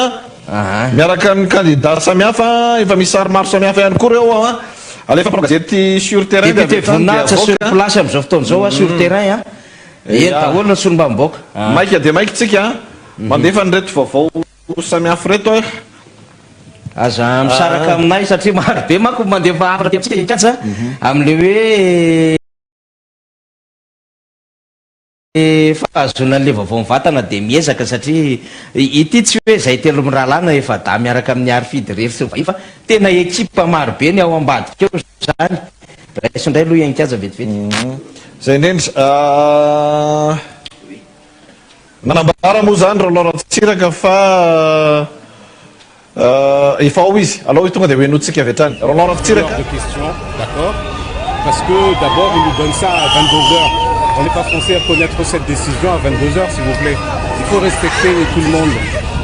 miaraka ny candidat samihafa efa misy sary maro samihafa ihany koa reo alefa mpanao gazety sur terrain député voninahitra sur place amin'izao fotoana zao sur terrain eny daholo ny solombavam-baoka maika de maika tsika mandefa ny reto vaovao samihafa reto aza misaraka aminay satria marobe manko mandefa hafatra ty amitsika Enikhaja amin'le hoe fahazona an'le vaovao mivantana de miezaka satria ity tsy hoe zay telo miralana efa da miaraka amin'ny Arfidy rery sy fa tena ekipa marobe ny ao ambadika eo zany raisindray aloha Enikhaja vetivety zay indrendry nanambara moa zany Roland Ratsiraka fa efa ao izy alors tonga de hoenotsika avy hatrany Roland Ratsiraka d'accord parce que d'abord il nous donne ça à 22h. On n'est pas censé connaître cette décision à 22h, s'il vous plaît. Il faut respecter tout le monde.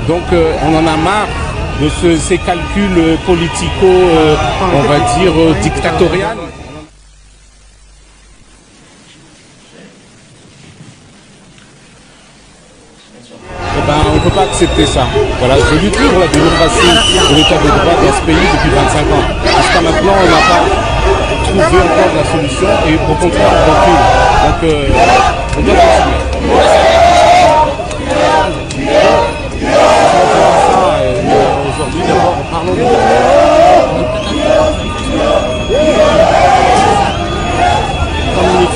Donc on en a marre de ces calculs politico, on va dire, dictatorial. Eh ben, on ne peut pas accepter ça. Voilà, je lutte pour la démocratie et l'état de droit dans ce pays depuis 25 ans. Jusqu'à maintenant, on n'a pas trouvé encore la solution et au contraire, on recule. Donc, on doit continuer. Aujourd'hui, d'abord, parlons de... Comme les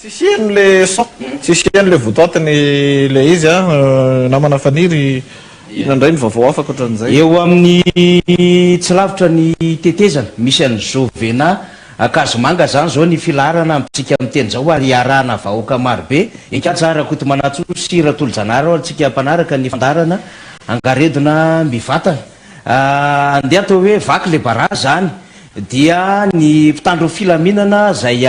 tsisian'le votoatiny le izy namana faniry inandray ny vaovao afaka ohatran'izay eo amin'ny tsy lavitra ny tetezana misy any Jovena Akazomanga zany zao ny filarana amintsika miteny zao ary iarahana vahoaka marobe ikatsara koto manatso sira tolo-janara atsika mpanaraka ny fandarana angaredona mivatana andeha atao hoe vaky le bara zany dia ny mpitandro filaminana zay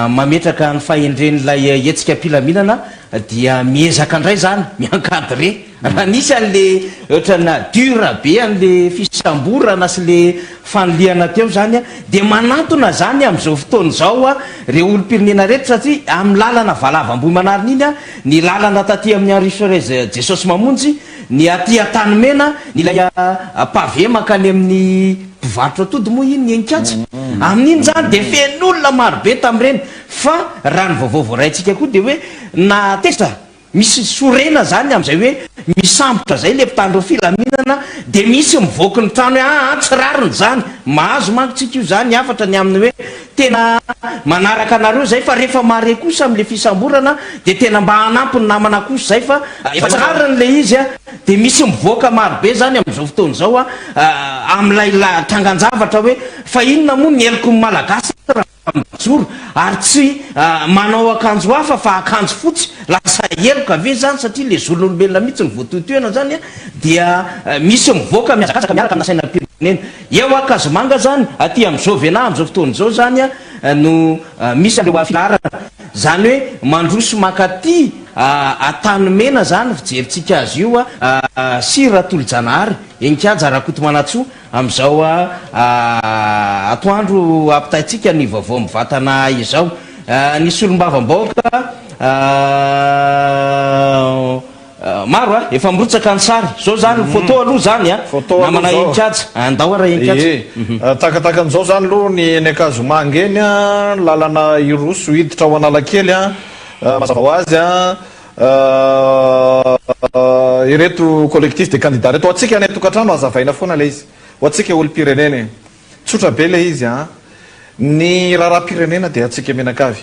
mametraka ny fahendren'ilay etsika mpilaminana dia miezaka indray zany miankadre raha nisy an'le ohatrana dura be an'le fisamborana sy le fanoliana teo zany dia manatona zany amin'izao fotoana zao re olo-pirenena rehetra satria amin'ny lalana valavam-bohy manarina iny ny lalana taty amin'ny Henri Jesosy Mamonjy ny aty Antanimena nilay pavé makany amin'ny mpivarotra atody moa iny ny Enkatsa amin'iny zany dia fen'olona marobe tamin'ireny fa raha ny vaovao voaraintsika koa dia hoe na testa misy sorena zany amin'izay hoe misambotra zay le mpitandro filaminana dia misy mivoaka ny trano hoe tsy rariny zany mahazo mankotsika io zany afatra ny amin'ny hoe tena manaraka anareo zay fa rehefa mare kosa amin'le fisamborana dia tena mba hanampy ny namana kosa zay fa efa tsarany le izy dia misy mivoaka marobe zany amin'izao fotoana zao amin'ilay tranganjavatra hoe fa inona moa ny eloko ny malagasy joro ary tsy manao akanjo hafa fa akanjo fotsy lasa eloka ave zany satria le zon'olombelona mihitsy ny voatoetoena zany dia misy mivoaka miazakazaka miaraka amin'ny sainam-pirenena eo Akazomanga zany aty amin'ny Jovena amin'izao fotoana zao zany no misy an'ireo filarana zany hoe mandroso makaty Antanimena zany fijeritsika azy io sira tolo-janahary Enkatsa Rakoto Manatsoa amin'izao atoandro ampitaitsika ny vaovao mivatana izao nisy olom-bavam-baoaka maro efa mirotsaka ny sary zao zany photo aloha zany namana Enkatsa andao raha Enkatsa takatakan'izao zany aloha ny Akazomanga eny lalana iroso hiditra ao Analakely mazava ho azy ireto collectif de candidat reto atsika any tokantrano azavaina foana le izy ho atsika olo-pirenena tsotra be le izy ny raharaha-pirenena dia atsika menakavy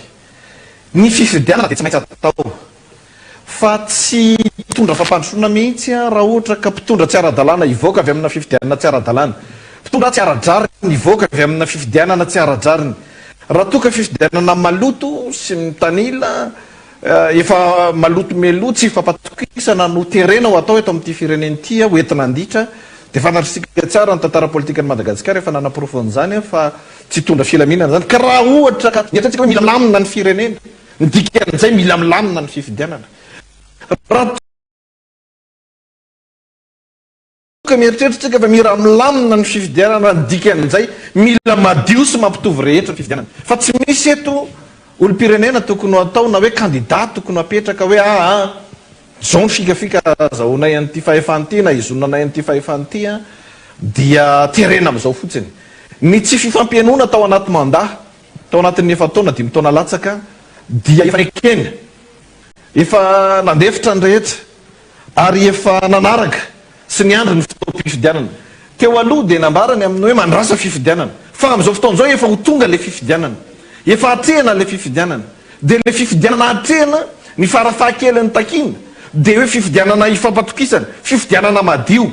ny fifidianana dia tsy maintsy atao fa tsy mpitondra fampandrosoana mihitsy raha ohatra ka mpitondra tsy ara-dalàna ivoaka avy amina fifidianana tsy ara-dalàna mpitondra tsy ara-draniny ivoaka avy amina fifidianana tsy ara-draniny raha toka fifidianana maloto sy mitanila efa maloto meloa tsy fampatokisana no terena ho atao eto amin'ity fireneny ity hoentina anditra dia fanarisika tsara ny tantara politika ny Madagasikara efa nanaprofon'izany fa tsy tondra filaminana zany ka raha ohatra ka mieritretsika hoe mila milamina ny firenena ny dikan'izay mila milamina ny fifidianana raha toka mieritreritrika fa mira milamina ny fifidianana ny dikan'izay mila madio sy mampitovy rehetra ny fifidianana fa tsy misy eto olo-pirenena tokony atao na hoe candidat tokony apetraka hoe zao ny fikafika zahoanay an'ity fahefan'ity na izonanay an'ity fahefan'ity dia terena amin'izao fotsiny ny tsy fifampianoana tao anaty mandat tao anatin'ny efa taona 5 taona latsaka dia efa ekena efa nandefitra ny rehetra ary efa nanaraka sy ny andro ny fotoam-pifidianana teo aloha dia nambarany amin'ny hoe mandrasa fifidianana fa amin'izao fotoana zao efa ho tonga le fifidianana efa atrehana le fifidianana dia le fifidianana atrehana ny farafahakeliny takina dia hoe fifidianana ifampatokisana fifidianana madio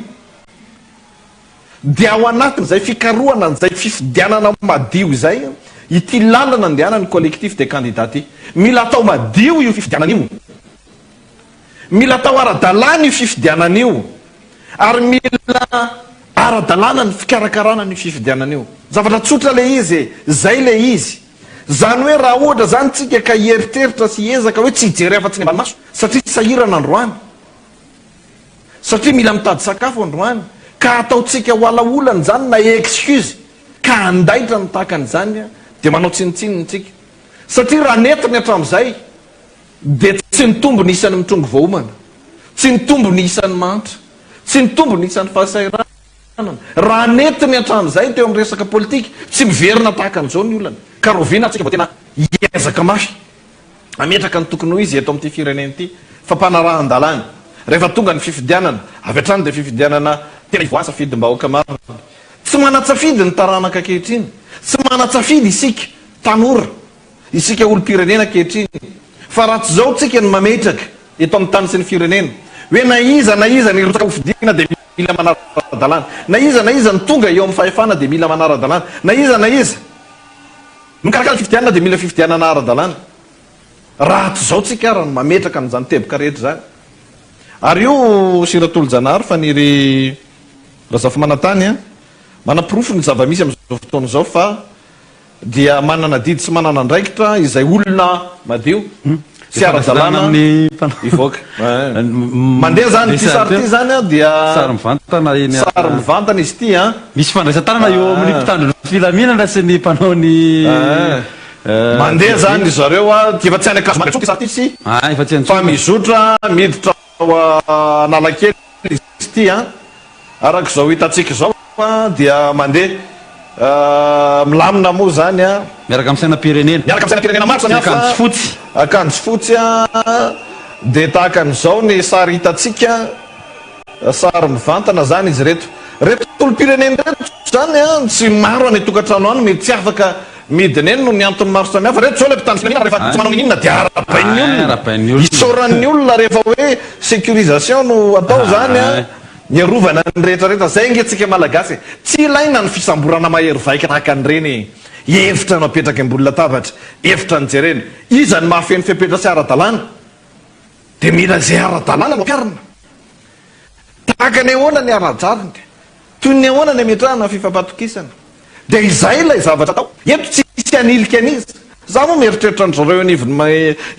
dia ao anatin'izay fikarohana n'izay fifidianana madio izay ity lalana andehanany collectif de candidat ty mila atao madio io fifidianana io mila atao ara-dalàna io fifidianana io ary mila ara-dalàna ny fikarakarana ny fifidianana io zavatra tsotra le izy zay le izy zany hoe raha ohatra zany tsika ka hieritreritra sy ezaka hoe tsy hijery afa-tsy ny ambanimaso satria sahirana androany satria mila mitady sakafo androany ka ataotsika ho alaolany zany na excuse ka andaitra ny tahakan'izany dia manao tsinitsininy tsika satria raha netiny hatramin'izay dia tsy ny tombo ny isan'ny mitrongo vahoomana tsy ny tombo ny isan'ny mantra tsy ny tombo ny isan'ny fahasairana raha netiny hatramin'izay teo amin'ny resaka politika tsy miverina tahaka an'izao ny olana ka rovina atsika mba tena hiezaka mafy ametraka ny tokony ho izy eto amin'ity firenena ity fa mpanarahan-dalàna rehefa tonga ny fifidianana avy hatrany dia fifidianana tena ivoasa fidy mbahoaka maro tsy manatsafidy ny taranaka ankehitriny tsy manatsafidy isika tanora isika olo-pirenena kehitriny fa raha tsy zao tsika ny mametraka eto amin'ny tany sy ny firenena hoe na iza ny rotaka hofidiana dia mila manara-dalàna na iza ny tonga eo amin'ny fahefana dia mila manara-dalàna na iza mikarakara fifidianana dia mila fifidianana ara-dalàna raha tsy zao tsika raha mametraka n'izany teboka rehetra zany ary io siratolo janahary fa niry razafy manantany a manapirofo ny zava-misy amin'izao fotoana izao fa dia manana didy sy manana andraikitra izay olona madio sy ara-dalàna ivoaka mandeha zany ty sary ty zany a dia sary mivantana izy ty a misy fandraisan-tanana eo amin'ny mpitandro filaminana sy ny mpanao ny mandeha zany zareo a ty efa tsy any akazo manatsoky sary ty sy fa mizotra miditra analakely izy ty a arak'izao hitantsika zao dia mandeha milamina moa zany a miaraka amin'ny sainam-pirenena maro samy hafa akanjo fotsy a dia tahaka an'izao ny sary hitantsika sary mivantana zany izy reto olo-pirenena reto zany a tsy maro any tokantrano any mety tsy afaka midiny eny no ny antony maro samy hafa reto zao le mpitandro firenena rehefa tsy manao inona dia arabain'ny olona isaoran'ny olona rehefa hoe sécurisation no atao zany a miarovana ny rehetrarehetra zay nge-tsika malagasy tsy ilaina ny fisamborana mahery vaika tahaka an'ireny efitra no apetraka ambony latabatra efitra ny jerena iza ny mahafeny fiapetra sy ara-dalàna dia mila zay ara-dalàna no ampiarina tahaka ny ahoana ny ara-jariny toy ny ahoana ny ametrahana fifampatokisana dia izay ilay zavatra atao eto tsisy anilika an'izy za moa mieritreritra nzareo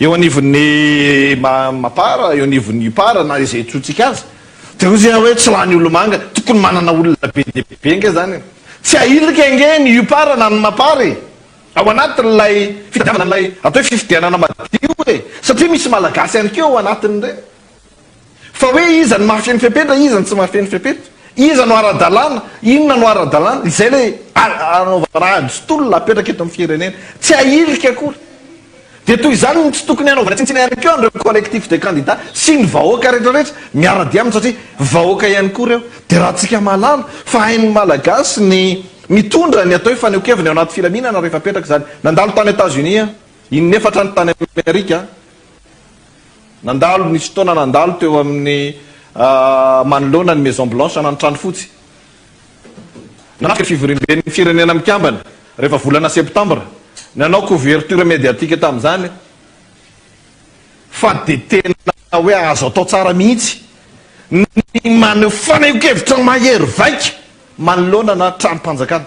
eo anivon'ny mapara eo anivon'ny para na izay tsotsika azy dia ozy hoe tsy lany olomanga tokony manana olona be dehibe nge zany tsy ailika nge ny ipara na ny mapary ao anatin'lay fitadiavana n'lay atao hoe fifidianana madio e satria misy malagasy ihany keo ao anatiny reny fa hoe iza ny mahafeny fiapetra iza ny tsy mahafeny fiapetra iza no ara-dalàna inona no ara-dalàna izay le anaovana ajotolona apetraka eto amin'ny firenena tsy ailika akory dia toy izany tsy tokony hanaovana tsintsina ihany keo an'ireo collectif de candidat sy ny vahoaka rehetrarehetra miara-dia aminy satria vahoaka ihany koa reo dia raha tsika malala fa hain'ny malagasy ny mitondra ny atao hoe faneokevina ao anaty filaminana rehefa apetraka zany nandalo tany États-Unis a inefatra ny tany Amerika nandalo nisy fotoana nandalo teo amin'ny manoloana ny Maison Blanche anany trano fotsy nanafika fivorimben'ny firenena mikambana rehefa volana septambra nanao couverture médiatique tamin'izany fa dia tena hoe azo atao tsara mihitsy ny maneho faneokevitra mahery vaika manoloana na trano-mpanjakana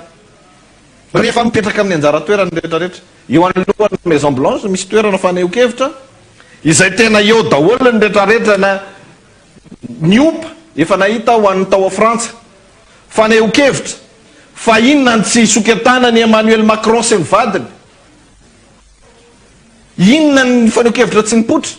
rehefa mipetraka amin'ny anjara toerany rehetrarehetra eo anolohan'ny Maison Blanche misy toerana faneokevitra izay tena eo daholo ny rehetrarehetra na niompa efa nahita ho an'ny tao a Frantsa faneokevitra fa inona ny tsy soketanany Emmanuel Macron sy ny vadiny inona ny faneokevitra tsy nipotra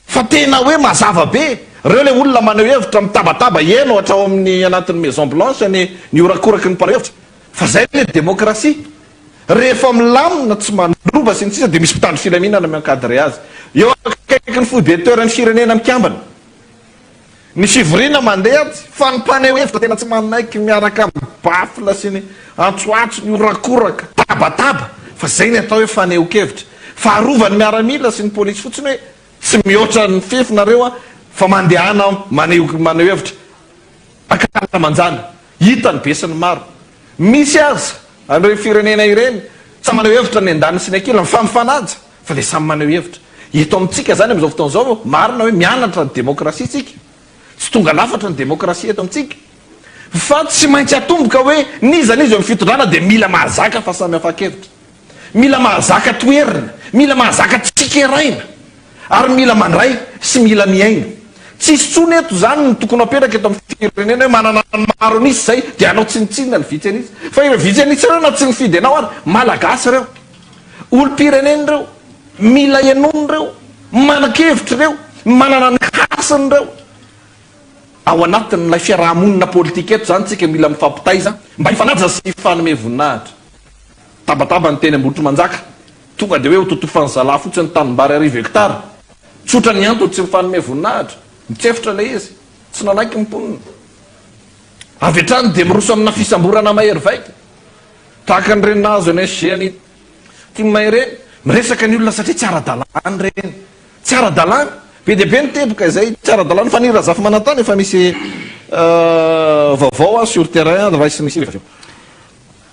fa tena hoe mazava be reo le olona maneo hevitra mitabataba eno hatrao amin'ny anatin'ny Maison Blanche ny orakoraky ny mpaneo hevitra fa zay le démocratie rehefa milamina tsy manroba sy ny sisa dia misy mpitandro filaminana miankadre azy eo akaiky ny fodeteuran'ny firenena mikambana ny fivoriana mandeha fa ny mpaneo hevitra tena tsy manaiky miaraka mibafla sy ny antsoatso ny orakoraka tabataba fa zay ny atao hoe faneokevitra fa arovany miaramila sy ny polisy fotsiny hoe tsy mihoatra ny fefinareo a fa mandehana maneo hevitra akala manjana hitany be sy ny maro misy aza an'ireo firenena ireny samy maneo hevitra ny andany sy ny ankila mifamifanaja fa le samy maneo hevitra eto amintsika zany amin'izao fotoana zao marina hoe mianatra ny demokrasia tsika tsy tonga lafatra ny demokrasia eto amintsika fa tsy maintsy atomboka hoe nizanizy eo amin'ny fitondrana dia mila mahazaka fa samy hafa-kevitra mila mahazaka toerina mila mahazaka tsikeraina ary mila mandray sy mila miaina tsisy tsony eto zany ny tokony apetraka eto amin'ny firenena hoe manana ny maro anisy zay dia anao tsinitsinina ny vitsy anisy fa ireo vitsy anisy reo na tsy mifidy anao ary malagasy reo olo-pirenena reo mila enony reo manan-kevitra reo manana ny hasiny reo ao anatin'lay fiarahamonina politika eto zany tsika mila mifampitaiza mba hifanaja sy fanome voninahitra tabataba ny teny ambotro manjaka tonga dia hoe ho totofany zala fotsiny tanimbary 10 hektara tsotra ny antony tsy mifanome voninahitra mitsefitra le izy tsy nanaiky mimponina avy hatrany dia miroso amina fisamborana mahery vaika tahaka ny reninazo any SG ty mahay reny miresaka ny olona satria tsy ara-dalàny reny tsy ara-dalàny be dia be ny teboka izay tsy ara-dalàny fa ny razafy manantany efa misy vaovao sur terrain ray sy misy aveo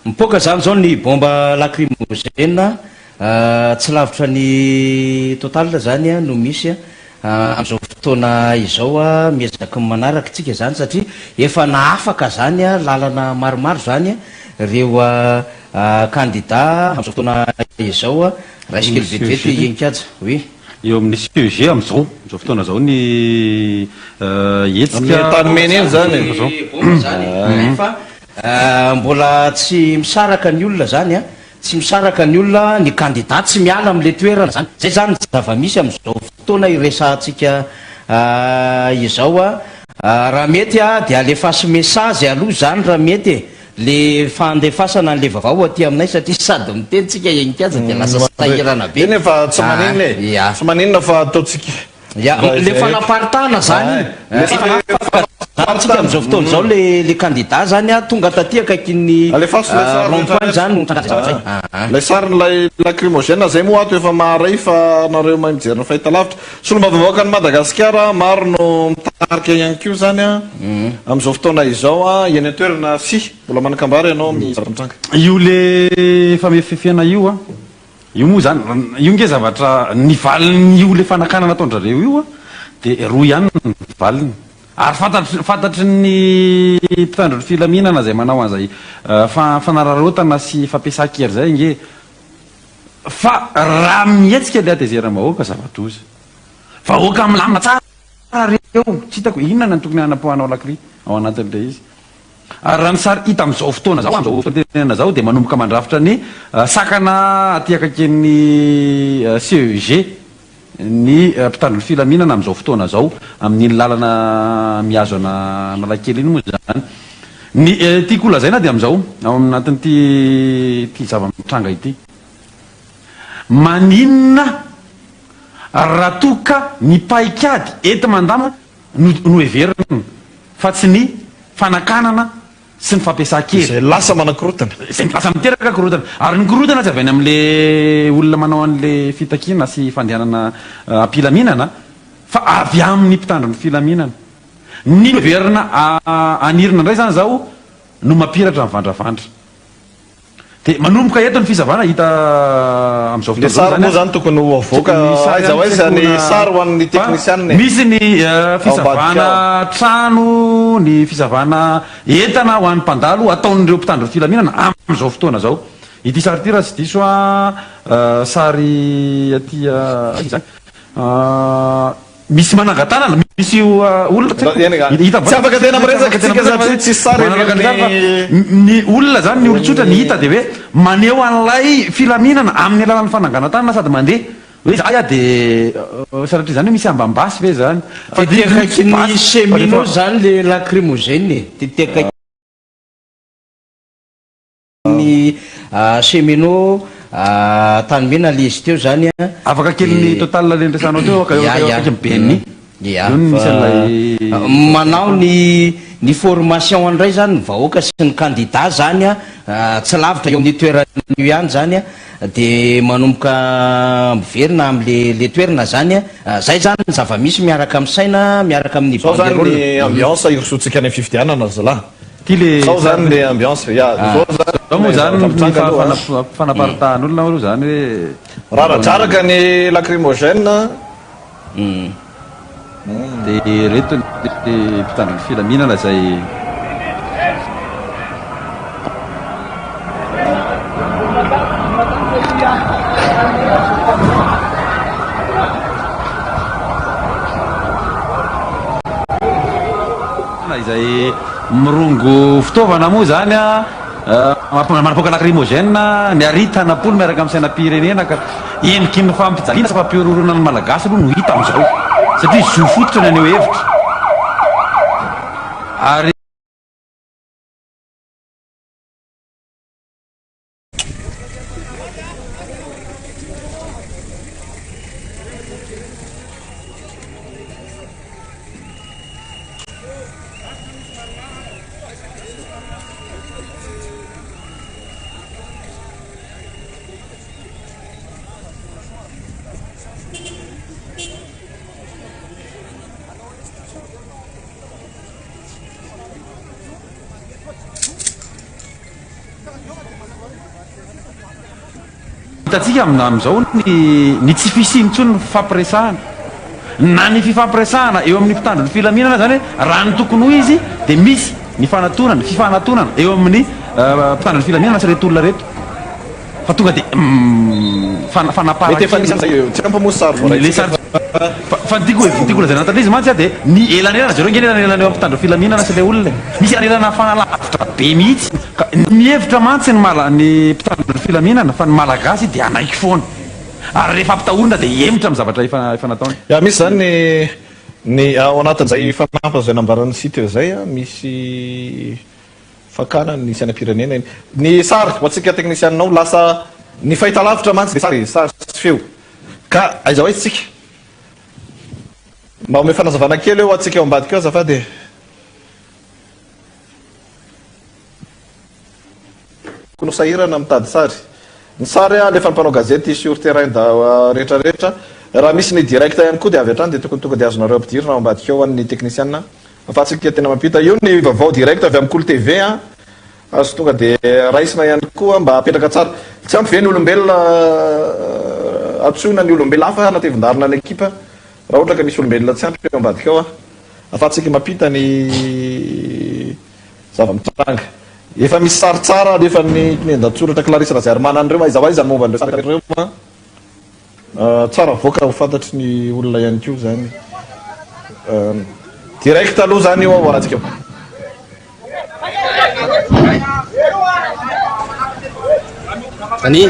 mipoka zany zao ny bomba lacrymogène tsy lavitra ny total zany no misy am'izao fotoana izao miezaka manaraka tsika zany satria efa naafaka zany lalana maromaro zany reo candidat am'izao fotoana izao raha isikely vetivety enikajy oui eo amin'ny CEG am'izao fotoana zao ny etsika tanymeny eny zany bomba zany fa mbola tsy misaraka ny olona zany tsy misaraka ny olona ny candidat tsy miala am'le toerana zany zay zany zava-misy am'izao fotoana iresantsika izao raha mety dia alefasy message aloha zany raha mety le fandefasana an'le vaovao aty aminay satria sady mitentsika enikajy dia lasa sahirana be nefa tsy maninona tsy maninona fa ataotsika le fanaparitana zany tsika am'izao fotoana zao le candidat zany tonga taty akaikin'ny rond-point zany lay sariny lacrymogène zay moa ato efa maharay fa nareo mahay mijery ny fahitalavitra solomba-vaovaka ny Madagasikara maro no mitarika ihany ko zany am'izao fotoana izao eny atoerana si mbola manakambary ianao mitranga io le famefefena io io moa zany io nge zavatra ny valiny io le fanakanana ataondrareo io dia roa ihany ny valiny ary fantatry ny mpitandro ny filaminana zay manao an'izay fanararotana sy fampiasan-kery zay nge fa raha mihetsika le atezera-mahoaka zavatra ozy vahoaka milamina tsara reo tsy hitako inona ny tokony hanapohanao lacry ao anatin'le izy ary raha ny sary hita am'izao fotoana zao am'izao fotoana zao dia manomboka mandrafitra ny sakana aty akaikin'ny CEG ny mpitandro ny filaminana am'izao fotoana zao amin'iny lalana miazo analakely iny moa zany ny tiako olazaina dia am'izao ao anatin'ity zava-mitranga ity maninona raha toka ny paikady ety mandama no heverina fa tsy ny fanakanana sy ny fampiasan-kery zay lasa manakorotana zay lasa miteraka korotana ary ny korotana tsy avy any am'le olona manao an'le fitakina sy fandehanana ampilaminana fa avy amin'ny mpitandro ny filaminana ny verina anirina indray zany zao no mampiratra mivandravandra dia manomboka eto ny fisavana hita am'izao le sary moa zany tokony ho avoaka aiza ho aiza ny sary ho an'ny teknisianny misy ny fisavana trano ny fisavana entana ho an'ny mpandalo ataon'ireo mpitandro ny filaminana am'izao fotoana zao ity sary ty raha tsy diso sary aty zany misy manangatanana misy olona tsy afaka tena miresaka tsika satria tsy sary ny olona zany ny olotsotra ny hita dia hoe maneho an'ilay filaminana amin'ny alalan'ny fananganantanana sady mandeha hoe zay dia saratria zany hoe misy ambambasy ve zany tetekakin'ny cheminot zany le lacrymogène tetekaky ny cheminot tanymena le izy teo zany afaka kely ny total le nresanao teo akaiky mibeny manao ny formation andray zany ny vahoaka sy ny candidat zany tsy lavitra eo amin'ny toerana io ihany zany dia manomboka miverina am'le toerana zany zay zany ny zava-misy miaraka amin'ny saina miaraka amin'ny zao zany ny ambiance irosotsika any fifidianana zalahy ty le zao zany le ambiance zao moa zany fanaparitahan'olona aloha zany hoe raradraraka ny lacrymogène dia reto mpitandro ny filaminana zay izay mirongo fitaovana moa zany manapoka lacrymogène ny aritanapolo miaraka amin'ny sainam-pirenena ka eniky ny fampijaliana sy fampiororona ny malagasy aloha no hita am'izao satria zo fototra ny aneo hevitra ary hitantsika amin'izao ny tsy fisiny intsony ny fifampiresahana na ny fifampiresahana eo amin'ny mpitandro ny filaminana zany hoe raha ny tokony ho izy dia misy ny fanatonana fifanantonana eo amin'ny mpitandro ny filaminana sy reto olona reto fa tonga dia fa ntiako lazana tandrizy mantsy a dia ny elanelana zareo nge elanelana eo amin'ny mpitandro filaminana sy le olona misy anelana fanalavitra be mihitsy ka mihevitra mantsy ny mpitandro ny filaminana fa ny malagasy dia anaiky foana ary rehefa ampitahorina dia emitra amin'ny zavatra efa nataony misy zany ny ao anatin'izay fanampy zay nambaran'ny site zay a misy fakana ny sainam-pirenena iny ny sary ho atsika teknisianinao lasa ny fahitalavitra mantsy de sary sy feo ka aiza hoe tsika mba ome fanazavana kely eo atsika eo ambadika eo azafady kono sahirana mitady sary ny sary a lefa mpanao gazety sur terrain da rehetrarehetra raha misy ny direct ihany koa dia avy hatrany dia tokony tonga dia azonareo ampidirina ao ambadika eo any teknisianina afatsika tena mampita io ny vaovao direct avy amin'ny Kolo TV a azo tonga dia raisina ihany koa mba apetraka tsara tsy ampy ve ny olombelona atsoina ny olombelona hafa anatevin-darina ny ekipa raha ohatra ka misy olombelona tsy ampy eo ambadika eo a afatsika mampita ny zava-mitranga efa misy sary tsara rehefa ny mendatsoratra Clarisse Razermana an'ireo aiza aiza ny momba an'ireo sary ireo tsara voaka ho fantatry ny olona ihany koa zany direct aloha zany io ao atsika eo Ani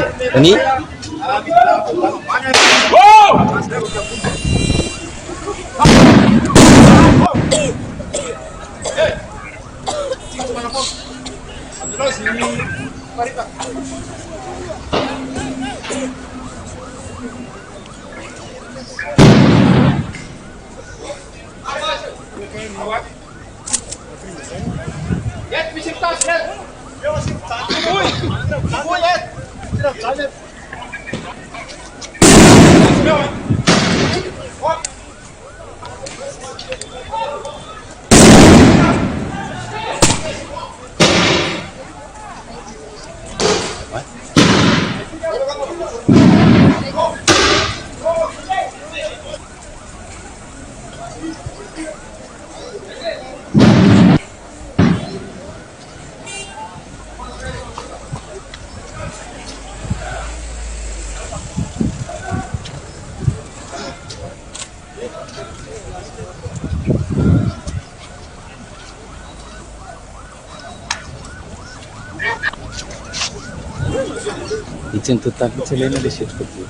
Itse ny totaly fotsy ilaina le setroka be.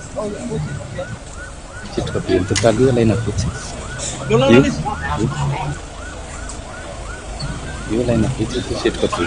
Setroka be ny totaly io ilaina fotsy. Io ilaina fotsy io setroka be.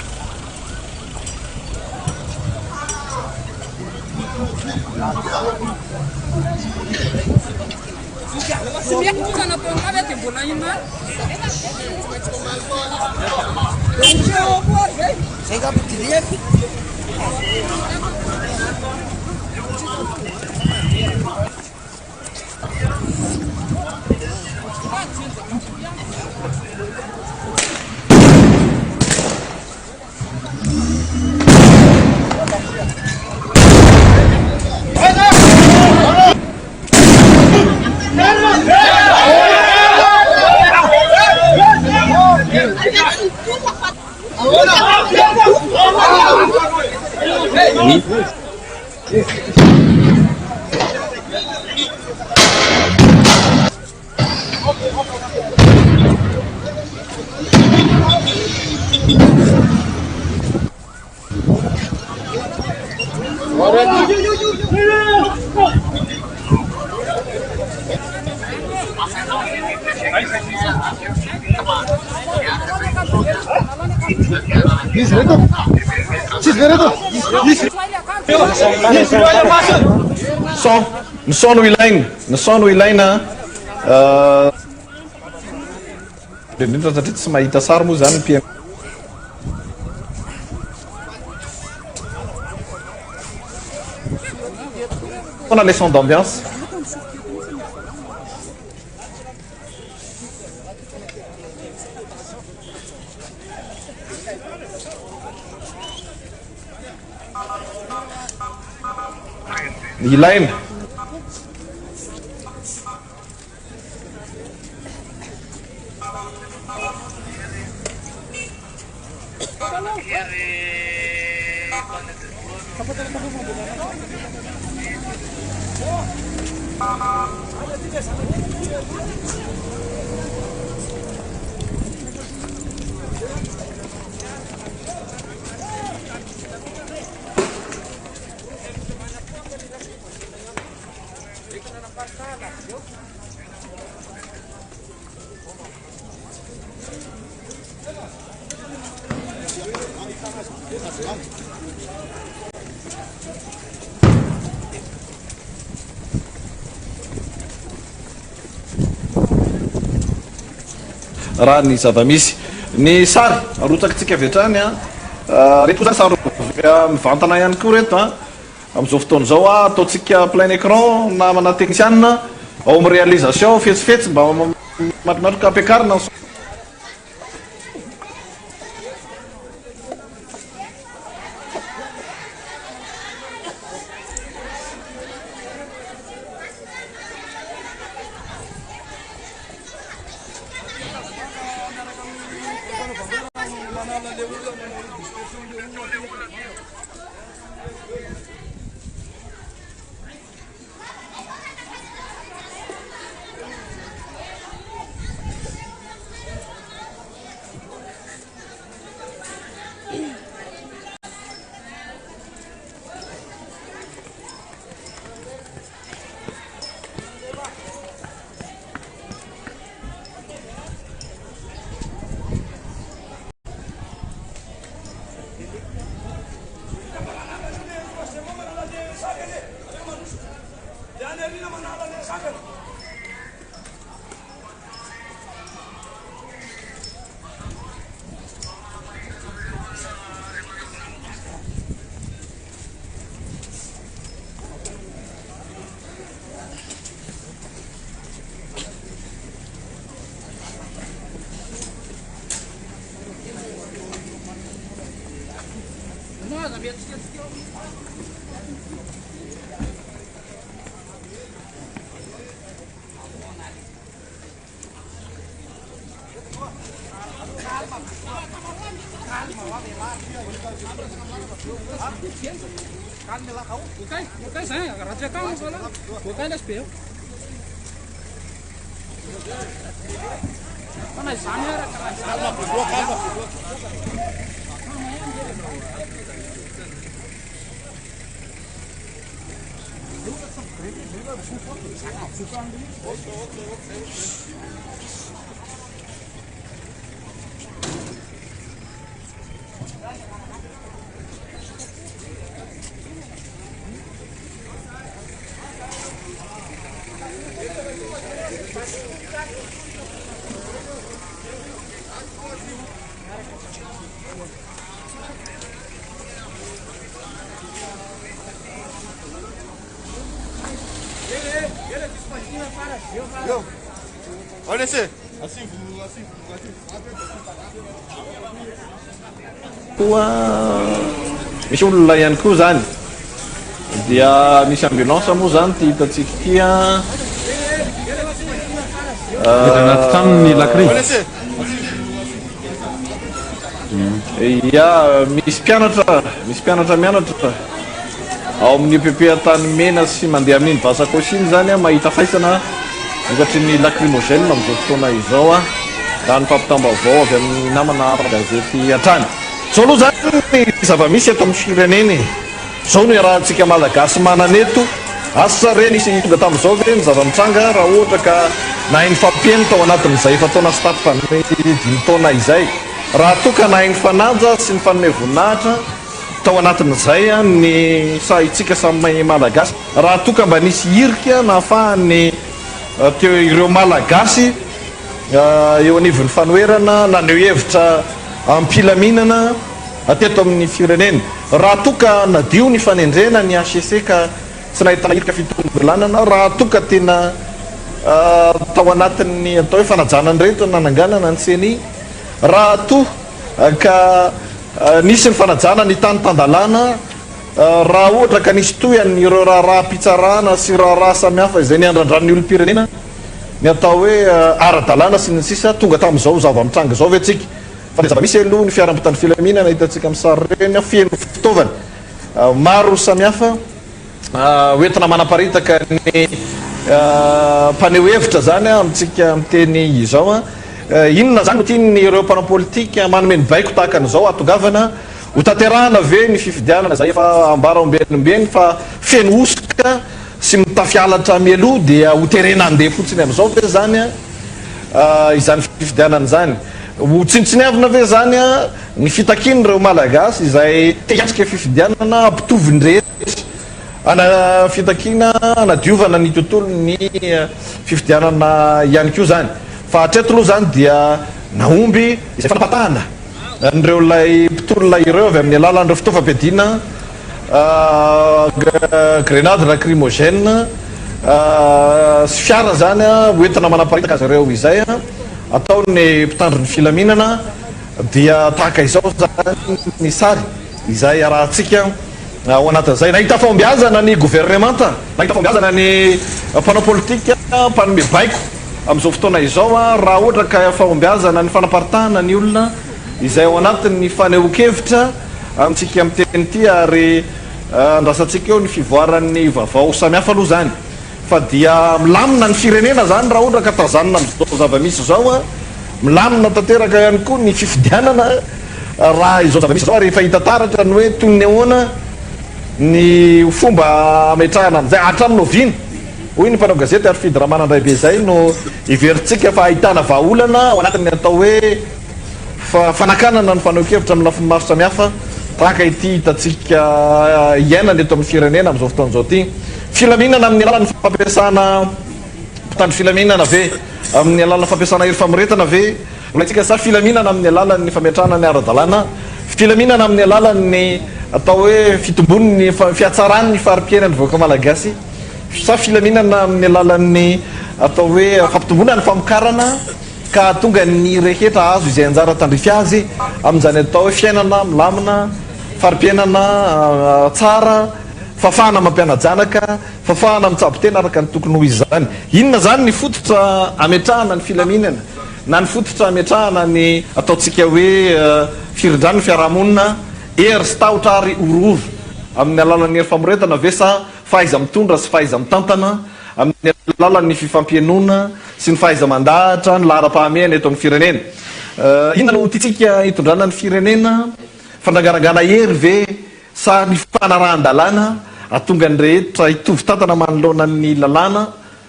Ny son no ilaina, ny son no ilaina indrindra satria tsy mahita sary moa zany PM. On a les sons d'ambiance. ilaina. Raha ny zava-misy ny sary arotsakatsika avy hatrany a reto zany sary mivantana ihany koa reto a amin'izao fotoana izao a ataotsika plein écran na mana technicianina ao amin'ny réalisation fetsifetsy mba matromatroka ampiakarina koa misy olona ihany koa zany dia misy ambulance moa zany ty hitatsika tia anaty tranony lacry ia misy mpianatra mianatra ao amin'ny EPP-tany mena sy mandeha amin'iny vasakosiny zany a mahita faisana vokatry ny lacrymogène amin'izao fotoana izao a raha ny fampitambavao avy amin'ny namana gazety atrany zao aloha zany ny zava-misy eto amin'ny fireneny zao no iarahantsika malagasy mananeto asa reny isy tonga tamin'izao ve ny zava-mitranga raha ohatra ka nahainy fampieny tao anatin'izay efa taona sy tapany 5 taona izay raha toka nahainy fananja sy ny fanome voninahitra tao anatin'izay a ny sahitsika samy malagasy raha toka mba nisy irika na ahafahany teo ireo malagasy eo anivon'ny fanoerana na neo hevitra ampilaminana ateto amin'ny fireneny raha toka nadio ny fanendrena ny HCC ka tsy nahitana irika fitondralanana raha toka tena tao anatin'ny atao hoe fanajanany reto nananganana ny CNI raha to ka nisy ny fanajana ny tany tandalana raha ohatra ka nisy toyany ireo raha mpitsarana sy raha samihafa izay ny andrandran'ny olom-pirenena ny atao hoe ara-dalàna sy ny sisa tonga tamin'izao zava-mitranga zao ve atsika fa de zava-misy aloha ny fiaram-potany filaminana hitantsika amin'ny sary reny feno fitaovana maro samihafa hoentina manaparitaka ny mpaneho hevitra zany amitsika miteny izao inona zany tiany ireo mpanao politika manome ny baiko tahaka an'izao atongavana ho tanterahana ve ny fifidianana zay efa ambara ombenimbeny fa feno osika sy mitafialatra mialoha dia ho terena andeha fotsiny am'izao ve zany izany fifidianana zany ho tsinitsiniavina ve zany ny fitakiny reo malagasy izay teatsika fifidianana ampitoviny rehetra ana fitakina anadiovana ny tontolo ny fifidianana ihany koa zany fa hatreto aloha zany dia naomby izay fanapatahana nireo lay mpitolona ireo avy amin'ny alalan'ireo fitaovam-piadina grenade lacrymogène sy fiara zany hoentina manaparitaka azy ireo izay ataony mpitandro ny filaminana dia tahaka izao zany ny sary izay arahantsika ao anatin'izay nahita fahombiazana ny gouvernemanta nahita fahombiazana ny mpanao politika mpanome baiko amin'izao fotoana izao raha ohatra ka fahombiazana ny fanaparitahana ny olona izay ao anatin'ny fanehoan-kevitra amintsika amiteny ty ary andrasantsika eo ny fivoaran'ny vaovao samihafa aloha zany fa dia milamina ny firenena zany raha ohatra ka tazanina am'izao zava-misy zao milamina tanteraka ihany koa ny fifidianana raha izao zava-misy zao rehefa hita taratra ny hoe toy ny ahoana ny fomba ametrahana am'izay hatramin'ny ovina hoy ny mpanao gazety ary fidy ramanandraibe zay no iveritsika fa ahitana vahaolana ao anatin'ny atao hoe fanakanana ny faneho-kevitra amin'ny lafiny maro samihafa tahaka ity hitatsika iainany eto amin'ny firenena am'izao fotoan'izao ty filaminana amin'ny alalany fampiasana mpitandro filaminana ve amin'ny alalany fampiasana hery famoretana ve olaitsika sa filaminana amin'ny alalan'ny fametrahana ny ara-dalàna filaminana amin'ny alalan'ny atao hoe fitomboniny fiatsaran'ny fari-piainany vahoaka malagasy sa filaminana amin'ny alalan'ny atao hoe fampitomboana ny famokarana ka tonga ny rehetra azo izay anjara tandrify azy amin'izany atao hoe fiainana milamina fari-piainana tsara fafahana mampianajanaka fafahana mitsabotena araka ny tokony ho izy zany inona zany ny fototra ametrahana ny filaminana na ny fototra ametrahana ny ataotsika hoe firindrany fiarahamonina ery sy tahotra ary orooro amin'ny alalan'ny hery famoretana ve sa fahaiza mitondra sy fahaiza mitantana amin'ny alalan'ny fifampianona sy ny fahaiza mandahatra ny lahara-pahamehana eto amin'ny firenena inona no tiatsika hitondrana ny firenena fandangarangana hery ve sa ny fanarahan-dalàna atonga ny rehetra hitovy tantana manoloana ny lalàna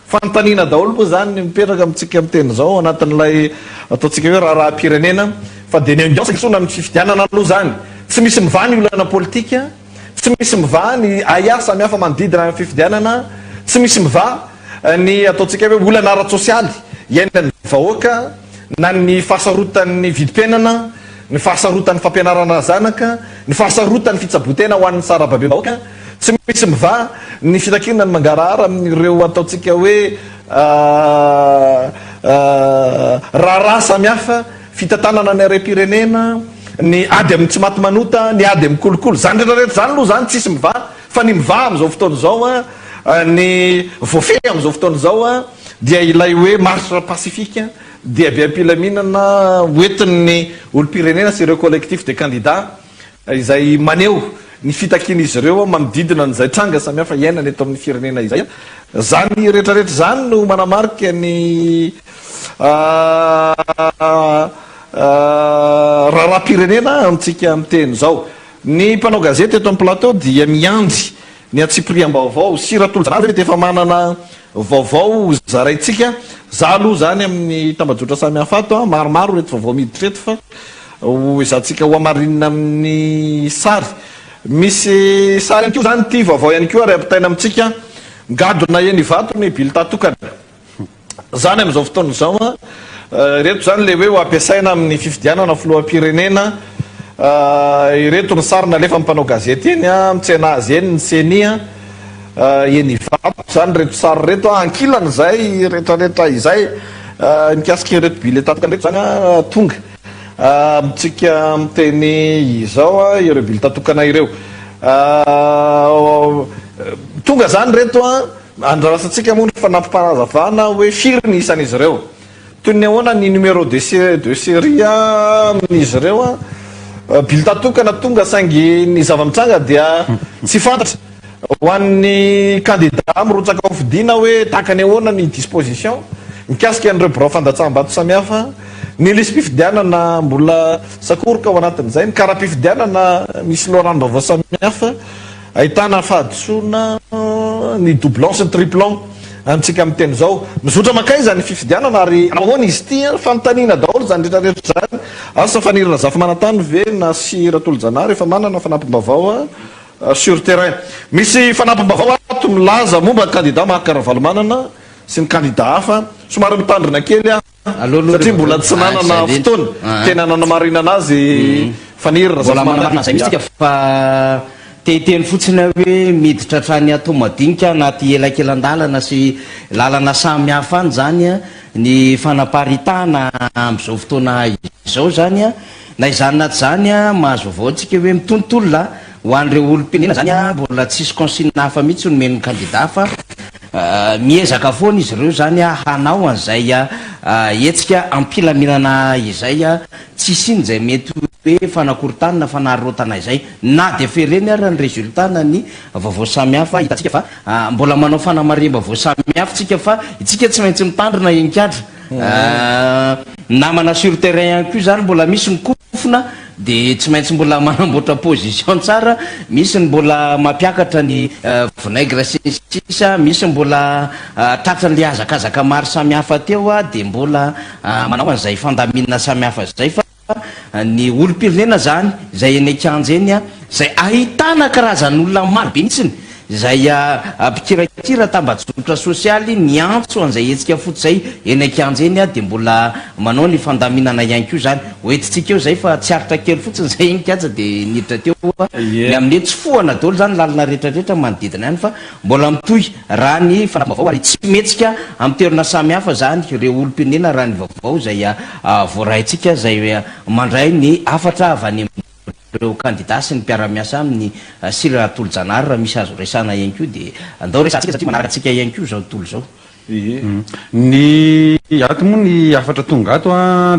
fanontaniana daholo moa zany mipetraka amitsika miteny zao anatin'ilay ataotsika hoe raharaha-pirenena fa de ny andiasakisona ny fifidianana aloha zany tsy misy miva ny olana politika tsy misy miva ny aya samihafa manodidina fifidianana tsy misy miva ny ataotsika hoe olana ara-tsosialy iainany vahoaka na ny fahasarotan'ny vidim-piainana ny fahasarotan'ny fampianarana zanaka ny fahasarotan'ny fitsabotena ho an'ny sarababe vahoaka tsy misy miva ny fitakina ny mangarahara amin'ireo ataotsika hoe raharaha samihafa fitantanana ny are-pirenena ny ady amin'ny tsy maty manota ny ady amin'ny kolokolo zany rehetrarehetra zany aloha zany tsisy miva fa ny miva am'izao fotoana zao ny voafe am'izao fotoana zao dia ilay hoe marche pacifique dia be ampilaminana hoentin'ny olo-pirenena sy ireo collectif de candidat izay maneho ny fitakina izy ireo manodidina n'izay tranga samihafa iainana eto amin'ny firenena izay zany rehetrarehetra zany no manamarika ny raharaha-pirenena amitsika miteny zao ny mpanao gazety eto amin'ny plateau dia miandry ny atsipriam-baovao siratolo-janazy rety efa manana vaovao zaraitsika za aloha zany amin'ny tambajotra samihafa ato maromaro reto vaovao miditra reto fa izantsika ho amarinina amin'ny sary misy sary ihany keo zany ty vaovao ihany keo ary ampitaina amitsika ngadona eny vato ny bilitatokana zany am'izao fotoana zao reto zany le hoe ho ampiasaina amin'ny fifidianana filoham-pirenena ireto ny sarina alefa mpanao gazety eny mitsena azy eny ny senia eny vato zany reto sary reto ankilana zay rehetrarehetra izay mikasika reto biletatokana reto zany tonga mitsika miteny izao ireo biletatokana ireo tonga zany reto andrasatsika moa ny fanampiparazavana hoe firy ny isan'izy ireo toy ny ahoana ny numéro de série amin'izy ireo bulletin tokana tonga saingy ny zava-mitranga dia tsy fantatra ho an'ny candidat mirotsaka ho fidina hoe takany ahoana ny disposition mikasika an'ireo birao fandatsaham-bato samihafa ny lisy-pifidianana mbola sakoroka ao anatin'izay ny karaha-pifidianana misy loharan'ny-baovao samihafa ahitana fahadisoana ny doublon sy ny triplon antsika amin'ny teny zao mizotra makay zany fifidianana ary ahoana izy ty fanontaniana daholo zany rehetrarehetra zany asa fanirana zafy manantany ve na sy ratolo-janahary efa manana fanampim-bavao sur terrain misy fanampim-bavao ato milaza momba candidat mahakarahavalo manana sy ny candidat hafa somary mitandrina kely satria mbola tsy nanana fotoana tena nanamarina anazy fanirana zafy manantany teteny fotsiny hoe miditra trany atao madinika anaty elakelan-dalana sy lalana samy hafa any zany ny fanaparitana am'izao fotoana izao zany na izany naty zany mahazo vaoantsika hoe mitontolona ho an'ireo olom-pirenena zany mbola tsisy consigne hafa mihitsy nomen'ny candidat fa miezaka foana izy ireo zany hanao an'izay etsika ampilaminana izay tsisy iny zay mety hoe fanakorontanina fanarotana izay na de fereny ary ny résultat na ny vaovao samihafa hitatsika fa mbola manao fanamaremba vaovao samihafa tsika fa itsika tsy maintsy mitandrina enikatra namana sur terrain ihany koa zany mbola misy ny kofona de tsy maintsy mbola manamboatra position tsara misy ny mbola mampiakatra ny vinaigre sisa misy mbola tratran'le azakazaka maro samihafa teo de mbola manao an'izay fandaminana samihafa zay fa ny olom-pirenena zany zay eny akanjeny zay ahitana karazan'olona maro be mihitsiny zay ampikirakira tambajotra sosialy miantso an'izay etsika fotsy zay eny akanjeny de mbola manao ny fandaminana ihany koa zany hoentitsika eo zay fa tsy aritra kely fotsiny zay inikatsa de niditra teo ny amin'ny tsy foana daholo zany lalina rehetrarehetra manodidina ihany fa mbola mitohy raha ny fanambavao ary tsy metsika amin'ny toerana samihafa zany reo olom-pirenena raha ny vaovao zay voaraintsika zay mandray ny afatra avy any reo candidat sy ny mpiara-miasa amin'ny sira ratolo-janahary raha misy azo resana ihany koa de andao resantsika satria manaraka atsika ihany koa zao tontolo zao ny ato moa ny afatra tonga ato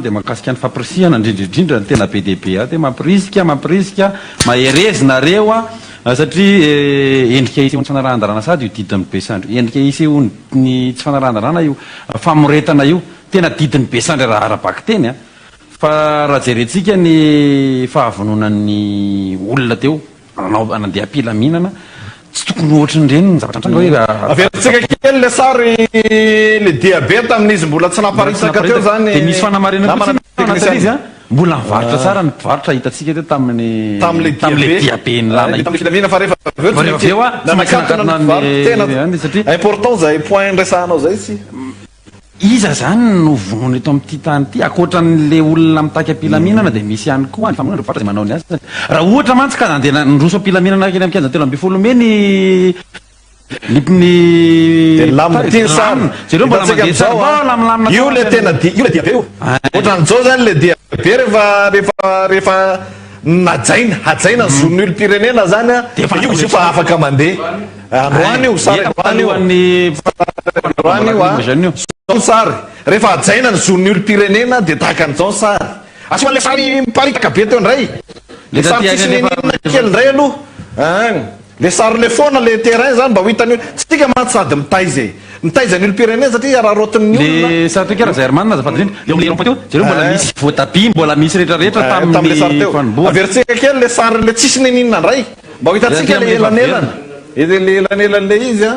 de mahakasika ny fampirisihana indrindrindrindra ny tena be deaibe ato mampirisika maherezina-reo satria endrika iseho ny tsy fanarahan-darana sady io didiny besandro endrika iseho ny tsy fanarahan-darana io famoretana io tena didiny besandry raha arabaky teny fa raha jerentsika ny fahavononan'ny olona teo anandeha ampilaminana tsy tokony ohatran'ireny ny zavatrantanga hoe averitsika kely le sary le diabeta amin'izy mbola tsy naparitaka teo zany de misy fanamarena izy mbola mivarotra tsara ny mpivarotra hitatsika teo tam'le diabeny lana filamina fa rehefa tena important zay point nresahanao zay sy iza zany no vonono eto amin'ity tany ity akoatran'le olona mitaky ampilaminana de misy ihany koa ny famonana vatra zay manao ny azy raha ohatra mantsy ka andeha nroso ampilaminana kely am'kianja telo amby folo meny lamotiny sary zareo mbola mandeha tsara lamlamina io le tena io le diabe io ohatran'izao zany le diabe rehefa najaina hajaina ny zon'ny olom-pirenena zany fa io izy fa afaka mandeha androany io sary androany io sary rehefa ajaina ny zon'ny olom-pirenena de tahaka an'izao sary asoa le sary miparitaka be teo indray le sary tsisy nenina kely indray aloha le sary le foana le terrain zany mba ho hitany tsy tika mantsy sady mitaiza ny olom-pirenena satria raha rotin'ny olona le sary teo kera zermanina azafady indrindra eo am'le rond-point teo zareo mbola misy voatabia mbola misy rehetrarehetra tam'le sary teo averitsika kely le sary le tsisy neninina indray mba ho hitantsika le elanelana le elanelana le izy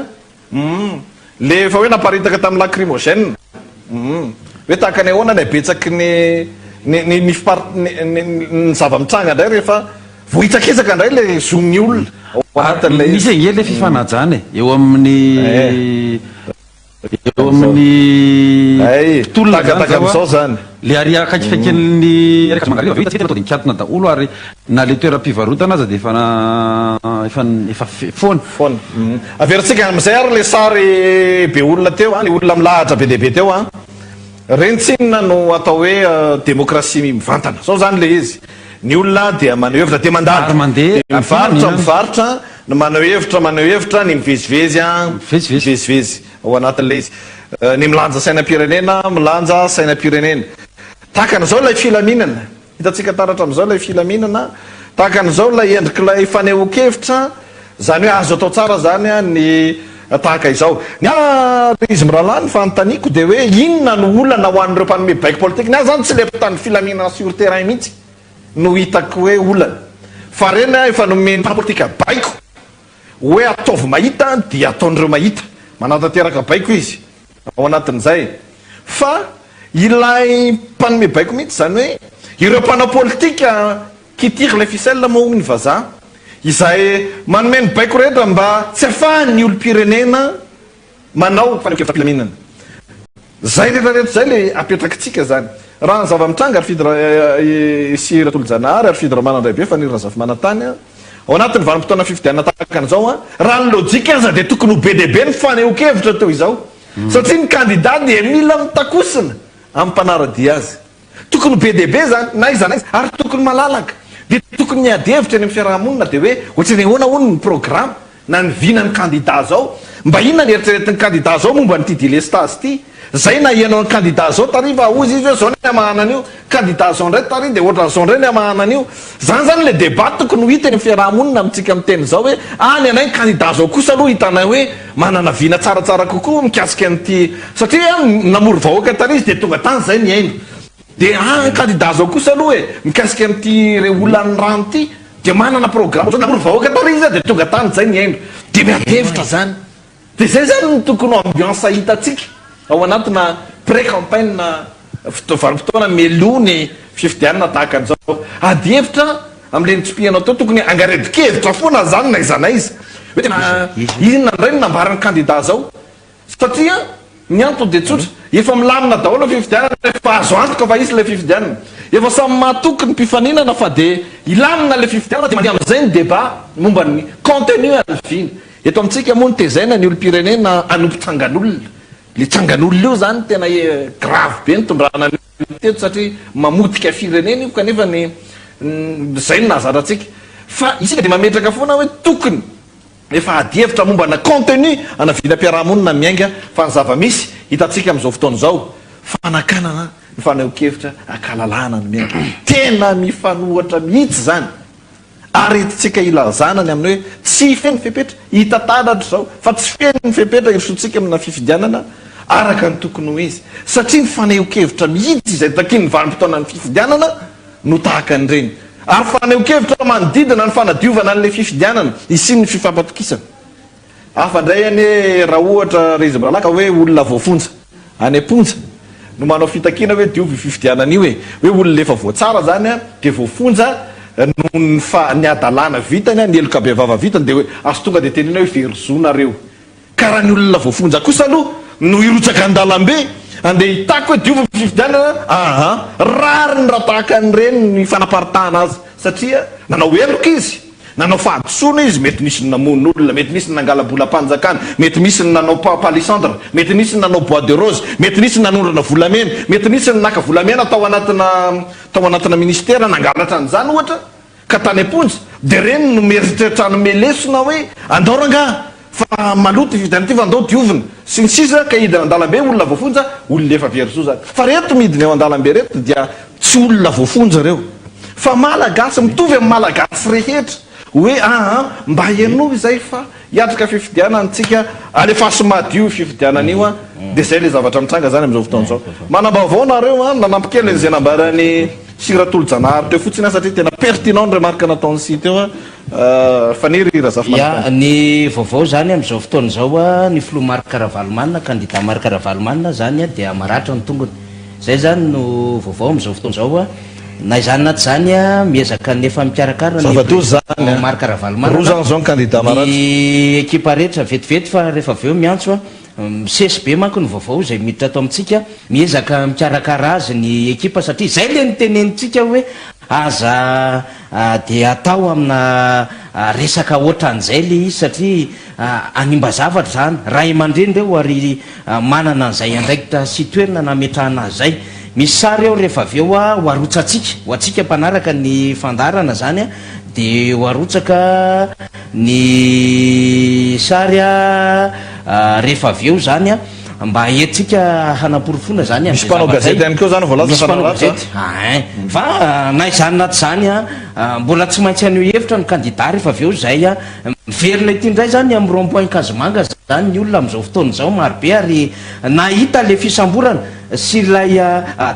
le efa hoe naparitaka tamin'ny lacrymogène hoe tahakany ahoana ny abetsaky ny zava-mitranga indray rehefa vohitsakitsaka indray le zon'ny olona misy engely le fifanajany eo amin'ny tolonazao zany le ary akaikikaiken'ny mangareo aveo hitasika tao de mikatona daholo ary na le toeram-pivarotana aza de efa foana averitsika am'izay ary le sary be olona teo le olona milahatra be deaibe teo reny tsinona no atao hoe démocratie mivantana zao zany le izy ny olona dia manao hevitra dia mandady mivarotra manao hevitra ny mivezivezy mivezivezy ao anatin'le izy ny milanja sainam-pirenena milanja sainam-pirenena tahaka an'izao ilay filaminana hitantsika taratra amin'izao ilay filaminana tahaka an'izao ilay endrik'ilay fanehoan-kevitra zany hoe azo atao tsara zany a ny tahaka izao ny izy mirahalahy ny fanontaniako dia hoe inona no olana ho an'ireo mpanome baiko politique ny azy zany tsy le mpitany filaminana sur terrain mihitsy no hitako hoe olana fa reny efa nomeny politika baiko hoe ataovy mahita dia ataon'ireo mahita manatanteraka baiko izy ao anatin'izay fa ilay mpanome baiko mihitsy zany hoe ireo mpanao politika qui tire les ficelles moa ny vazaha izay manome ny baiko rehetra mba tsy afahany olo-pirenena manao fanehoan-kevitra filaminana zay rehetrarehetra zay le apetrakitsika zany raha ny zava-mitranga arifidra sy ratolo-janahary arifidra manandray be fa ny razafy manantany ao anatin'ny vanim-potoana fifidianana tahaka an'izao raha ny lojika aza dia tokony ho be deabe ny fanehoan-kevitra teo izao satria ny candidat dia mila mitakosina amin'ny mpanaradia azy tokony ho be deabe zany na iza na izy ary tokony malalaka dia tokony niady hevitra any amin'ny fiarahamonina dia hoe ohatrany ahoana hono ny programme na ny vina ny candidat zao mba inona ny eritreretin'ny candidat zao momba nyty délestage ity zay na ianao ny candidat zao tariva ozy izy hoe zao ny amahana an'io candidat zao ndray tary dia ohatra zao ndray ny amahana an'io zany zany le débat tokony ho hita any amin'ny fiarahamonina amintsika miteny zao hoe any anay ny candidat zao kosa aloha hitanay hoe manana vina tsaratsara kokoa mikasika an'ity satria namory vahoaka tary izy dia tonga tany zay ny aino dia candidat zao kosa aloha hoe mikasika an'ity re olany rano ity dia manana programme zao namory vahoaka tary izy dia tonga tany zay ny aino dia miadevitra zany dia zay zany ny tokony ambiance hitatsika ao anatina pré-campagne vanim-potoana melony fifidianana tahaka an'izao ady hevitra amin'ireny tsipihanao teo tokony angaredikevitra foana zany na iza na izy hoe tena inona indray ny nambarany candidat zao satria ny antony dia tsotra efa milamina daholo ny fifidianana efa azo antoka fa izy le fifidianana efa samy mahatoky ny mpifaninana fa dia ilamina le fifidianana dia mandeha amin'izay ny débat momba ny contenu alvina eto amintsika moa ny tezaina ny olo-pirenena anompo tsangan'olona le tsangan'olona io zany tena grave be ny tondrana teto satria mamotika firenena io kanefa ny zay ny nahazaratsika fa isika dia mametraka foana hoe tokony efa ady hevitra momba na contenu anavina mpiarahamonina miainga fa ny zava-misy hitantsika amin'izao fotoana izao fanakanana ny fanehoan-kevitra akalalana ny miainga tena mifanohatra mihitsy zany ary tsika ilazanany amin'ny hoe tsy feny fepetra hitatadatra zao fa tsy feny ny fepetra irisotsika amina fifidianana araka ny tokony ho izy satria ny fanehoan-kevitra mihitsy izay takiny ny vanim-potoana ny fifidianana no tahaka an'ireny ary fanehoan-kevitra manodidina ny fanadiovana an'le fifidianana isiny ny fifampatokisana hafa ndray any raha ohatra rezy bralaka hoe olona voafonja any amponja no manao fitakina hoe diovy fifidianana io hoe olona efa voatsara zany a dia voafonja no ny adalana vitany ny eloka be vava vitany dia hoe azo tonga dia tenena hoe verzonareo karaha ny olona voafonja kosa aloha no irotsaka andalambe andeha hitako hoe diova fifidianana rary ny raha tahaka an'ireny ny fanaparitahana azy satria nanao eloka izy nanao fahadisoana izy mety misy ny namon'olona mety misy ny nangala-bolam-panjakana mety misy ny nanao palissandre mety misy ny nanao bois de rose mety misy ny nanondrana volamena mety misy ny naka volamena tao anatina ministera nangalatra an'izany ohatra ka tany amponja dia reny no meritreritra nome lesona hoe andao ranga fa maloto fifidiana ty fa andao diovina sy ny sisa ka hidina an-dalambe olona voafonja olona efa verso zany fa reto midiny eo an-dalambe reto dia tsy olona voafonja reo fa malagasy mitovy amin'ny malagasy rehetra hoe mba heno izay fa hiatrika fifidiana antsika alefasy madio fifidianan'io dia zay le zavatra mitranga zany amin'izao fotoana zao manambavao nareo nanampikely zay nambarany siratolo-janahary teo fotsiny satria tena pertinent ny remarque nataony sy teo faniry razafy ny vaovao zany amin'izao fotoana zao ny filoha Marc Ravalomanina candidat Marc Ravalomanina zany dia maratra ny tongony zay zany no vaovao amin'izao fotoana zao na izany na tsy zany miezaka nefa mikarakara ny Marc Ravalomanina ny ekipa rehetra vetivety fa rehefa avy eo miantso misesy be manko ny vaovao zay miditra ato amintsika miezaka mikarakara azy ny ekipa satria zay le nitenenitsika hoe aza dia atao amina resaka ohatran'izay le izy satria animba zavatra zany ray aman-dreny reo ary manana an'izay andraikitra sy toerana nametrahana zay misy sary eo rehefa avy eo a hoarotsatsika ho atsika mpanaraka ny fandarana zany a de hoarotsaka ny sary a rehefa avy eo zany a mba etsika hanaporofona zany misy mpanao gazety ihany koa zany voalaza fanaratra fa na izany naty zany a mbola tsy maintsy an'io hevitra ny candidat rehefa avy eo zay a miverina ity ndray zany amin'ny rond-point Kasomanga zany ny olona am'izao fotoana zao marobe ary nahita le fisamborana sy lay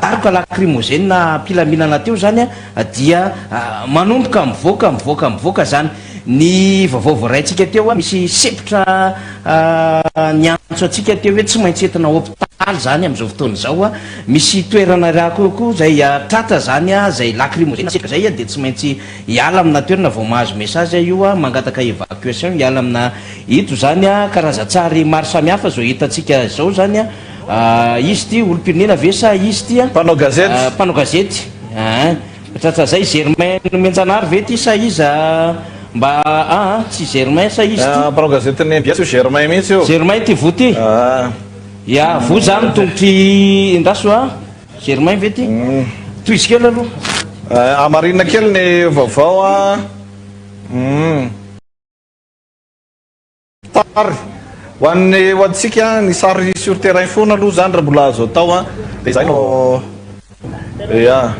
daroka lacrymogène na mpilaminana teo zany a dia manomboka mivoaka zany ny vaovao voaraintsika teo a misy sepitra nyantso atsika teo hoe tsy maintsy entina hôpitaly zany am'izao fotoana zao a misy toerana raha kokoa zay tratra zany a zay lacrymogène sepitra zay a de tsy maintsy hiala amina toerana vao mahazo message io a mangataka évacuation hiala amina ito zany a karazatsary maro samihafa zao hitatsika zao zany a izy ty olom-pirenena vesa izy ty a mpanao gazety tratra zay Germain Menjanary ve ty sa iza mba tsy Germain sa izy ty mpanao gazety ny biasy Germain mihitsy io Germain ty vo ty ya vo zany tongotry indaso a Germain ve ty toy izy kely aloha amarina kely ny vaovao a sary ho an'ny ho antsika ny sary sur terrain foana aloha zany raha mbola azo atao a de zay no ya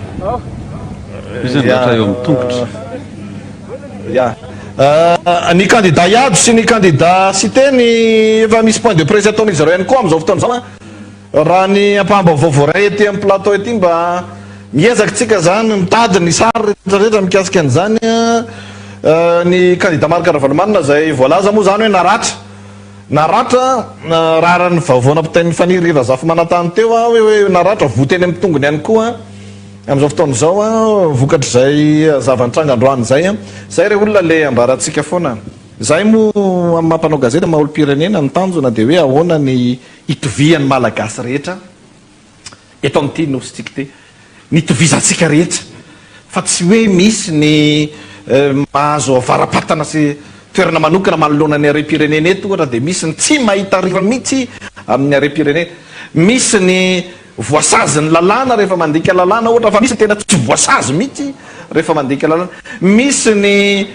eo mitongotra ya ny candidat iado sy ny candidat cité ny efa misy point de presse ataon'izy ireo ihany koa am'izao fotoana zao a raha ny ampahamba vaovao ety amin'ny plateau ety mba miezaka tsika zany mitady ny sary rehetrarehetra mikasika an'izany ny candidat Marc Ravalomanina zay voalaza moa zany hoe naratra raha ny vaovao nampitain'ny faniry Razafy Manantany teo a hoe naratra voteny amin'ny tongony ihany koa am'izao fotoana zao a vokatra zay zava-nitranga androany zay a zay re olona le ambaratsika foana zay mo amin'ny mampanao gazety maha-olo-pirenena ny tanjona de hoe ahoana ny itovian'ny malagasy rehetra eto amin'ity nositsika ty ny itovizatsika rehetra fa tsy hoe misy ny mahazo avarapatana sy toerana manokana manoloana ny arem-pirenena eto ohatra de misy ny tsy mahita riva mihitsy amin'ny arem-pirenena misy ny voasazy ny lalàna rehefa mandika lalàna ohatra fa misy ny tena tsy voasazy mihitsy rehefa mandika lalàna misy ny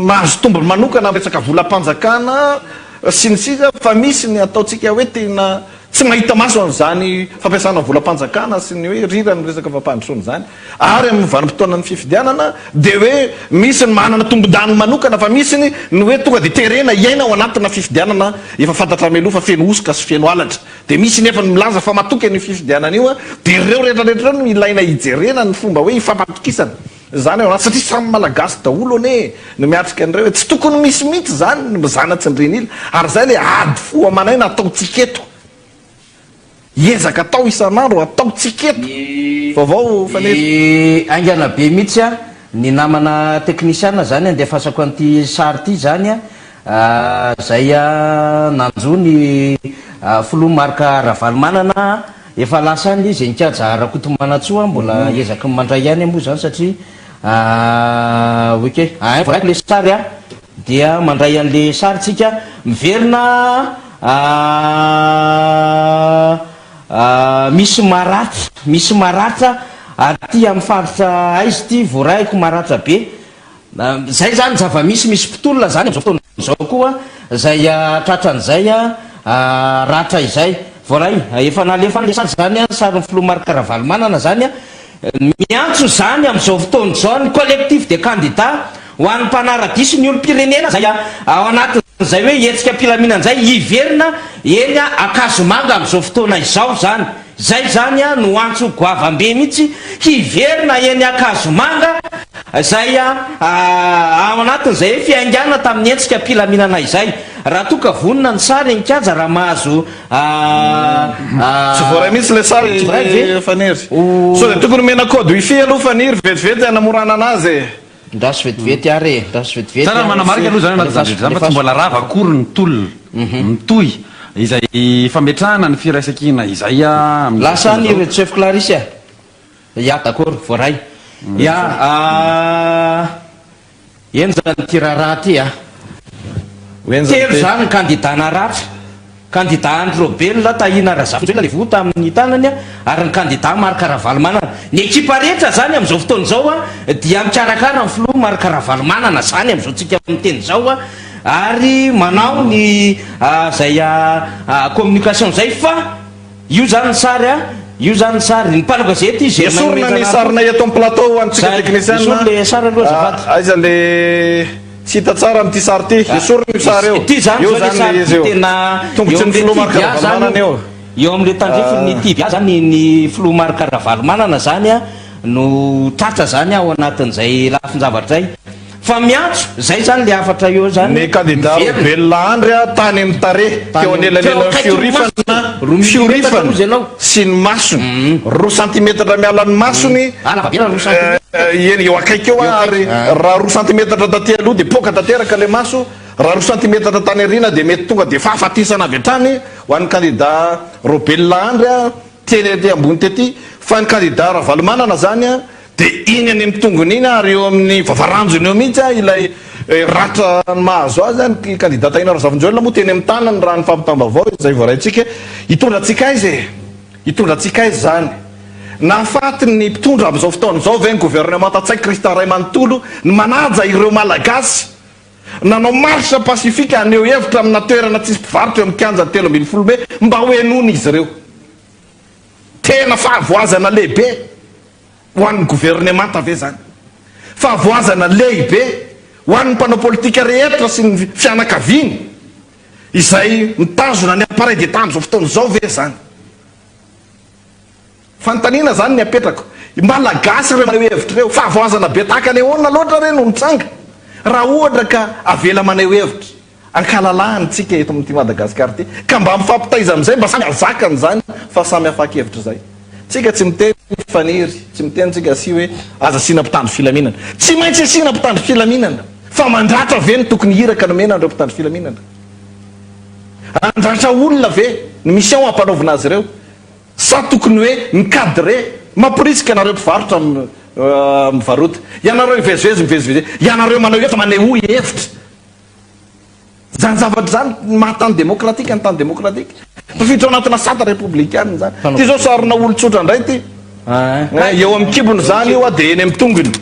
mahazo tombony manokana resaka volam-panjakana sy ny sisa fa misy ny ataotsika hoe tena tsy mahita maso an'izany fampiasana volam-panjakana sy ny hoe rira ny resaka fampandrosoana zany ary amin'ny vanim-potoana ny fifidianana de hoe misy ny manana tombon-dany manokana fa misy ny hoe tonga de terena iaina ao anatina fifidianana efa fantatra meloha fa feno osika sy feno alatra de misy nefa ny milaza fa matoky ny fifidianana io a de ireo rehetrarehetra reo no ilaina hijerena ny fomba hoe hifampatokisana zany ao anaty satria samy malagasy daholo ane no miatrika an'ireo hoe tsy tokony misy mihitsy zany no mizanatsy ny renila ary zay le ady fo amanaina ataotsika eto iezaka atao isan'andro atao tsiketo vaovao fanery aingana be mihitsy a ny namana teknisiana zany andefasako an'ity sary ty zany a zay a nanjo ny filoha Marc Ravalomanana efa lasany izy nikaja Rakotomanantsoa mbola ezaka mandray ihany moa zany satria oke voraiko le sary a dia mandray an'le sary tsika miverina misy maratra aty amin'ny faritra aizy ty voaraiko maratra be zay zany zava-misy mpitolona zany am'izao fotoana zao koa zay tratran'izay ratra izay voaray efa nalefa le sary zany a sary filoha Marc Ravalomanana zany a miantso zany am'izao fotoana zao ny collectif de candidat ho an'ny mpanara-diso ny olo-pirenena zay ao anatin' zay hoe etsika mpilaminan'izay hiverina eny Kasomanga am'izao fotoana izao zany zay zany a no antso goavam-be mihitsy hiverina eny Kasomanga zay ao anatin'izay hoe fiaingana tamin'ny etsika mpilaminana izay raha toka vonina ny sary nikaja raha mahazo tsy voaray mihitsy le sary faniry so de tokony mena code wifi aloha faniry vetivety anamorana anazy ndaso vetivety ary ndaso vetivety tsara manamarika aloha zany anaty zandry zany fa tsy mbola rava akory ny tolona mitoy izay fametrahana ny firaisan-kina izay a lasa ny chef Clarisse ya d'accord voaray ya eny zany ty raharaha ty a telo zany candidat naratra candidat Androbel tahina Razafinjoela le vota amin'ny tanany ary ny candidat Marc Ravalomanana. Ny ekipa rehetra zany amin'izao fotoan'izao dia mikarakara ny filoha Marc Ravalomanana zany amin'izao tsika miteny zao ary manao ny zay communication zay fa io zany ny sary io zany ny sary ny mpano gazety esorina ny sarina eto amin'ny plateau antsika technicien le sary aloha azafady aiza le tsy hita tsara amin'ity sary ty esorina io sary eo ty zany io zany izy eo tena tongotsy ny filoha Marc Ravalomanana eo eo amin'le tandrefiny ny tivia zany ny filoha Marc Ravalomanana zany no tratra zany ao anatin'izay lafin-javatra zay fa miantso zay zany le afatra eo zany ny candidat Robela Andry tany amin'ny tare teo anelanelan'ny fiorifana sy ny masony 2 centimetatra miala ny masony eo akaiky eo ary raha 2 centimetatra taty aloha dia poka tanteraka le maso raha 2 centimetatra tany arina dia mety tonga dia fahafatisana avy hatrany ho an'ny candidat Robela Andry teny ty ambony tety fa ny candidat Ravalomanana zany dia iny any amin'ny tongony iny ary eo amin'ny vavaranjony eo mihitsy ilay ratra mahazo azy ny candidat tahina Razafinjoela moa teny amin'ny tanany raha ny fampitambavao izay voaraintsika hitondrantsika aizy zany nahafaty ny mpitondra amin'izao fotoan'izao ve ny gouvernement tatsaiky Christian Raimanontolo ny manaja ireo malagasy nanao marshe pasifika aneo hevitra amina toerana tsisy mpivarotra eo amin'ny kianja 300 mba ho enony izy ireo tena fahavoazana lehibe ho an'ny gouvernement ave zany fahavoazana lehibe ho an'ny mpanao politika rehetra sy ny fianakaviany izay mitazona ny appareil d'etat amin'izao fotoan'izao ve zany fanontaniana zany ny apetrako malagasy ireo maneho hevitra ireo fahavoazana be tahaka any ahoana loatra reny no mitsanga raha ohatra ka avela maneho hevitra ankalalahany tsika eto amin'ity Madagasikara ty ka mba mifampitaiza amin'izay mba samy azakany zany fa samy afaka hevitra zay tsika tsy miteny faniry tsy miteny tsika sy hoe aza sina mpitandro filaminana tsy maintsy asina mpitandro filaminana fa mandratra ve ny tokony hiraka nomena andreo mpitandro filaminana andratra olona ve ny mission ampanaovina azy ireo sa tokony hoe micadre mampirisika anareo mpivarotra mivarota ianareo mivezivezy ianareo manao hevitra maneho hevitra zany zavatra zany mahatany démocratique ny tany démocratique tafiditra ao anatina sata républicaine zany ty zao sarina olotsotra indray ty eo amin'ny kibony zany io dia eny amin'ny tongony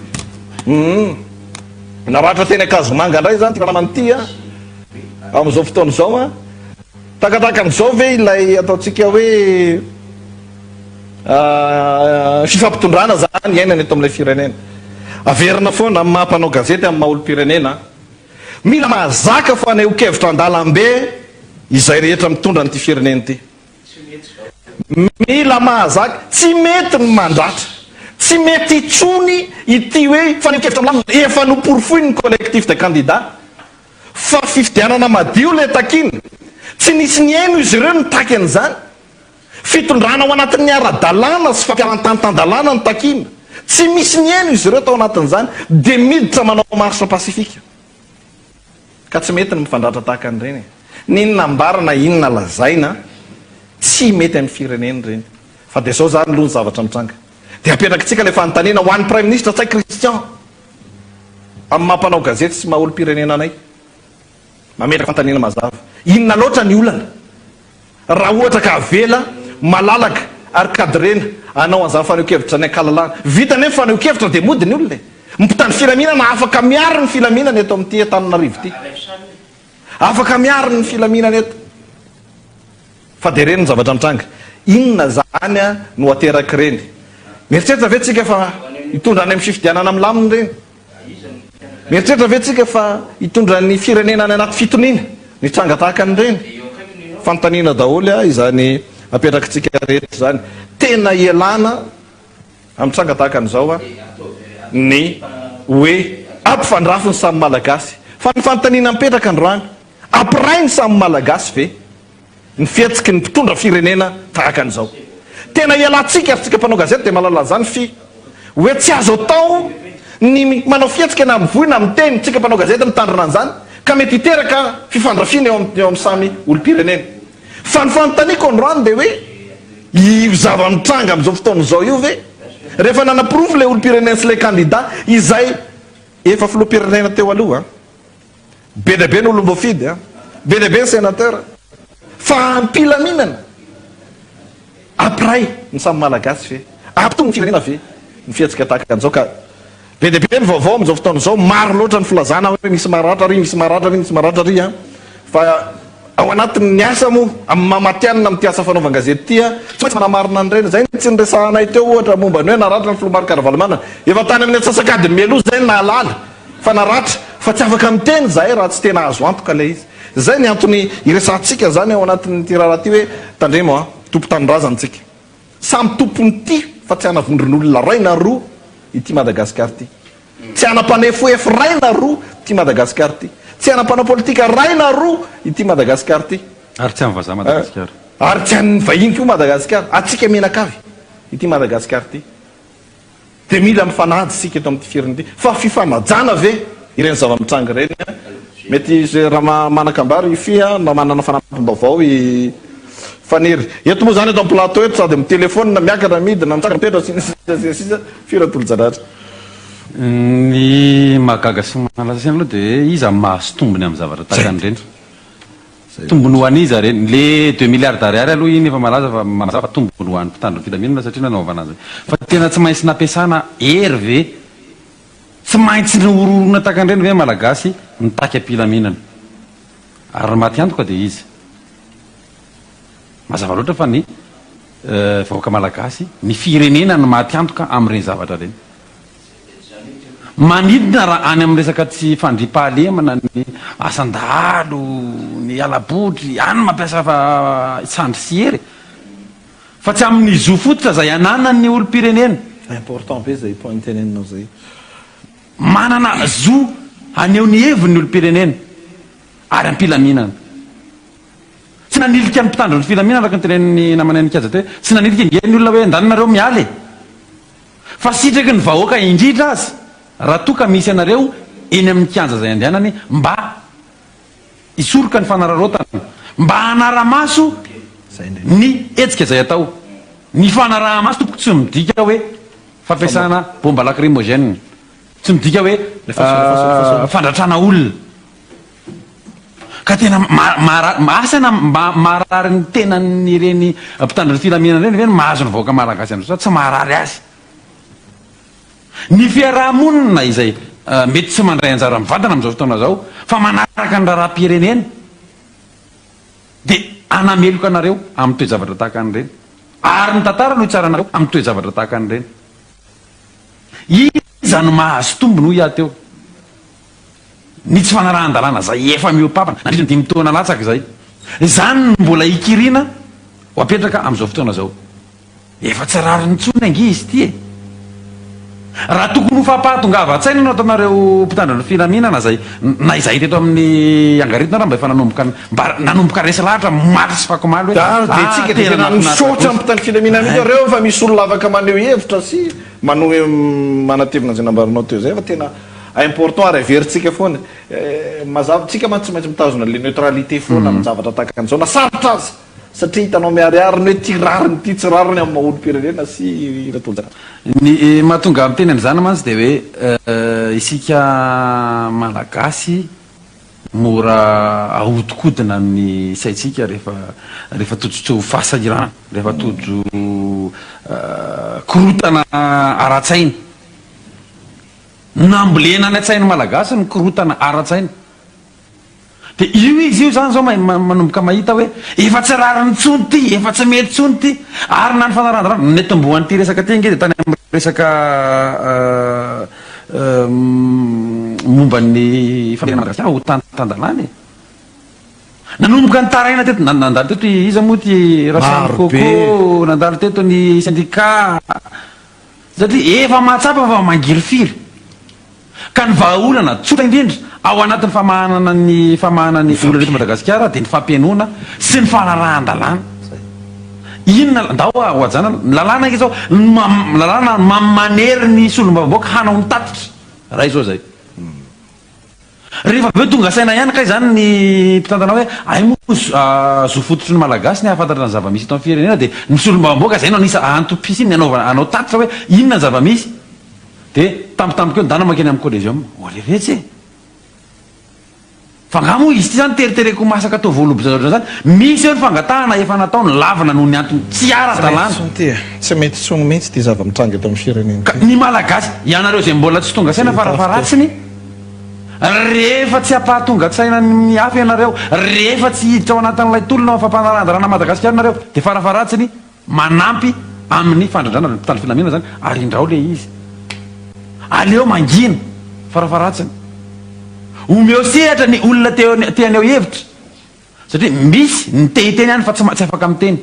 naratra teny akazomanga indray zany tikaramanity amin'izao fotoan'izao takatakan'izao ve ilay ataotsika hoe fifampitondrana zany iainany eto amin'ilay firenena averina foana amin'ny mahampanao gazety amin'ny maha-olo-pirenena mila mahazaka fa anehokevitra andalambe izay rehetra mitondra n'ity firenena ity mila mahazaka tsy mety ny mandratra tsy mety itsony ity hoe fanehokevitra milamina efa noporofoi ny collectif de candidat fa fifidianana madio le takiny tsy nisy ny aino izy ireo nitaky an'izany fitondrana ao anatin'ny ara-dalàna sy fampiarantanitandalàna ny takina tsy misy ny aino izy ireo tao anatin'izany dia miditra manao marshe pasifika ka tsy mety ny mifandratra tahaka an'ireny ninona ambarana inona lazaina tsy mety amin'ny fireneny reny fa dia zao zany aloha ny zavatra mitranga dia apetrakantsika le fanontaniana ho an'ny prime ministre tsai Christian amin'ny mampanao gazety sy maha-olo-pirenena anay mametraka fanontaniana mazava inona loatra ny olana raha ohatra ka avela malalaka ary kadrena anao an'izany fanehokevitra ny ankalalana vita nefa fanehokevitra dia mody ny olona mipitandro filaminana afaka miaro ny filaminana eto amin'ity Antananarivo ity afaka miaro ny filaminana eto fa dia reny ny zavatra mitranga inona zany no ateraky reny mieritreritra ve tsika fa hitondra ny amin'ny fifidianana milaminy reny mieritreritra ve tsika fa hitondra ny firenena ny anaty fitoniana ny tranga tahaka an'ireny fanontaniana daholo izany apetraky tsika rehetra zany tena ialana amin'ny tranga tahaka an'izao ny hoe ampifandrafiny samy malagasy fa ny fanontaniana mipetraka androany ampirainy samy malagasy ve ny fihetsiky ny mpitondra firenena tahaka an'izao tena ialantsika ary tsika mpanao gazety dia malala zany fi hoe tsy azo atao ny manao fihetsika na mivoina miteny tsika mpanao gazety mitandrina an'izany ka mety hiteraka fifandrafiana eo amin'ny samy olo-pirenena fa ny fanontaniako androany dia hoe io zava-mitranga amin'izao fotoan'izao io ve rehefa nanapirofo le olo-pirenena sy le candidat izay efa filoha-pirenena teo aloha be dia be ny olom-boafidy be dia be ny sénateur fa ampilaminana ampiray ny samy malagasy fe ampitony ny firenena ve ny fiatsika tahaka an'izao ka be de be ny vaovao am'izao fotoana zao maro loatra ny filazana hoe misy maratra ry misy maratra ry misy maratra ry a fa ao anatin'ny asa moa amin'ny mamatianina amin'ny tiasa fanaovan-gazety tya tsy maintsy manamarina an'ireny zay tsy nyresahanay teo ohatra momba ny hoe naratra ny filomarika aravalomanana efa tany amin'ny atsasakadiny mialoha zay ny nahalala fa naratra fa tsy afaka miteny zay raha tsy tena azo antoka le izy zay ny antony iresantsika zany ao anatin'ny ty raharaha ty hoe tandremo a tompo tanindrazantsika samy tompony ty fa tsy hanavondron'olona ray na roa ity madagasikara ty tsy hanampanefofefo ray na roa ty madagasikara ty tsy hanampanao politika ray na roa ity madagasikara ty ary tsy amin'ny vazaha madagasikara ary tsy han'ny vahiny ko madagasikara atsika menakavy ity madagasikara ty de mila mifanady sika eto amin'ty firiny ty fa fifanajana ve ireny zava-mitrangy reny mety raha manakambary ifia na manana fanampim-baovao i faniry eto moa zany eto amin'ny plateau eto sady mitelefona miakatra midina mitsaka mitoetra sisa firatolo janatra ny mahagaga sy malaza seny aloha de iza mahazo tombony amin'ny zavatra tahaka an'ireny tombony ho an'iza reny le 2 milliards d'ariary aloha iny efa malaza fa mazava tombony ho an'ny mpitandro ny filaminana satria nanaovana azy fa tena tsy maintsy nampiasana hery ve tsy maintsy ny ororona tahaka an'ireny ve malagasy nitaky ampilaminana ary maty antoka de izy mazava loatra fa ny vahoaka malagasy ny firenena ny maty antoka amin'ireny zavatra reny manidina raha any amin'ny resaka tsy fandripahalemana ny asandalo ny alabotry any mampiasa fa sandry sy hery fa tsy amin'ny zo fototra zay anana ny olo-pirenena important be zay point teneninao zay manana zo aneo ny heviny ny olo-pirenena ary ampilaminana tsy nanilika ny mpitandro ny filaminana araka ny teneniny namanainikazatra hoe tsy nanilika ingeny olona hoe ndanonareo mialy fa sitraky ny vahoaka indrindra azy raha toka misy anareo eny amin'ny kianja zay andehanany mba isoroka ny fanararotana mba hanara-maso ny etsika zay atao ny fanaraha-maso tompoko tsy midika hoe fampiasana bomba lacrymogène tsy midika hoe fandratrana olona ka tena asana mba marary ny tenany ireny mpitandro ny filaminana reny reny mahazo ny vahoaka malagasy andro sa tsy marary azy ny fiarahamonina izay mety tsy mandray anjara mivantana amin'izao fotoana zao fa manaraka ny raharam-pirenena de anameloka anareo amin'ny toe-javatra tahaka an'ireny ary ny tantara no itsara anareo amin'ny toe-javatra tahaka an'ireny iza no mahazo tombony ho iah teo ny tsy fanarahan-dalàna zay efa miopapana nandritra ny 5 taona latsaka zay zany ny mbola ikirina ho apetraka amin'izao fotoana zao efa tsy rary ny tsony angy izy ty e raha tokony ho fampahatongava tsaina no ataonareo mpitandro ny filaminana zay na izay teto amin'ny angaritona raha mba efa nanomboka mba nanomboka resy lahatra maty sy fakomaly hoe de tsika de tena misotra ny mpitandro filaminana mihitsy reo fa misy olona afaka maneho hevitra sy manoe manatevina zay nambarinao teo zay fa tena important ary averintsika foana mazava tsika ma tsy maintsy mitazona le neutralité foana amin'ny zavatra tahaka an'izao na sarotra azy satria hitanao miariariny hoe ty rariny ty tsy rariny amin'ny maha-olo-pirenena sy ratolja ny mahatonga amin'ny teny an'izany mantsy de hoe isika malagasy mora ahodikodina ny saitsika rehefa tojotsy fasahirana rehefa tojo korotana ara-tsaina nambolena ny a-tsainy malagasy ny korotana ara-tsaina de io izy io zany zao manomboka mahita hoe efa tsy rariny tsony ty efa tsy mety tsony ty ary na ny fanarandra netomboany ty resaka ty nge de tany amin'ny resaka momba ny famadagasika ho tantandalany nanomboka ny taraina teto nandalo teto iza moa ty rasany coco nandalo teto ny syndicat satria efa mahatsapa fa mangiryfiry ka ny vahaolana tsotra indrindra ao anatin'ny famahanany olona reto madagasikara de ny fampianona sy ny fanarahan-dalàna inona ndao ho ajana lalàna izy zao lalàna mamanery ny solom-baboaka hanao ny tatitra raha izao zay rehefa be tonga saina ihany kay zany ny mpitantanao hoe ay moa zo fototry ny malagasy ny ahafantatra ny zava-misy eto amin'ny firenena de ny solom-baboaka zay no anisa antopisi ny anao tatitra hoe inona ny zava-misy de tampotampoka eo ndana makeny amin'ny collégium oleretsy fa ngamo izy ty zany teritereko masaka atao voalobo zany misy eo ny fangatahana efa nataony lavana noho ny antony tsy ara-dalàna tsy mety tsony mihitsy ty zava-mitrangy eto amin'ny firenena ny malagasy ianareo zay mbola tsy tonga saina farafaratsiny rehefa tsy apahatonga saina ny hafa ianareo rehefa tsy hiditra ao anatin'ilay tolona fampanarandarana madagasikara nareo dia farafaratsiny manampy amin'ny fandrandrana mpitandro filaminana zany ary indrao le izy aleo mangina farafaratsiny omeo sehatra ny olona teaneo hevitra satria misy ny tehiteny ihany fa tsy afaka miteny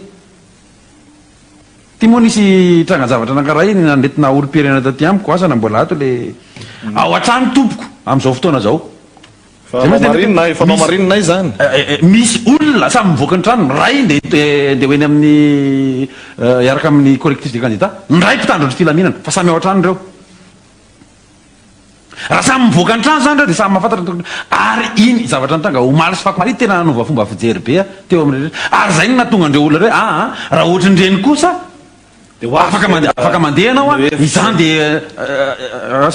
ty moa nisy trangan-javatra nankaray iny nandetina olo-pirenena taty amiko asana mbola ato le ao an-trano tompoko amin'izao fotoana zao fanao marinonay zany misy olona samy mivoaka ny trano ray de hoeny amin'ny iaraka amin'ny collectif de candidat nray mpitandro ny filaminana fa samy ao an-trano reo raha samy mivoaka ny trano zany reo de samy mahafantatra ary iny zavatra nytanga omaly sy fakomaly tena nanova fomba fijery be teo amin'ny ary zay ny natonga andreo olona reo raha ohatra ny reny kosa afaka mandeha anao izany de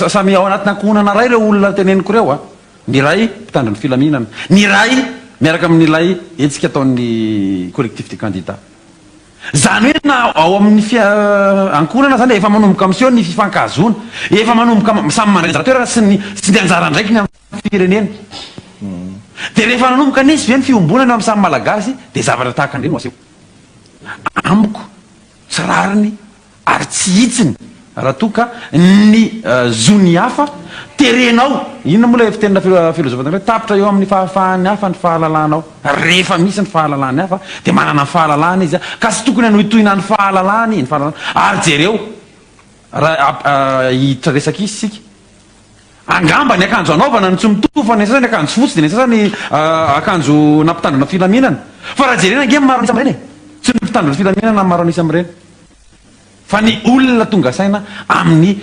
samy ao anatina ankohonana ray reo olona teneniko reo ny ray mpitandro ny filaminana ny ray miaraka amin'n'ilay etsika ataon'ny collectif de candidat zany hoe na ao amin'ny ankonana zany efa manomboka amseo ny fifankahazona efa manomboka samy mandray sy ny anjara ndraiky ny amin'ny firenena de rehefa nanomboka nisy ve ny fiombonana amin'ny samy malagasy de zavatra tahaka andreny aseo amiko tsy rariny ary tsy hitsiny raha toka ny zony hafa terenao inona moa la fitenina filozofa hoe tapitra eo amin'ny fahafahany hafa ny fahalalanao rehefa misy ny fahalalany hafa de manana ny fahalalana izy ka sy tokony anohitohina ny fahalalany ny fahalalana ary jereo raha hiditra resaka izy sika angamba ny akanjo anaovana ny tsy mitofa ny sasany akanjo fotsy de ny sasany akanjo nampitandrona filaminana fa raha jerena nge maro anisy am'ireny tsy ny mpitandrona filaminana maro anisy am'ireny fa ny olona tonga saina amin'ny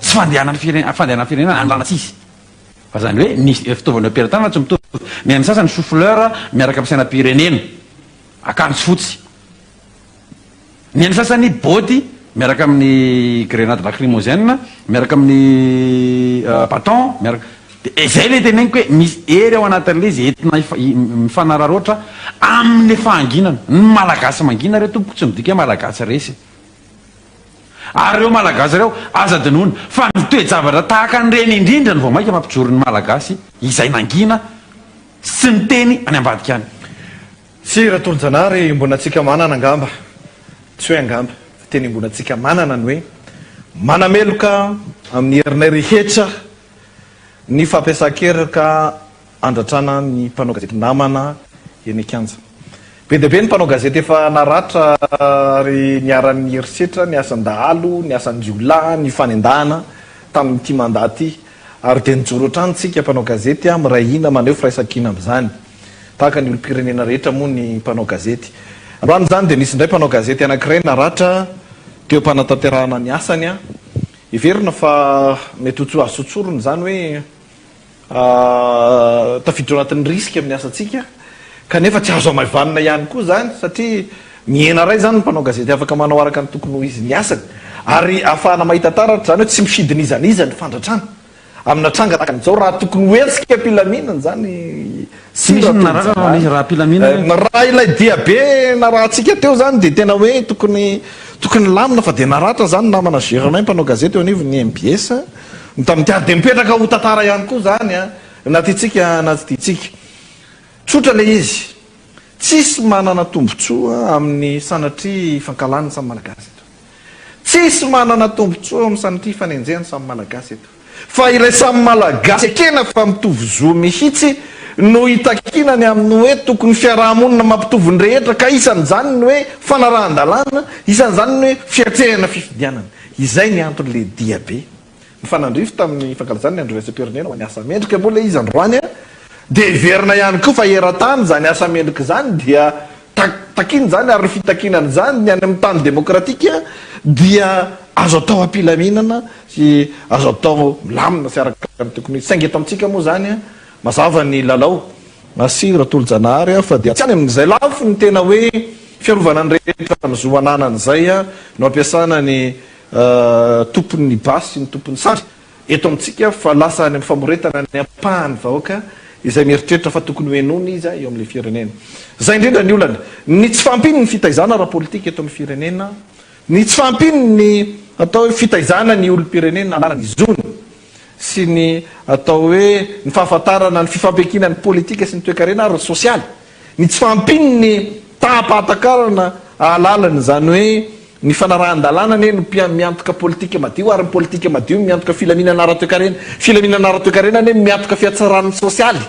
tsy fandehanany firenena andrana tsisy fa zany hoe ny fitaovana ampiratana tsy mitovy ny an'ny sasany souffleur miaraka ampisainam-pirenena akanjo fotsy ny an'ny sasany boty miaraka amin'ny grenade lacrymogène miaraka amin'ny baton miaraka de zay le teneniko hoe misy ery ao anatin'le izy entina mifanararoatra amin'ny fahanginana ny malagasy mangina reo tompoko tsy midika malagasy resy ary reo malagasy reo aza dinoana fa ny toe-javatra tahaka an'ireny indrindra ny vao maika mampijoro ny malagasy izay nangina sy ny teny any ambadika any sy raha tolonjanary mbona tsika manana angamba tsy hoe angamba fa teny mbona tsika manana ny hoe manameloka amin'ny herinay rehetra ny fampiasan-kerika andratrana ny mpanao gazety namana eny Kanja be dia be ny mpanao gazety efa naratra ary niaran'ny herisetra ny asan-dahalo ny asan-jiolahy ny fanendahana tamin'nyity mandaty ary dia nijoro otrano tsika mpanao gazety mirahina maneho firaisan-kina amin'izany tahaka ny olo-pirenena rehetra moa ny mpanao gazety androany zany dia nisy indray mpanao gazety anankiray naratra teo mpanatanterahana ny asany iverina fa mety ho azo tsotsorony zany hoe tafiditra ao anatin'ny riska amin'ny asantsika kanefa tsy azo amavanina ihany koa zany satria miena ray zany ny mpanao gazety afaka manao araka ny tokony ho izy ny asany ary ahafahana mahita taratra zany hoe tsy misidinizaniza ny fandratrana amina tranga tahaka an'izao raha tokony hoentsika mpilaminana zany raha ilay dia be na raha tsika teo zany de tena hoe tokony lamina fa de naratra zany namana gernay mpanao gazety eo anivo ny MBS tamin'ty de mipetraka ho tantara ihany koa zany na tytsika na ty tytsika tsotra le izy tsisy manana tombotsoa amin'ny sanatry fankalany samy malagasy eto tsisy manana tombotsoa amin'ny sanatry fanenjehany samy malagasy eto fa ilay samy malagasy ekena fa mitovy zo mihitsy no hitakinany amin'ny hoe tokony fiarahamonina mampitovy ny rehetra ka isan'izany ny hoe fanarahan-dalàna isan'izany ny hoe fiatrehana fifidianana izay ny anton'le dia be ny fanandrifo tamin'ny fankalazany ny androvesa-pirenena ho any asa mendrika moa le izy androany de verina ihany koa fa eran-tany zany asa mendrika zany dia takiny zany ary fitakinana zany ny any amin'ny tany demokratika dia azo atao ampilaminana sy azo atao milamina sy araka tokony saingy eto amintsika moa zany mazava ny lalao masira tolo-janahary fa de tsy any amin'izay lafo ny tena hoe fiarovana ny rehetra mizo ananan'izay no ampiasana ny tompon'ny basy sy ny tompon'ny sandry eto amintsika fa lasa any amin'ny famoretana ny ampahany vahoaka izay mieritreritra fa tokony hoenony izy eo amin'le firenena. Zay indrindra ny olana ny tsy fampiny ny fitaizana raha politika eto amin'ny firenena, ny tsy fampiny ny atao hoe fitaizana ny olom-pirenena anarany zony sy ny atao hoe ny fahafantarana ny fifampiakina ny politika sy ny toe-karena ary sosialy, ny tsy fampiny ny tahapahatakarana ahalalany zany hoe ny fanarahan-dalàna ne no miantoka politika madio ary ny politika madio miantoka filaminana ara-toe-karena, filaminana ara-toe-karena ne miantoka fiatsaran'ny sosialy.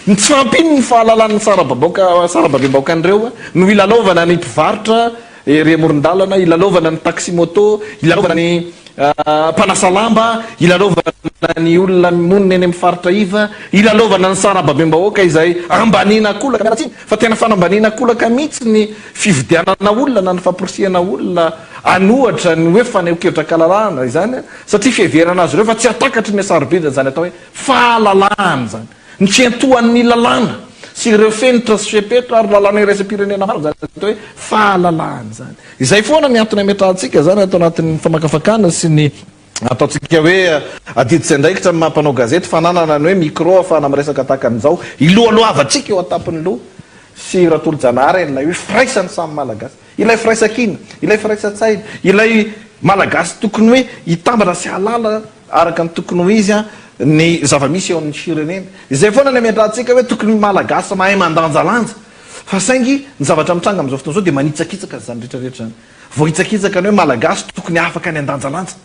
Ny tsy fampiny ny fahalalan'ny sarababem-bahoaka an'ireo no ilalaovana ny mpivarotra ery amoron-dalana, ilalaovana ny taximoto, ilalaovana ny mpanasa lamba, ilalaovana ny olona monina eny amin'ny faritra iva, ilalaovana ny sarababem-bahoaka izay ambanina kolaka miaratsiny fa tena fanambanina kolaka mihitsy ny fividianana olona na ny famporisihana olona anohatra ny hoe faneokevitra kalalana izany, satria fiheverana azy ireo fa tsy atakatry ny asarobeda zany atao hoe fahalalana zany, ny fiantohan'ny lalàna sy ireo fenitra sy fepetra ary lalàna iraisam-pirenena maro zany atao hoe fahalalana zany. Izay foana ny antony ametrahantsika zany atao anatin'ny famakafakana sy ny ataontsika hoe adiditsy andraikitra ny mampanao gazety fananana ny hoe micro ahafahana miresaka tahaka an'izao ilohaloavatsika eo atapiny loha sy ratolo-janahary ilay hoe firaisany samy malagasy, ilay firaisakina, ilay firaisatsaina, ilay malagasy tokony hoe hitambatra sy halala araka ny tokony ho izy ny zava-misy eo amin'ny firenena. Izay foana ny ametrahantsika hoe tokony malagasy mahay mandanjalanja fa saingy ny zavatra mitranga amin'izao fotoana izao dia manitsakitsaka zany rehetrarehetra zany, voaitsakitsaka ny hoe malagasy tokony afaka ny andanjalanja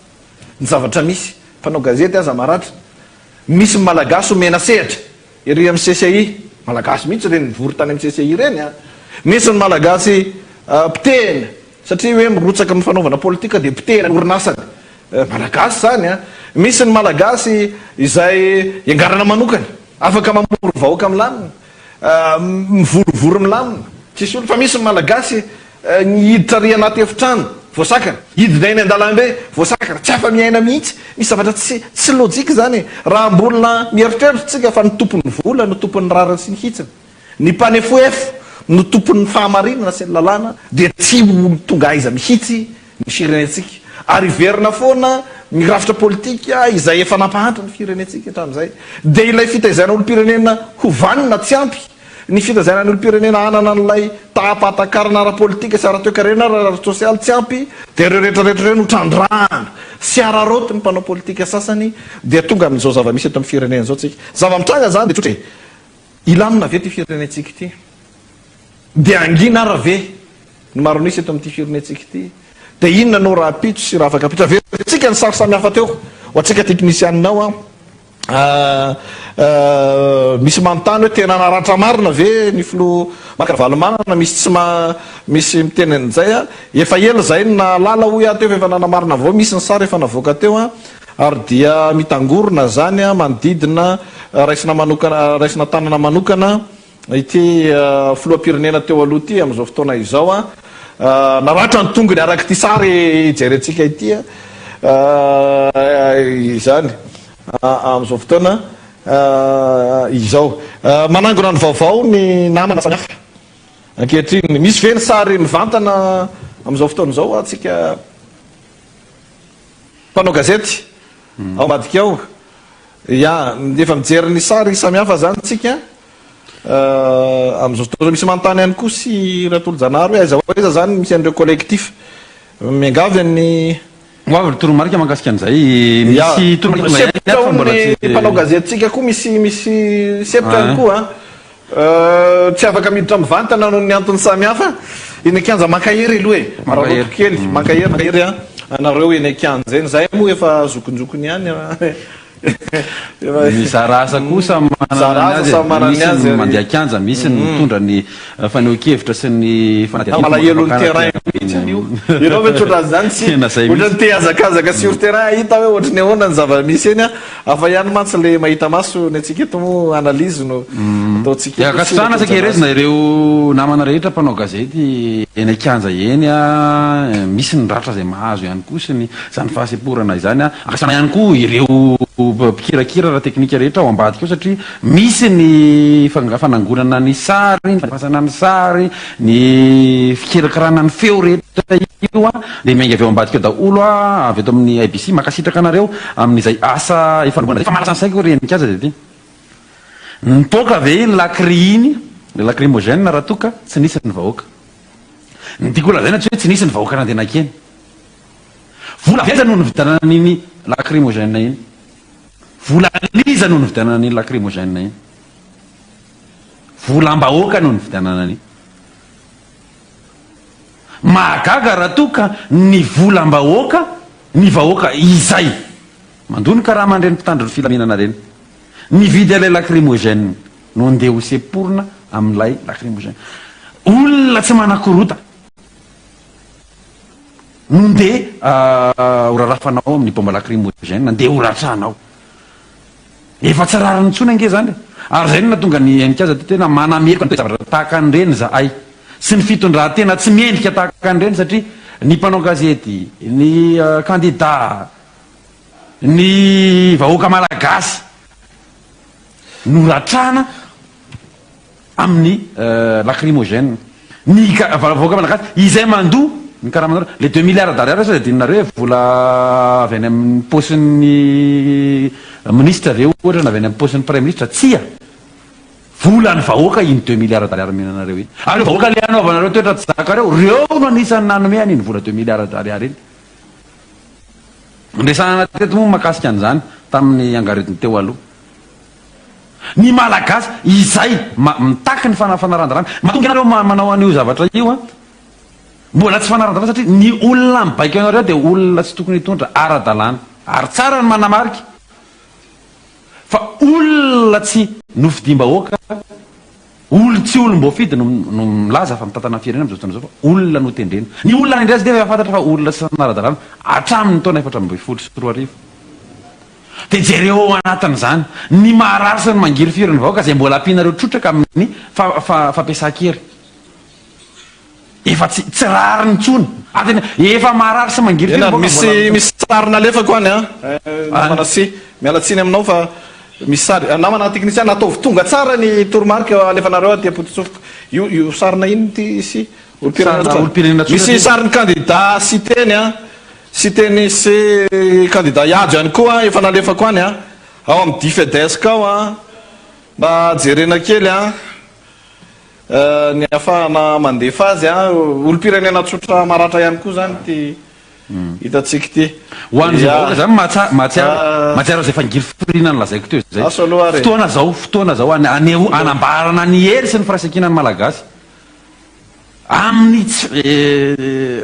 ny zavatra misy. Mpanao gazety aza maratra, misy malagasy omena sehatra ery amin'ny CCI, malagasy mihitsy reny nivory tany amin'ny CCI reny misy ny malagasy mpitehina satria hoe mirotsaka amin'ny fanaovana politika dia mpitehina orinasany malagasy zany misy ny malagasy izay iangarana manokana afaka mamory vahoaka milamina, mivorivory milamina tsisy olo, fa misy ny malagasy hiditra ry anaty efitrano voasakana, hidina eny an-dalambe voasakana, tsy afa miaina mihitsy, misy zavatra tsy lojika zany. Raha mbolina mieritreritritsika fa ny tompon'ny vola no tompon'ny rarany sy ny hitsina, ny mpanefoefo no tompon'ny fahamarinana sy ny lalàna, dia tsy tonga aiza mihitsy ny firenentsika ary verina foana ny rafitra politika izay efa nampahatra ny firenentsika hatramin'izay. Dia ilay fitaizana olo-pirenena hovanina tsy ampy, ny fitaizana ny olo-pirenena anana n'ilay tahapahatakarana ara-politika sy ara-toe-karena ara-sosialy tsy ampy, dia ireo rehetrarehetra ireo no trandrahana sy araroty ny mpanao politika sasany, dia tonga amin'izao zava-misy eto amin'ny firenena zao tsika. Zava-mitranga zany dia tsotra ilamina ve ty firenentsika ity, dia angina ara ve ny maronisy eto amin'ity firenentsika ity, dia inona no raha pitso sy raha afaka pitso avetsika ny sary samihafa teo ho atsika teknisianinao misy manontany hoe tena naratra marina ve ny filo makaravalomanana, misy tsy misy mitenen'izay efa ela zay na lala hoy teo efa nanamarina avao, misy ny sary efa navoaka teo ary dia mitangorona zany manodidina raisina manokana, raisina tanana manokana ity filoam-pirenena teo aloha ity amin'izao fotoana izao naratra ny tongony araky ty sary jerentsika ity izany amin'izao fotoana izao. Manangona ny vaovao ny namana samihafa ankehitriny, misy ve ny sary mivantana amin'izao fotoana izao atsika mpanao gazety ao ambadika ao efa mijery ny sary samihafa zany tsika amin'izao fotoana. Misy manontany ihany koa sy ratolo-janahary hoe aiza aiza zany misy an'ireo collectif miangavy ny hoavy toromarika mahakasika an'izay, misy toromarika mpanao gazetitsika koa misy septra ihany koa tsy afaka miditra mivantana noho ny antony samihafa. Eny akianja mankahery aloha raha kely mankahery anareo eny akianja eny, zay moa efa zokonjokony ihany mizara asa kosa misy mandeha kianja, misy ny mitondra ny fanehoan-kevitra sy ny malahelo ny terrain ianao hoe tsotra zany sy ohatra ny te azakazaka sur terrain hita hoe ohatry ny ahoana ny zava-misy eny afa ihany mantsy le mahita maso ny atsika eto mo analyse no ataotsika kasitrana sakerezina ireo namana rehetra mpanao gazety eny akianja eny misy ny ratra zay mahazo ihany koa sy ny zany fahaseporana izany akasana ihany koa ireo mpikirakira raha teknika rehetra ao ambadika eo satria misy ny fanangonana ny sary, ny fanefasana ny sary, ny fikirakarana ny feo rehetra io dia miainga avy eo ambadika eo daholo avy eto amin'ny IBC makasitraka anareo amin'izay asa efa malasan'ny saiko reny kaza dia ty nipoka ve ny lacry iny le lacrymogène raha toka tsy nisy ny vahoaka nytiako lazaina tsy hoe tsy nisy ny vahoaka nandeha nakeny vola viaza noho ny vidanana an'iny lacrymogène iny vola liza noho ny vidanana an'iny lacrymogène iny volam-bahoaka noho ny vidanana an'iny mahagaga raha toka ny volam-bahoaka ny vahoaka izay mandonika raha mandreny mpitandro ny filaminana reny nividy alay lacrymogène no ndeha ho seporina amin'ilay lacrymogène olona tsy manakorota no ndeha horarafanao amin'ny bomba lacrymogène ndeha horatranao efa tsy rariny tsony ange zany ary zay na tonga ny enikaza ty tena manameloka ny zavatra tahaka an'ireny zahay sy ny fitondrantena tsy miendrika tahaka an'ireny satria ny mpanao gazety ny candidat ny vahoaka malagasy noratrana amin'ny lacrymogène ny vahoaka malagasy izay mandoa ny karaha manao le 2 milliards d'ariary sao dinareo hoe vola avy any amin'ny posin'ny ministre aveo ohatra na avy any amin'ny posin'ny premier ministre tsia vola ny vahoaka iny 2 milliards d'ariary mihinanareo iny ary vahoaka le anaovanareo toetra tsy zakareo reo no anisan'ny nanome an'iny vola 2 milliards d'ariary iny ndresana teto moa makasika an'izany tamin'ny angaretiny teo aloha ny malagasy izay mitaky ny fanarandarana mahatonga anareo manao an'io zavatra io a mbola tsy fanarandarana satria ny olona mibaika anareo dia olona tsy tokony hitondra ara-dalàna ary tsara ny manamarika fa olona tsy nofidimbahoaka tsy olom-boafidy no milaza fa mitantana firenena am'izao fotoana zao fa olona no tendrena ny olona indray tsy dia fantatra fa olona tsy nara-dalàna hatramin'ny taona 424 dia jereo anatin'izany ny maharary sy ny mangiry firiny vahoaka zay mbola ampianareo trotraka amin'ny fampiasa-kery efa tsy rary ny tsony atiny efa maharary sy mangiry misy sarina lefako any manasy mialatsiny aminao fa misy sary namana teknisian ataovy tonga tsara ny toromarika alefanareo aty apotitsofoka io sarina iny ty sy olo-pirenena misy sariny candidat citeny a citeny sy candidat iado ihany koa efa nalefako any a ao amin'ny difedesk ao a mba jerena kely a ny afahana mandefa azy a olo-pirenena tsotra maratra ihany koa zany ty hitatsika ty hoan'izay vahoaka zany mahatsiaro zay fangiry firina ny lazaiko teo zay fotoana zao anambarana ny hery sy ny firaisankina ny malagasy amin'ny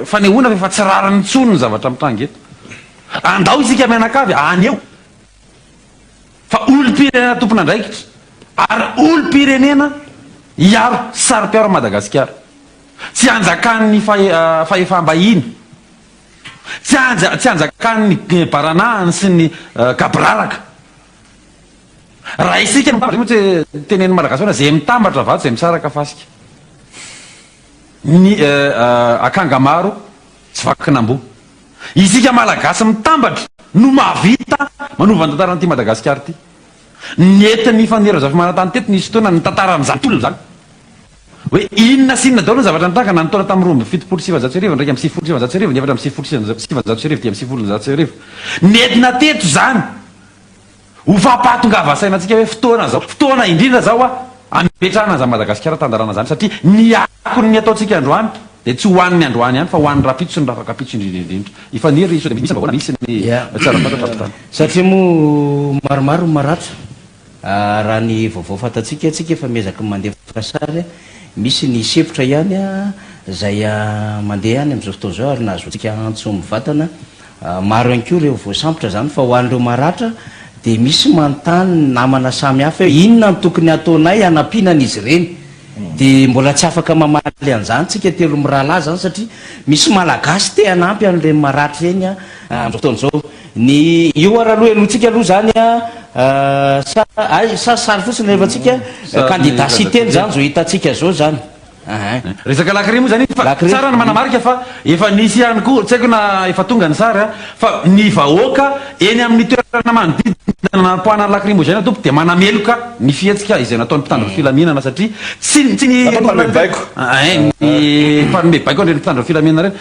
fanehoana fa efa tsy rariny tsony ny zavatra mitrangy eto andao isika mianakavy aneo fa olo-pirenena tompona andraikitra ary olo-pirenena iaro sary-piaro a madagasikara tsy anjakan'ny fahefam-bahiny tsy anjakan'ny baranahany sy ny gabraraka raha isika motsy teneny malagasy ona zay mitambatra vato zay misaraka fasika ny akanga maro tsy vakinambo isika malagasy mitambatra no mahavita manova ny tantaran'ity madagasikara ty nentin'ny fanera zafy manatany teto nisy fotoana ny tantaran'izany tolona zany hoe inona sinona daolo ny zavatra nitaka na nitaona tamin'ny romby fitopolo sivanjato sy arivo ndraiky amin'ny sivifolo sivanjato sy arivo ny efatra amin'ny sivifolo sivanjato sy arivo dia amin'ny sivifolo sivanjato sy arivo nentina teto zany ho fampatongavasainantsika hoe fotoana indrindra zao a ametrahana za madagasikara tandarana zany satria ny akony ny ataontsika androany dia tsy hoan'ny androany ihany fa hoan'ny rapitso sy ny rafakapitso indrindraindrindra ifaniry iso misy vahoana misy ny tsara fantatra satria moa maromaro maratra raha ny vaovao fantatsika atsika efa miezaka mandefa sary misy ny sepotra ihany a zay mandeha ihany am'izao fotoana zao ary nahazoantsika antso mivatana maro ihany koa reo voasambotra zany fa ho an'ireo maratra dia misy manontany namana samy hafa hoe inona ny tokony ataonay hanampianan'izy ireny dia mbola tsy afaka mamaly an'izany tsika telo mirahalahy zany satria misy malagasy te hanampy an'ireny maratra eny a am'izao fotoana zao ny io araha aloha enotsika aloha zany a sa sary fotsiny rehefa tsika candidat citeny zany zao hitatsika zao zany resaka lacry moa zany fa tsara ny manamarika fa efa nisy ihany koa tsy haiko na efa tonga ny sary a fa ny vahoaka eny amin'ny toerana manodidina nampoana ny lacrymogène tompo dia manameloka ny fiatsika izay nataon'ny mpitandro filaminana satria tsy ny mpanomebaiko ndre ny mpitandro filaminana reny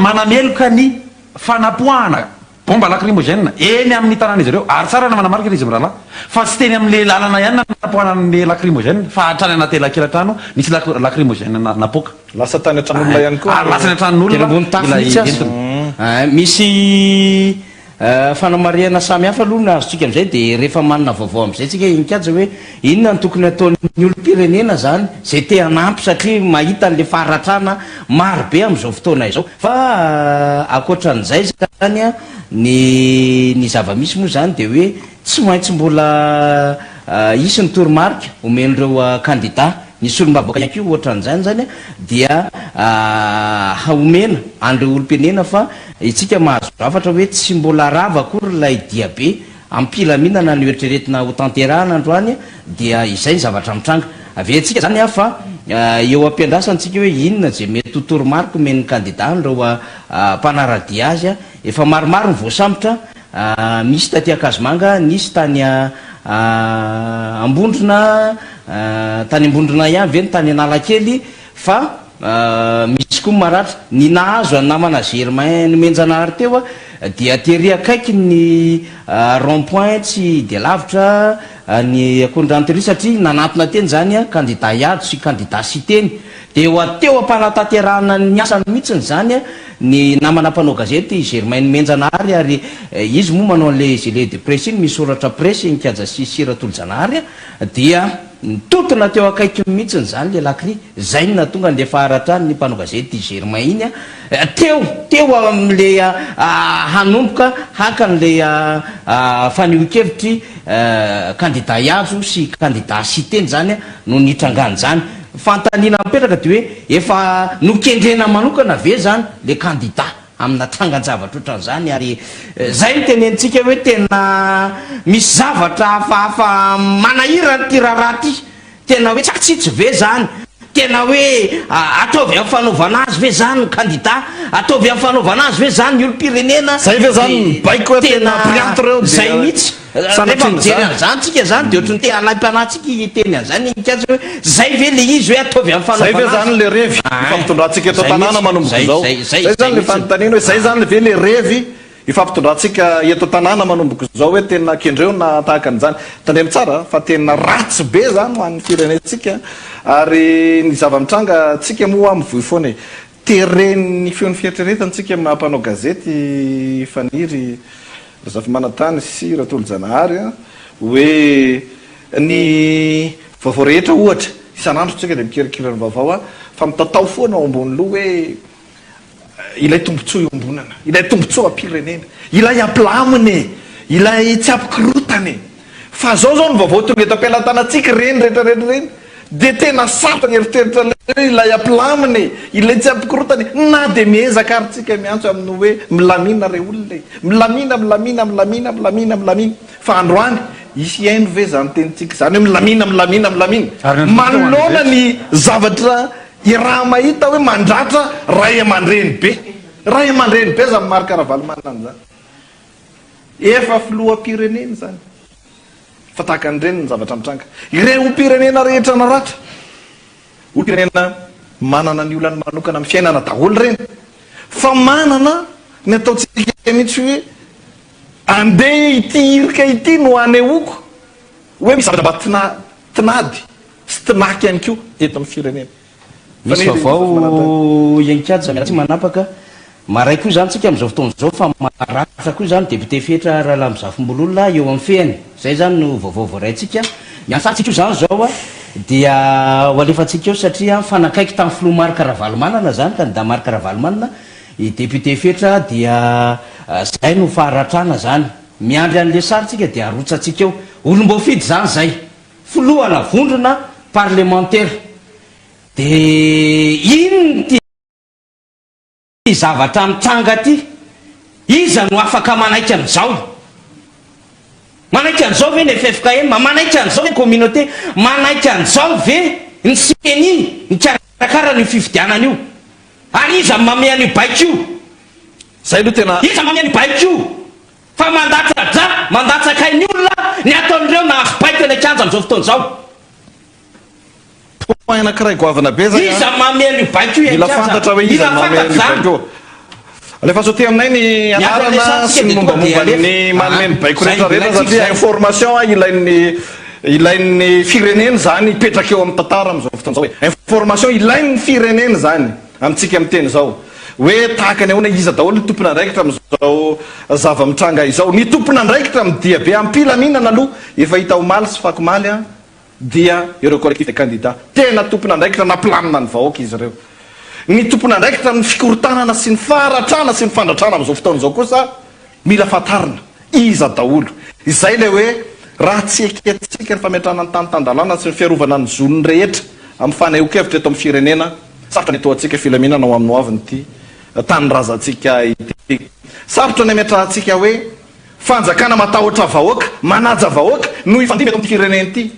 manameloka ny fanapoahana bomba lacrymogène eny amin'ny tanàna izy ireo ary tsara na manamarika izy mirahalahy fa tsy teny amin'le lalana ihany napohanan'le lacrymogène fa hatrany anaty elakelan-trano nisy lacrymogène napoka lasa tany antran'olona ihany koa lasa ny antran'olona misy fanamariana samy hafa aloha na azotsika am'izay dia rehefa manana vaovao am'izay tsika inkajy hoe inona ny tokony ataon'ny olo-pirenena zany zay te hanampy satria mahita n'le faharatrana maro be am'izao fotoana izao fa akoatran'izay zany a ny zava-misy moa zany dia hoe tsy maintsy mbola isy ny toromarika omen'ireo candidat nisy olombavoaka ihany ko ohatran'izany zany dia haomena an'ireo olo-pirenena fa itsika mahazo zavatra hoe tsy mbola rava akory lay dia be ampilaminana ny oetreretina ho tanterahana androany dia izay ny zavatra mitranga aventsika zany fa eo ampiandrasantsika hoe inona zay mety toromarika omen'ny candidat nireo mpanaradia azy efa maromaro ny voasambotra misy taty Akazomanga nisy tany ambondrona tany ambondrona ihany ve ny tany Analakely fa misy koa maratra ny nahazo namana Germain nomenjanahary teo dia tery akaiky ny rond point tsy de lavitra ny akondranotery satria nanatona teny zany candidat iado sy candidat sy teny dia eo ateo ampanatanterahana ny asany mihitsiny zany ny namana mpanao gazety Germain nomenjanahary ary izy moa manao an'le gilet de presse iny misy soratra presse nikaja sy Siratolo-Janahary dia nitotona teo akaiky mihitsiny zany le lacry zay no natonga n'le faharatrany ny mpanao gazety Germain iny teo am'le hanomboka hakan'le fanehoan-kevitry candidat iazo sy candidat sy teny zany no nitrangany zany fantanina mipetraka dia hoe efa nokendrena manokana ve zany le candidat amina trangan-javatra ohatran'izany ary zay no tenenitsika hoe tena misy zavatra hafahafa manahirany ty raharaha ty tena hoe tsaksitsy ve zany tena hoe ataovy amin'ny fanaovana azy ve zany ny candidat ataovy amin'ny fanaovana azy ve zany ny olo-pirenena zay ve zany baiko tena priante reo zay mihitsy rehefa mijery an'izany tsika zany dia ohatrany te alay-panatsika iteny an'izany nikazy hoe zay ve le izy hoe ataovy amin'ny fanaovana zay ve zany le revy ifampitondrantsika eto tanàna manomboka zao zay zany le fanontaniana hoe zay zany ve le revy ifampitondrantsika eto tanàna manomboka zao hoe tena kendreo na tahaka an'izany tandremy tsara fa tena ratsy be zany ho an'ny firenetsika ary ny zava-mitranga tsika moa amivoy foana e teren'ny feon'ny fieritreretantsika mampanao gazety faniry Razafimanatany sy Siratolo-Janahary hoe ny vaovao rehetra ohatra isan'andro tsika dia mikirikirany vaovao fa mitatao foana ao ambony loha hoe ilay tombontsoa eo ambonana ilay tombontsoa ampirenena ilay aplamine ilay tsy ampikirotany fa zao ny vaovao tonga eto ampialatanatsika reny rehetrarehetra reny dia tena satany eritreritra ilay aplamine ilay tsy ampikirotany na dia miezaka ary tsika miantso amin'ny hoe milamina re olona milamina fa androany isy haino ve zany tenitsika zany hoe milamina manolona ny zavatra iraha mahita hoe mandratra ray aman-dreny be zany marika ravalomanany zany efa filoha-pirenena zany fa tahaka an'ireny ny zavatra mitranga ireo pirenena rehetra naratra olo-pirenena manana ny olany manokana amin'ny fiainana daholo reny fa manana ny ataotsika mihitsy hoe andeha ity irika ity no anehoako hoe misy zavatra mba tinady sy tinaky ihany koa eto amin'ny firenena misy vaovao ianikady zany tsy manapaka maray koa zany tsika am'izao fotoana zao fa maratra koa zany député fetra rahalahy Mizafimbololona eo amin'ny feny zay zany no vaovao voarayntsika miasatsika io zany zao dia ho alefatsika eo satria fanakaiky tamin'ny filoha Marc Ravalomanana zany candidat Marc Ravalomanana i député fetra dia zay no faharatrana zany miandry an'le saritsika dia arotsatsika eo olom-boafidy zany zay filohana vondrona parlementaire dia ino ty zavatra mitranga ty iza no afaka manaiky an'izao manaiky an'izao ve ny FFKM manaiky an'izao ny communauté manaiky an'izao ve ny CNI ny karakara ny fifidianana io ary iza mamea an'io baiko io zay aloha tena iza mamea an'io baiko io fa mandatsakainy olona ny ataon'ireo na afibaiko eny akanja am'izao fotoana zao anankiray goavana be zany iza mamea an'io baiko io mila fantatra hoe iza mamea an'io baiko lefa soty aminay ny anarana sy ny mombamomban'ny manomeny baiko rehetrarehetra satria information ilain'ny firenena zany ipetraka eo amin'ny tantara am'izao fotoana zao hoe information ilain'ny firenena zany amintsika miteny zao hoe tahaka ny ahoana iza daholo ny tompona andraikitra am'izao zava-mitranga izao ny tompona andraikitra amin'ny dia be ampilaminana aloha efa hita omaly sy fakomaly a dia ireo collectif de candidat tena tompona andraikitra naplanina ny vahoaka izy ireo ny tompona andraikitra amin'ny fikorotanana sy ny faratrana sy ny fandratrana am'izao fotoana zao kosa mila fatarina iza daholo izay le hoe raha tsy eketsika ny fametrana ny tany tandalana sy ny fiarovana ny zonony rehetra amin'ny fanehonkevitra eto amin'ny firenena sarotra ny atoantsika filaminana ho amin'ny aviny ity tany razantsika ity sarotra ny ametrahantsika hoe fanjakana matahotra vahoaka manaja vahoaka no ifandimy eto amin'ny firenena ity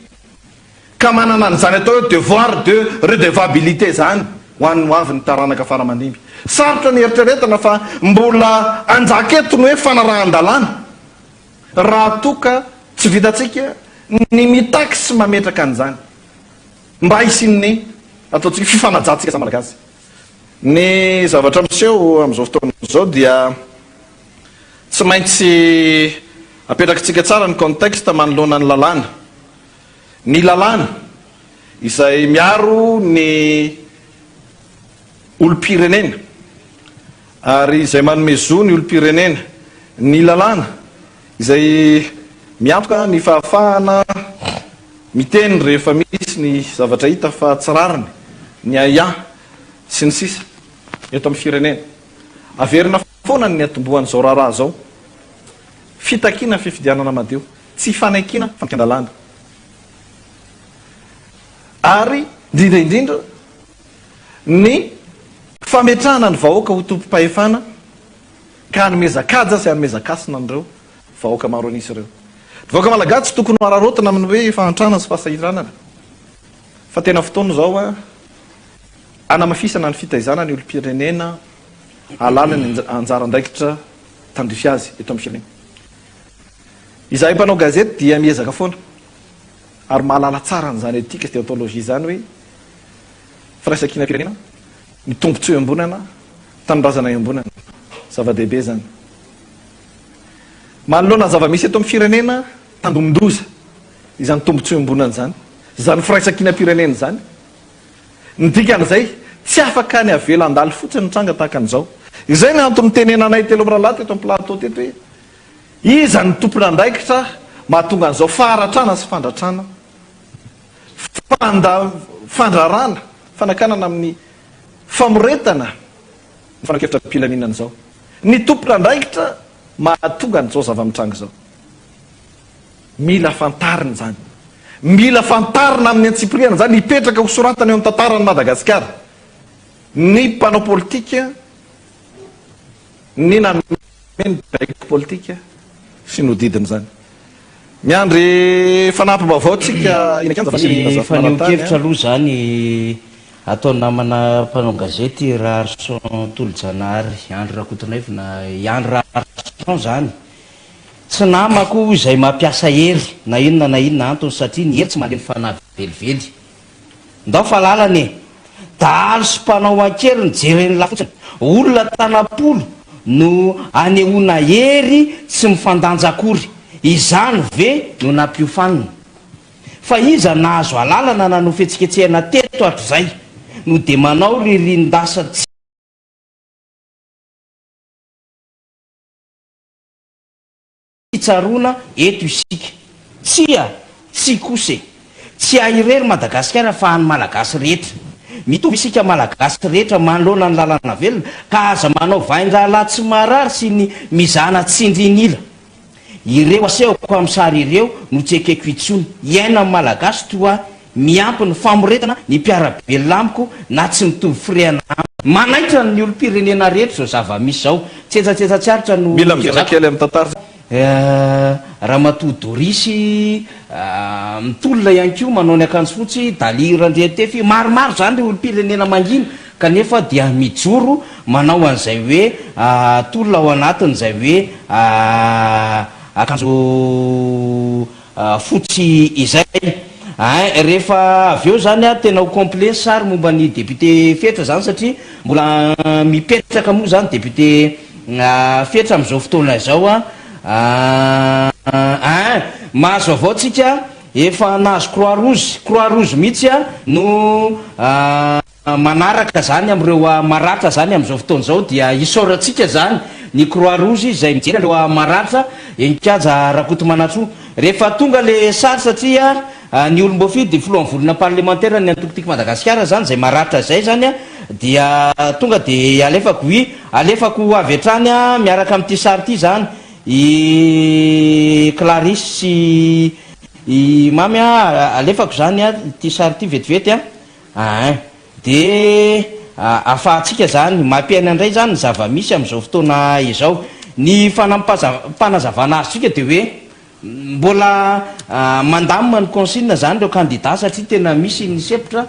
ka manana an'izany atao hoe devoir de redevabilité zany ho an'ny aviny taranaka faramandimby sarotra ny eritreretana fa mbola anjaketony hoe fanarahan-dalàna raha toka tsy vitatsika ny mitaky sy mametraka an'izany mba hisin'ny ataontsika fifanajatsika sa malagasy ny zavatra miseho am'izao fotoana zao dia tsy maintsy apetrakytsika tsara ny contexte manoloana ny lalàna ny lalàna izay miaro ny olo-pirenena ary izay manome zo ny olo-pirenena ny lalàna izay miantoka ny fahafahana miteny rehefa misy ny zavatra hita fa tsirariny ny aya sy ny sisa eto amin'ny firenena averina foana ny atombohan'izao raharaha zao fitakina fifidianana madio tsy fanaikina fankandalana ary indrindraindrindra ny fametrahana ny vahoaka ho tompo-pahefana ka hanomezakaja sy hanomezakasina an'ireo vahoaka maro anisy ireo vahoaka malagasy tsy tokony ho ararotina amin'ny hoe fahantrana sy fahasahitranana fa tena fotoana zao a anamafisana ny fitaizana ny olo-pirenena alala ny anjara andraikitra tandrify azy eto amin'ny firenena izahay mpanao gazety dia miezaka foana ary mahalala tsara n'izany etika teatologie zany hoe firaisakina pirenena ny tombontso iambonana tanorazana iambonana zava-dehibe zany manoloana zava-misy eto amin'ny firenena tandomondoza izany tombontso iambonana zany zany firaisakina pirenena zany ny dikan'izay tsy afaka ny avela andaly fotsiny ny tranga tahaka an'izao izay ny antony tenenanay telo am'rahalaty eto amin'ny plateau teto hoe iza ny tompona andraikitra mahatonga an'izao faharatrana sy fandratrana fandrarana fanakanana amin'ny famoretana ny fanakevitra pilaminana zao ny tompona andraikitra mahatonga an'izao zava-mitranga zao mila fantarina zany mila fantarina amin'ny antsipriana zany hipetraka ho soratana eo amin'ny tantarany Madagasikara ny mpanao politika ny nanomeny baiko politika sy nodidiny zany miandry fanampim-baovao tsika fanehonkevitra aloha zany atao namana mpanao gazety Rarson Tolojanary Andry Rakotonaivina Andry Rarson zany tsy namako izay mampiasa hery na inona antony satria ny hery tsy mandeha ny fanahy velively ndao fa lalany dahalo sy mpanao ankely ny jereny lafotsiny olona tanapolo no anehoana hery tsy mifandanja akory izany ve no nampiofanina fa iza nahazo alalana na no fetsiketsehana teto hatr'izay no de manao ririndasa tsarona eto isika tsy kose tsy ahirery Madagasikara fa any malagasy rehetra mitovy isika malagasy rehetra manoloana ny lalana velona ka aza manao vain-drahalahy tsy marary sy ny mizana tsindrinila ireo asehoko amin'ny sary ireo no tsy ekeko itsony iaina amin'ny malagasy toa miampy ny famoretana ny mpiarabelona amiko na tsy mitovy fireana manaitra ny olo-pirenena rehetra zao zava-misy zao tsetsatsetsatsyaritra no mila mizarakely amin'ny tantara Ramatoa Dorisy mitolona ihany koa manao ny akanjo fotsy Dali Randriatefy maromaro zany le olo-pirenena mangina kanefa dia mijoro manao an'izay hoe tolona ao anatin'izay hoe akanjo fotsy izay rehefa avy eo zany a tena ho complet sary momba ny député fetra zany satria mbola mipetraka moa zany député fihatra amin'izao fotoana zao mahazo avao tsika efa nahazo croix rouge mihitsy no manaraka zany am'ireo maratra zany am'izao fotoana zao dia isaoratsika zany ny croix rouge zay mijery reo maratra enkikaja Rakotomanatsoa rehefa tonga le sary satria ny olom-boafidy filohan'ny volona parlementaire ny antokotiky Madagasikara zany zay maratra zay zany dia tonga de alefako avy hatrany miaraka amin'ity sary ity zany i Clarisse sy i mamy alefako zany ity sary ity vetivety de afahantsika zany mampiaina indray zany zava-misy amin'izao fotoana izao ny fanazavana azy tsika de hoe mbola mandamina ny consigne zany reo candidat satria tena misy ny sepitra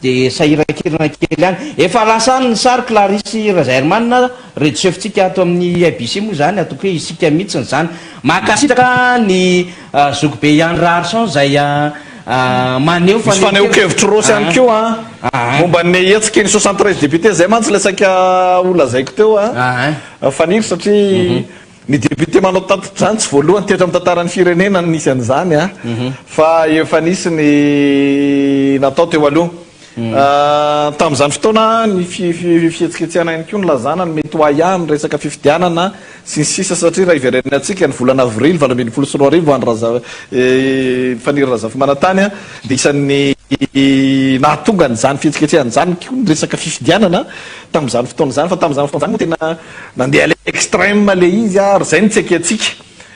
de sahirakirana kely any efa lasany ny sary Clarisse Razerman redisefitsika ato amin'ny ABC moa zany atoko hoe isika mihitsiny zany makasitraka ny Zokobe Yann Rarson zay maneho faneho-kevitro rosy ihany koa momba ny hetsika ny 73 député zay mantsy lasaika olazaiko teo faniro satria ny député manao tatitra zany tsy voalohany tetra amin'ny tantaran'ny firenena nisy an'izany fa efa nisy ny natao teo aloha tamin'izany fotoana ny fihetsiketsehana ihany koa ny lazana ny mety hoaya ny resaka fifidianana sy ny sisa satria raha iverenena antsika ny volana avrily 2024 any faniry Razafy Manantany dia isan'ny nahatonga n'izany fihetsiketsehana zany koa ny resaka fifidianana tamin'izany fotoana zany fa tamin'izany fotoana zany tena nandeha le extrême le izy ary zay ny tseketsika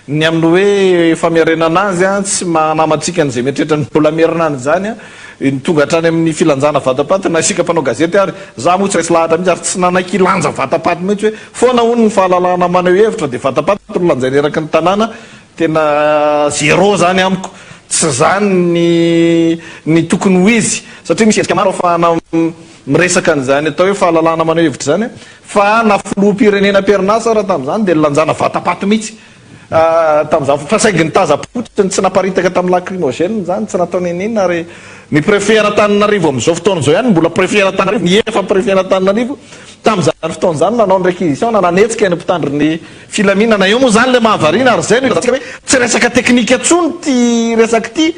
ny amin'ny hoe famiarenana azy tsy manamatsika n'izay mieritreritra ny mbola mierinany zany ny tonga hatrany amin'ny filanjana vatapaty na isika mpanao gazety ary za moa tsy resy lahatra mihitsy ary tsy nanakilanja vatapaty mihitsy hoe foana hono ny fahalalana maneho hevitra dia vatapaty no lanjainy eraky ny tanàna tena zéro zany amiko tsy zany ny tokony ho izy satria misy hetsika maro afahana miresaka an'izany atao hoe fahalalana maneho hevitra zany fa na filoham-pirenena perinasa raha tamin'izany dia lanjana vatapaty mihitsy tamin'izany fa saingy ny tazapotsiny tsy naparitaka tamin'ny lacrymogène zany tsy nataony anina ary ny préfet Antananarivo amin'izao fotoana zao ihany mbola préfet Antananarivo ny efa préfet Antananarivo tamin'izany fotoana zany nanao ny réquisition nananetsika ny mpitandro ny filaminana eo moa zany le mahavariana ary zay nozatsika hoe tsy resaka teknika ntsony ty resaka ty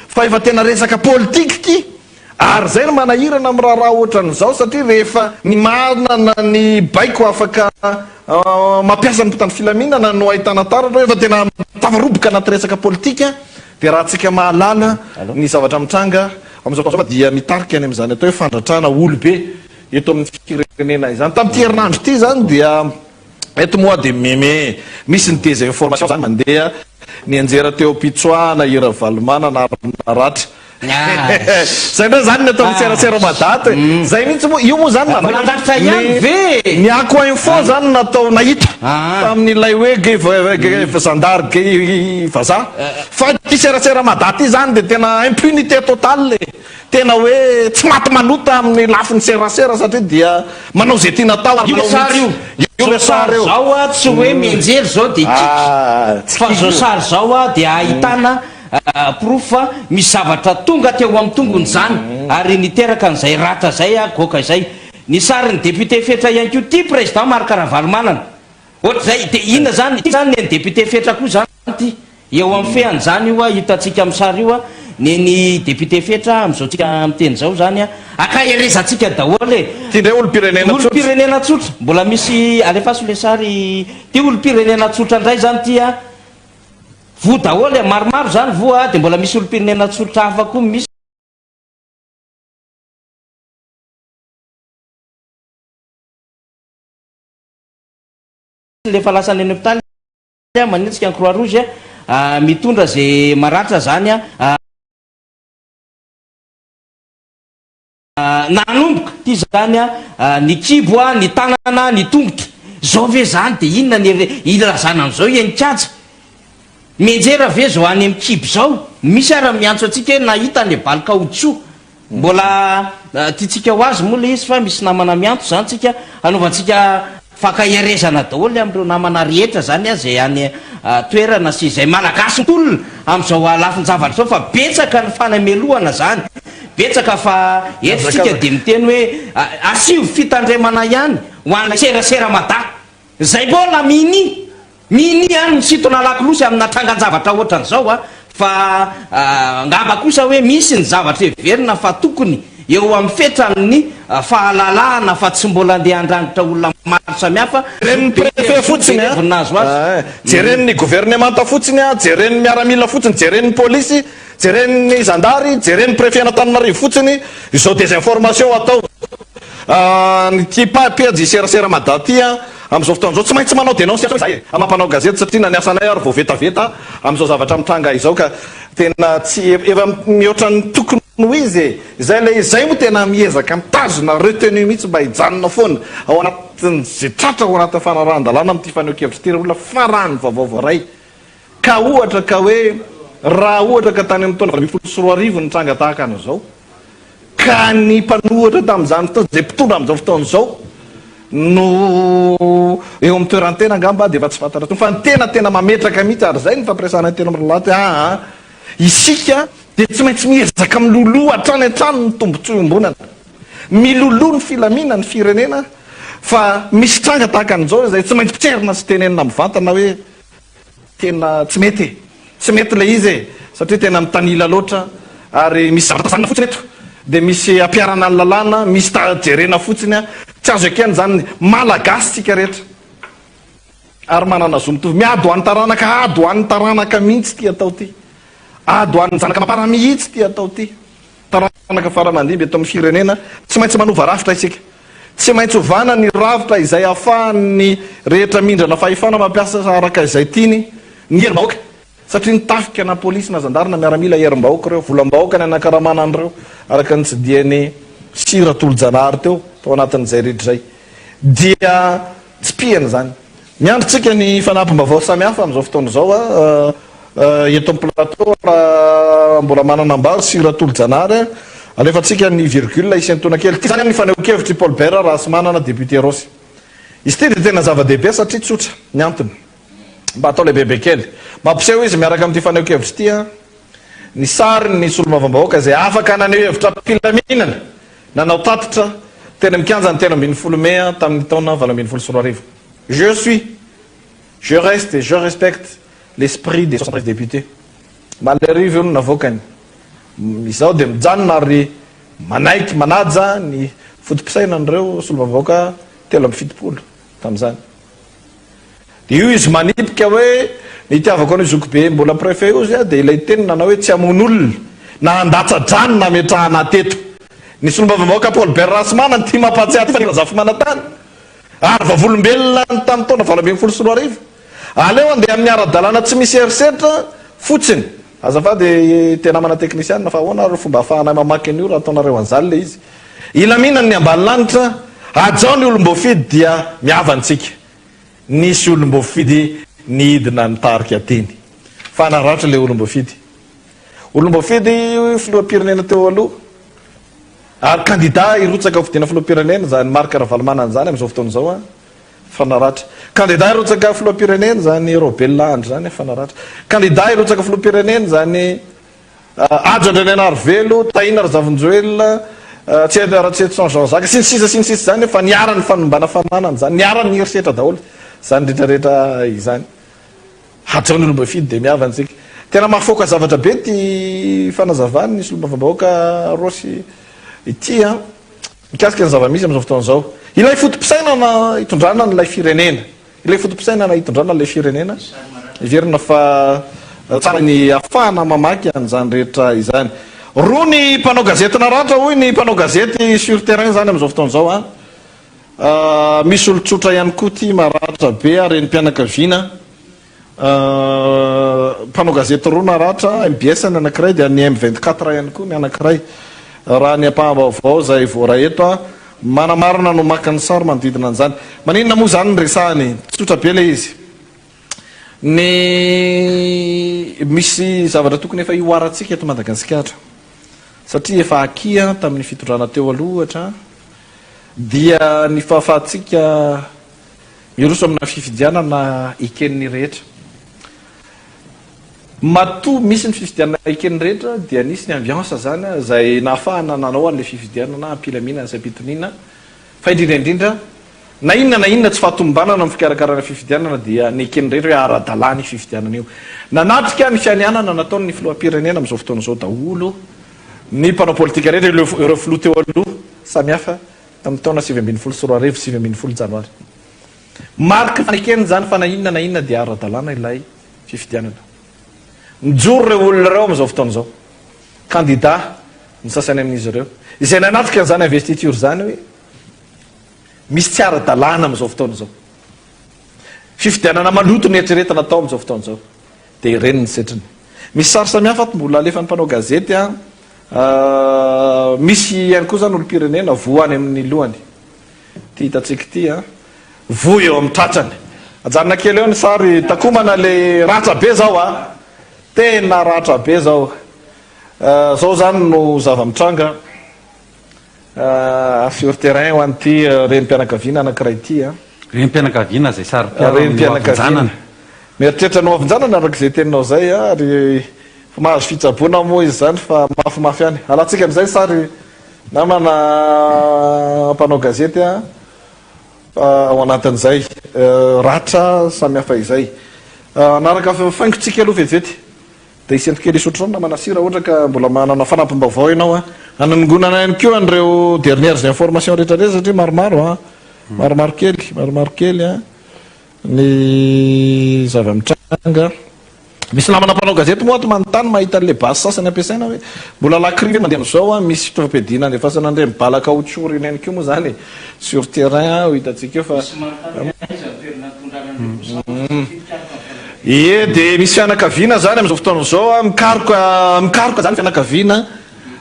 fa efa tena resaka politika ty ary zay no manahirana amin'ny raha ohatran'izao satria rehefa ny manana ny baiko afaka mampiasa ny mpitandro filaminana no ahitana taratra efa tena tafaroboka anaty resaka politika dia raha tsika mahalala ny zavatra mitranga amin'izao fotoana zao dia mitarika any amin'izany atao hoe fandratrana olobe eto amin'ny firenena izany tamin'ity herinandro ity zany dia eto mois de mai misy ny désinformation zany mandeha ny anjera teo Pitsoana Ira Valomana na ratra zay ndray zany natao mitserasera madaty zay mihitsy moa io moa zany ny ako info zany natao nahita tamin'ilay hoe gevandar ge vaza fa ty serasera madaty zany dia tena impunité totale tena hoe tsy maty manota amin'ny lafiny serasera satria dia manao zay tia natao io sary zao tsy hoe mianjery zao dia fa zao sary zao dia ahitana proof misy zavatra tonga teo amin'ny tongony zany ary niteraka n'izay ratra zay goka izay ny sary ny député fetra ihany koa ty président Marc Ravalomanana ohatr'izay dia inona zany zany ny député fetra koa zany ty eo amin'ny feany zany io hitatsika amin'ny sary io ny député fetra amin'izao tsika miteny zao zany akaherezantsika daholo ty ndray olo-pirenena tsotra mbola misy alefaso le sary ty olo-pirenena tsotra ndray zany tya vo daholo maromaro zany voa dia mbola misy olo-pirenena tsotra hafa koa misy lefa lasany any hôpitaly manetsika ny croix rouge mitondra zay maratra zany nanomboka ty zany ny kibo ny tanana ny tongotra zao ve zany dia inona ny ilazana an'izao enikatsa mianjera ve zao any amin'ny kibo zao misy ara miantso atsika hoe nahita ny balika otso mbola tiatsika ho azy moa le izy fa misy namana miantso zany tsika anaovantsika fakahirezana daholo amin'ireo namana rehetra zany zay any toerana sy zay malagasy tolona amin'izao lafiny zavatra zao fa betsaka ny fanamelohana zany betsaka fa etsika dia miteny hoe asio fitandremana ihany ho an'ny serasera mada zay mbola mini any ny sitona lakolosy amina trangan-javatra ohatran'izao a fa ngamba kosa hoe misy ny zavatra everina fa tokony eo amin'ny fetra amin'ny fahalalahana fa tsy mbola andeha andrangotra olona maro samihafa renny préfet fotsiny vonazo azy jeren'ny gouvernemanta fotsiny a jeren'ny miaramila fotsiny jeren'ny polisy jeren'ny zandary jeren'ny préfet Antananarivo fotsiny izao désinformation atao ty page serasera madaty a am'izao fotoan'izao tsy maintsy manao dénonciation zay amampanao gazety satria na ny asanay ary vao vetaveta am'izao zavatra mitranga izao ka tena tsy efa mihoatra ny tokony ho izy zay le zay moa tena miezaka mitazona retenu mihitsy mba hijanona foana ao anatin'ny zay tratra ao anatin'ny fanarahan-dalàna am'ty faneho-kevitra ty olona farany vaovaovo ray ka ohatra ka hoe raha ohatra ka tany amin'ny taona 2024 ny tranga tahaka an'izao ka ny mpanohatra tamin'izany fotoana zay mpitondra am'izao fotoan'izao no eo amin'ny toerantena ngamba de efa tsy fantatra fa ny tena mametraka mihitsy ary zay ny fampiresana tena amralaty isika de tsy maintsy miezaka miloloha hatrany hatrany ny tombontsoiombonana miloloha ny filamina ny firenena fa misy tranga tahaka an'izao zay tsy maintsy pitserina sy tenenina mivantana hoe tena tsy mety le izy satria tena mitanila loatra ary misy zavatra tazanina fotsiny eto de misy ampiarana ny lalàna misy tajerena fotsiny a tsy azo ekeny zany malagasy tsika rehetra ary manana zo mitovy miady ho an'ny taranaka ady ho an'ny taranaka mihitsy ty atao ty ady ho an'ny zanaka mampara mihitsy ty atao ty taranaka faramandimby eto amin'ny firenena tsy maintsy manova rafitra isika tsy maintsy hovana ny ravitra izay ahafahan'ny rehetra mindrana fahefana mampiasa araka izay tiany ny herim-bahoaka satria nitafika na polisy na zandarina miaramila herim-bahoaka reo volam-bahoaka ny anakaramana an'ireo araka ny tsy diany sira tolo-janahary teo tao anatin'izay rehetra zay dia tsy piana zany miandrotsika ny fanampim-bavao samihafa am'izao fotoana zao eto amin'ny plateau raha mbola manana ambary sira tolo-janahary alefatsika ny virgule isyntona kely ty zany amin'ny faneho-kevitry Paul Bert raha sy manana député Rosy izy ty de tena zava-dehibe satria tsotra ny antony mba atao le bebe kely mampiseho izy miaraka amin'ty faneho-kevitry ty a ny sary ny solomavam-bahoaka zay afaka naneho hevitra pilaminana nanao tatitra tena mikanja ny tena ambin'ny folo mea tamin'ny taona 2024 je reste et je respecte l'esprit des 73 députés malerivo io no navoakany izao de mijanona ary manaiky manaja ny fotom-pisaina an'ireo solomavam-bahoaka 370 tam'izany de io izy manipika hoe nitiavako any zokobe mbola préfet io zy a de ilay teny nanao hoe tsy amon'olona na andatsa-drano na metrahana teto ny solomavam-bahoaka Paul Bert Rasmana ny ty mampatsiaty fa zafy manatany ary vavolombelona ny tamin'ny taona 2024 aleo andeha amin'ny ara-dalàna tsy misy eriseritra fotsiny azafady tena mana teknisianina fa ahoana ro fomba ahafahanay mamaky an'io raha ataonareo an'izany le izy ilaminany ny ambany-lanitra ajao ny olom-boafidy dia miavantsika nisy olom-boafidy ny idina ny tarika teny fa naratra le olom-boafidy filoha-pirenena teo aloha ary candidat irotsaka ho fidina filoha-pirenena zany marika Ravalomanana zany am'izao fotoana zao a fanaratra candidat irotsaka filoha-pirenena zany Robert Andry zany fanaratra candidat irotsaka filoha-pirenena zany Adrian Arvelo Taina Razavonjoelina tsy Jean Jacques sinsisa zany fa niarany fanombana famanana zany niarany erisetra daholo zany rehetrarehetra izany hajaony olom-boafidy de miavantsika tena mahafoaka zavatra be ty fanazavany ny solomavam-bahoaka Rosy ity a mikasika ny zava-misy am'izao fotoana zao ilay fotom-pisaina na hitondrana nylay firenena ilay fotom-pisaina na hitondrana nlay firenena iverina fa tsara ny afahana mamaky an'izany rehetra izany roa ny mpanao gazety naratra hoy ny mpanao gazety sur terrain zany am'izao fotoana zao a misy olo-tsotra ihany koa ty maratra be ary ny mpianakaviana mpanao gazety roa naratra MBS ny anankiray dia ny M24 ihany koa ny anankiray raha ny ampahavaovao zay voara eto a manamarina no maka ny sary manodidina an'izany maninona moa zany ny resahany tsotra be le izy ny misy zavatra tokony efa ioaratsika eto Madagasikara satria efa akia tamin'ny fitondrana teo alohatra dia ny fahafahatsika miroso amina fifidianana ikeniny rehetra mato misy ny fifidianana ikeniny rehetra dia nisy ny ambiance zany zay nahafahana nanao an'le fifidianana ampilaminana zay pitonina fa indrindraindrindra na inona tsy fahatombanana amin'ny fikarakarana fifidianana dia ny eken'ireny hoe ara-dalàna ny fifidianana io. Nanatrika ny fianianana nataony ny filoam-pirenena amin'izao fotoana izao daholo ny mpanao politika rehetra ireo filoha teo aloha samihafa tamin'ny taona 2020 sy 2020 janoary. Mariky fanekeny zany fa na inona dia ara-dalàna ilay fifidianana. Mijoro ireo olona ireo amin'izao fotoana izao, candidat ny sasany amin'izy ireo izay nanatrika an'izany investiture zany hoe misy tsy ara-dalàna amin'izao fotoana izao. Fifidianana maloto ny eritreretina atao amin'izao fotoana izao dia ireny ny setriny. Misy sary samihafa mbola alefan'ny mpanao gazety misy ihany koa zany olo-pirenena voany amin'ny lohany. Ty hitatsika ty vo eo amin'ny tratrany. Ajanona kely eo ny sary takomana le ratra be zao tena ratra be zao. Zao zany no zava-mitranga sur terrain ho an'ity renim-pianakaviana anankiray ity. Renim-pianakaviana zay sary renim-pianakaviana. Mieritreritra no avinjanana araka izay teninao zay ary mahazo fitsaboana moa izy zany fa mafimafy any. Alatsika amin'izay sary namana mpanao gazety ao anatin'izay ratra samihafa izay. Anaraka faingotsika aloha vetivety dia isentokely isotrona manasira ohatra ka mbola manana fanampim-baovao ianao anangonana ihany koa an'ireo dernières informations rehetrarehetra satria maromaro kely ny zava-mitranga. Misy namana mpanao gazety moa ato manontany mahita an'le basy sasany ampiasaina hoe mbola lakry mandeha amin'izao misy fitaovam-piadiana andefasana andre mibalaka otsory iny ihany koa moa zany sur terrain ho hitatsika eo fa dia misy fianakaviana zany amin'izao fotoana izao mikaroka zany fianakaviana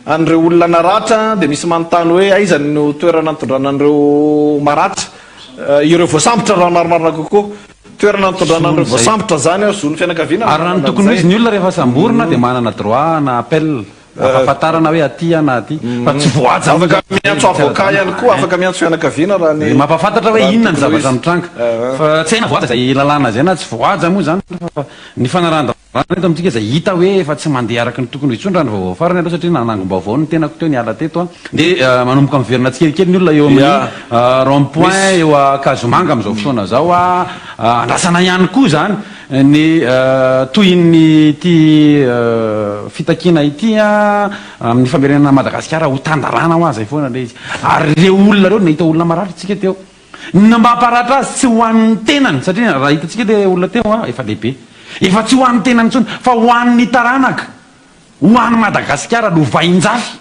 an'ireo olona naratra dia misy manontany hoe aiza no toerana nitondrana an'ireo maratra ireo voasambotra raha marimarina kokoa toerana nitondrana an'ireo voasambotra zany zony fianakaviana ary raha ny tokony izy ny olona rehefa samborona dia manana droit na appel afafantarana hoe aty na aty fa tsy voaja afaka miantso avocat ihany koa afaka miantso fianakaviana raha ny mampafantatra hoe inona ny zavatra mitranga fa tsy haina voaja zay lalàna zay na tsy voaja moa zany ny fanarahana eto amintsika zay hita hoe efa tsy mandeha araka ny tokony hitsondra ny vaovao farany aloha satria nanangom-baovao ny tenako teo niala teto dia manomboka miverina tsikelikely ny olona eo amin'ny rond-point eo akazomanga amin'izao fotoana zao andrasana ihany koa zany ny toy ny ty fitakina ity amin'ny famerenana Madagasikara ho tandarana ho azy foana le izy ary reo olona reo nahita olona maratra tsika teo mamparatra azy tsy ho an'ny tenany satria raha hitatsika le olona teo efa lehibe efa tsy ho an'ny tenany intsony fa ho an'ny taranaka ho an'ny Madagasikara lovain-jafy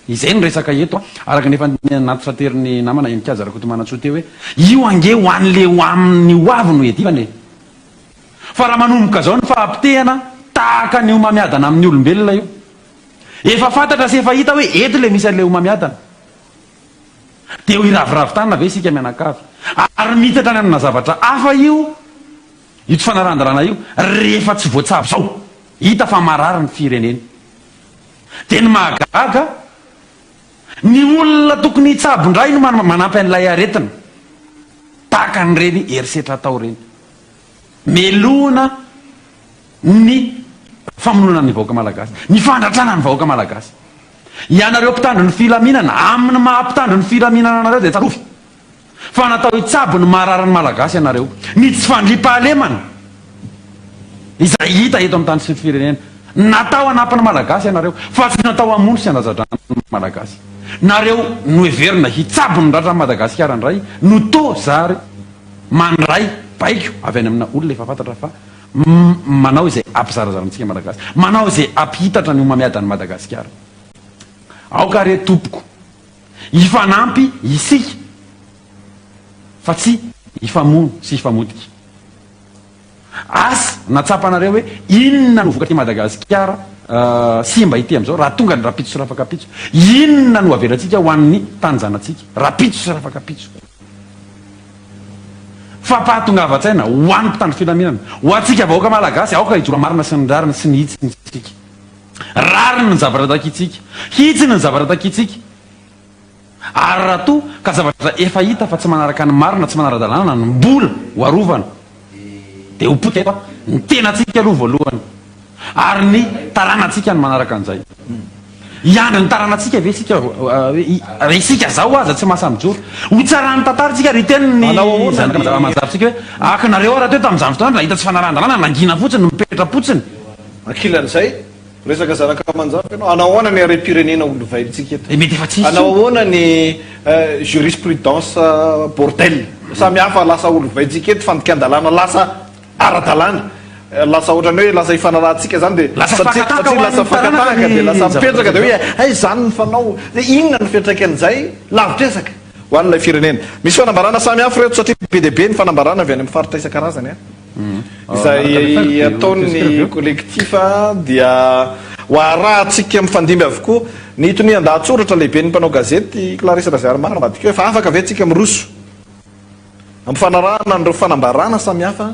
izay ny resaka eto araka nefa natitraterin'ny namana Imikazy Rakotomanantsoa teo hoe io ange ho an'le ho amin'ny hoavy no edivany fa raha manomboka zao ny fahampitehana tahaka ny homamiadana amin'ny olombelona io efa fantatra sy efa hita hoe eto le misy an'le homamiadana dia ho iraviravitana ve isika mianakavy ary mitatra ny amina zavatra hafa io ito fanarandarana io rehefa tsy voatsavy zao hita fa marary ny fireneny dia ny mahagaga ny olona tokony hitsabondray no manampy an'ilay aretina tahaka n'ireny herisetra atao reny melona ny famonona ny vahoaka malagasy ny fandratrana ny vahoaka malagasy ianareo mpitandro ny filaminana amin'ny mahampitandro ny filaminana anareo dia tsarofy fa natao hitsabo ny mahararany malagasy ianareo ny tsy fandriam-pahalemana izay hita eto amin'ny tany sy ny firenena natao hanampy ny malagasy ianareo fa tsy natao hamono sy hanazadrany malagasy nareo no heverina hitsabo ny ratra Madagasikara ndray no to zary mandray baiko avy any amina olona efa fantatra fa manao izay ampizarazaratsika malagasy manao izay ampihitatra ny homamiadany Madagasikara aoka re tompoko hifanampy isika fa tsy hifamono sy hifamotika asa natsapanareo hoe inona no voka ty Madagasikara simba ity am'izao raha tonga ny rapitso sy rafakapitso inona no averatsika ho an'ny tanjanatsika rapitso sy rafakapitso fa pahatongavatsaina ho an'ny mpitandro filaminana ho atsika vahoaka malagasy aoka hijoro marina sy ny rarina sy ny hitsiny tsika rariny ny zavatra takitsika hitsiny ny zavatra takitsika ary raha to ka zavatra efa hita fa tsy manaraka ny marina tsy manara-dalàna ny mbola ho arovana dia ho potika eto ny tenatsika aloha voalohany ary ny taranantsika ny manaraka an'izay iandra ny taranatsika ve sika isika zao aza tsy mahasamijoro ho tsarany tantarytsika ry tenynymazavitsika hoe akinareo raha teo tamin'izany fotoana hita tsy fanarandalana nangina fotsiny mipetra fotsiny ankilan'izay resaka zanaka manjafy anao anao ahoana ny are-pirenena olo vaintsika eto mety efa tsisy anao ahoana ny jurisprudence bordel samy hafa lasa olo vaintsika eto fandikan-dalàna lasa ara-dalàna lasa ohatrany hoe lasa ifanarahantsika zany de lasa fakataka de lasa mipetraka de hoe ay zany ny fanao de inona ny fiantraikan'izay lavitresaka ho an'ilay firenena misy fanambarana samy hafa reto satria be de be ny fanambarana avy any amin'ny faritra isan-karazany izay ataon'ny collectifa dia hoarahantsika mifandimby avokoa ny hitony andahatsoratra lehibe ny mpanao gazety Clarisse Razarmana ambadika hoe fa afaka ave tsika miroso amfanarahana nireo fanambarana samy hafa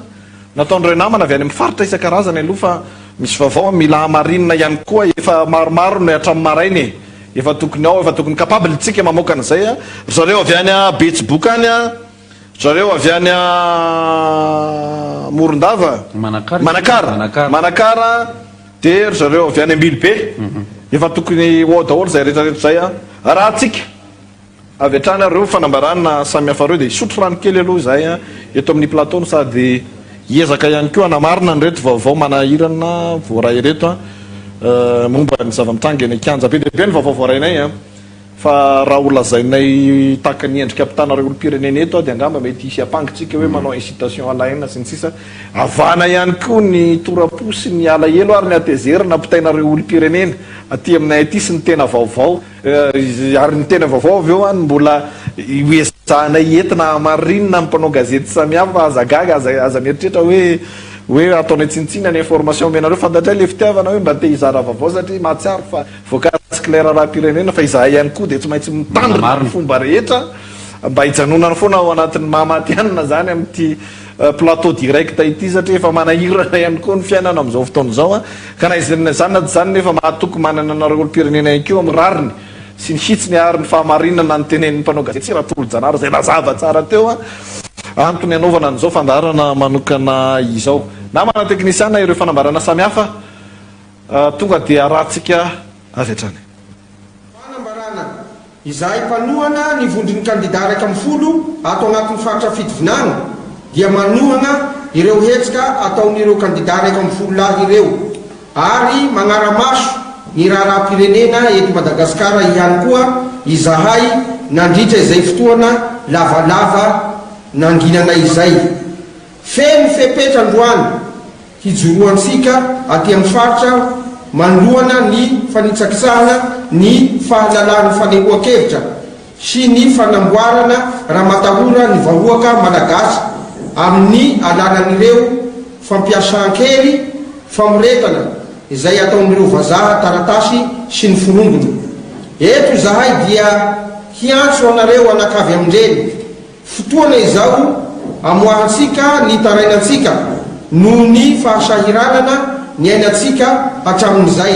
nataon'ireo namana avy any amin'ny faritra isan-karazany aloha fa misy vaovao mila hamarinina ihany koa efa maromaro no hatramin'ny marainy efa tokony ao efa tokony capable tsika mamoaka an'izay a zareo avy any a Betsiboka any a zareo avy any a Morondava Manakara de zareo avy any Ambilobe efa tokony ho daholo zay rehetrarehetra zay a raha tsika avy hatrany reo fanambarana samy hafa reo de isotro rano kely aloha zay a eto amin'ny plateau sady hiezaka ihany koa anamarina ny reto vaovao manahirana voaray reto a momba ny zava-mitrangy any Kianja be dehibe ny vaovao voarainay a fa raha olazainay tahaka ny endrika ampitanareo olo-pirenena eto a de angamba mety hisy ampangitsika hoe manao incitation à la haine sy ny sisa avana ihany koa ny torapo sy ny alahelo ary ny atezera nampitainareo olo-pirenena aty aminay aty sy ny tena vaovao ary ny tena vaovao avy eo any mbola hoezahanay entina hamarinina mpanao gazety samy hafa aza gaga aza mieritreritra hoe ataonay tsinitsina ny information menareo fantatray le fitiavana hoe mba te hizara vaovao satria mahatsiaro fa voakatsy clair raha-pirenena fa izahay ihany koa de tsy maintsy mitandrina ny fomba rehetra mba hijanonana foana ao anatin'ny mahamatianina zany amin'ity plateau direct ity satria efa manahirana ihany koa ny fiainana amin'izao fotoana zao a ka na zany na zany nefa mahatoky manana anareo olo-pirenena ikeo amin'ny rariny sy ny hitsiny ary ny fahamarinana ny tenen'ny mpanao gazety tsy raha tolo-janaro zay lazava tsara teo a antony anaovana an'izao fandarana manokana izao namana teknisiana ireo fanambarana samy hafa tonga dia rahantsika avy hatrany fanambarana izahay mpanohana ny vondriny kandida raika amin'ny folo atao anatin'ny faritra fitovinana dia manohana ireo hetsika ataon'ireo kandida raika amin'ny folo lahy ireo ary magnara-maso ny raha-pirenena eto Madagasikara ihany koa izahay nandritra izay fotoana lavalava nanginana izay feno fepetra androany hijoroantsika aty amin'ny faritra manoloana ny fanitsakisahana ny fahalalan'ny fanehoan-kevitra sy ny fanamboarana raha matahora ny vahoaka malagasy amin'ny alanan'ireo fampiasan-kely famoretana izay ataon'ireo vazaha taratasy sy ny forongony eto zahay dia hiantso anareo anakavy amindreny fotoana izao amoahatsika ny tarainantsika noho ny fahasahiranana ny ainatsika hatramin'izay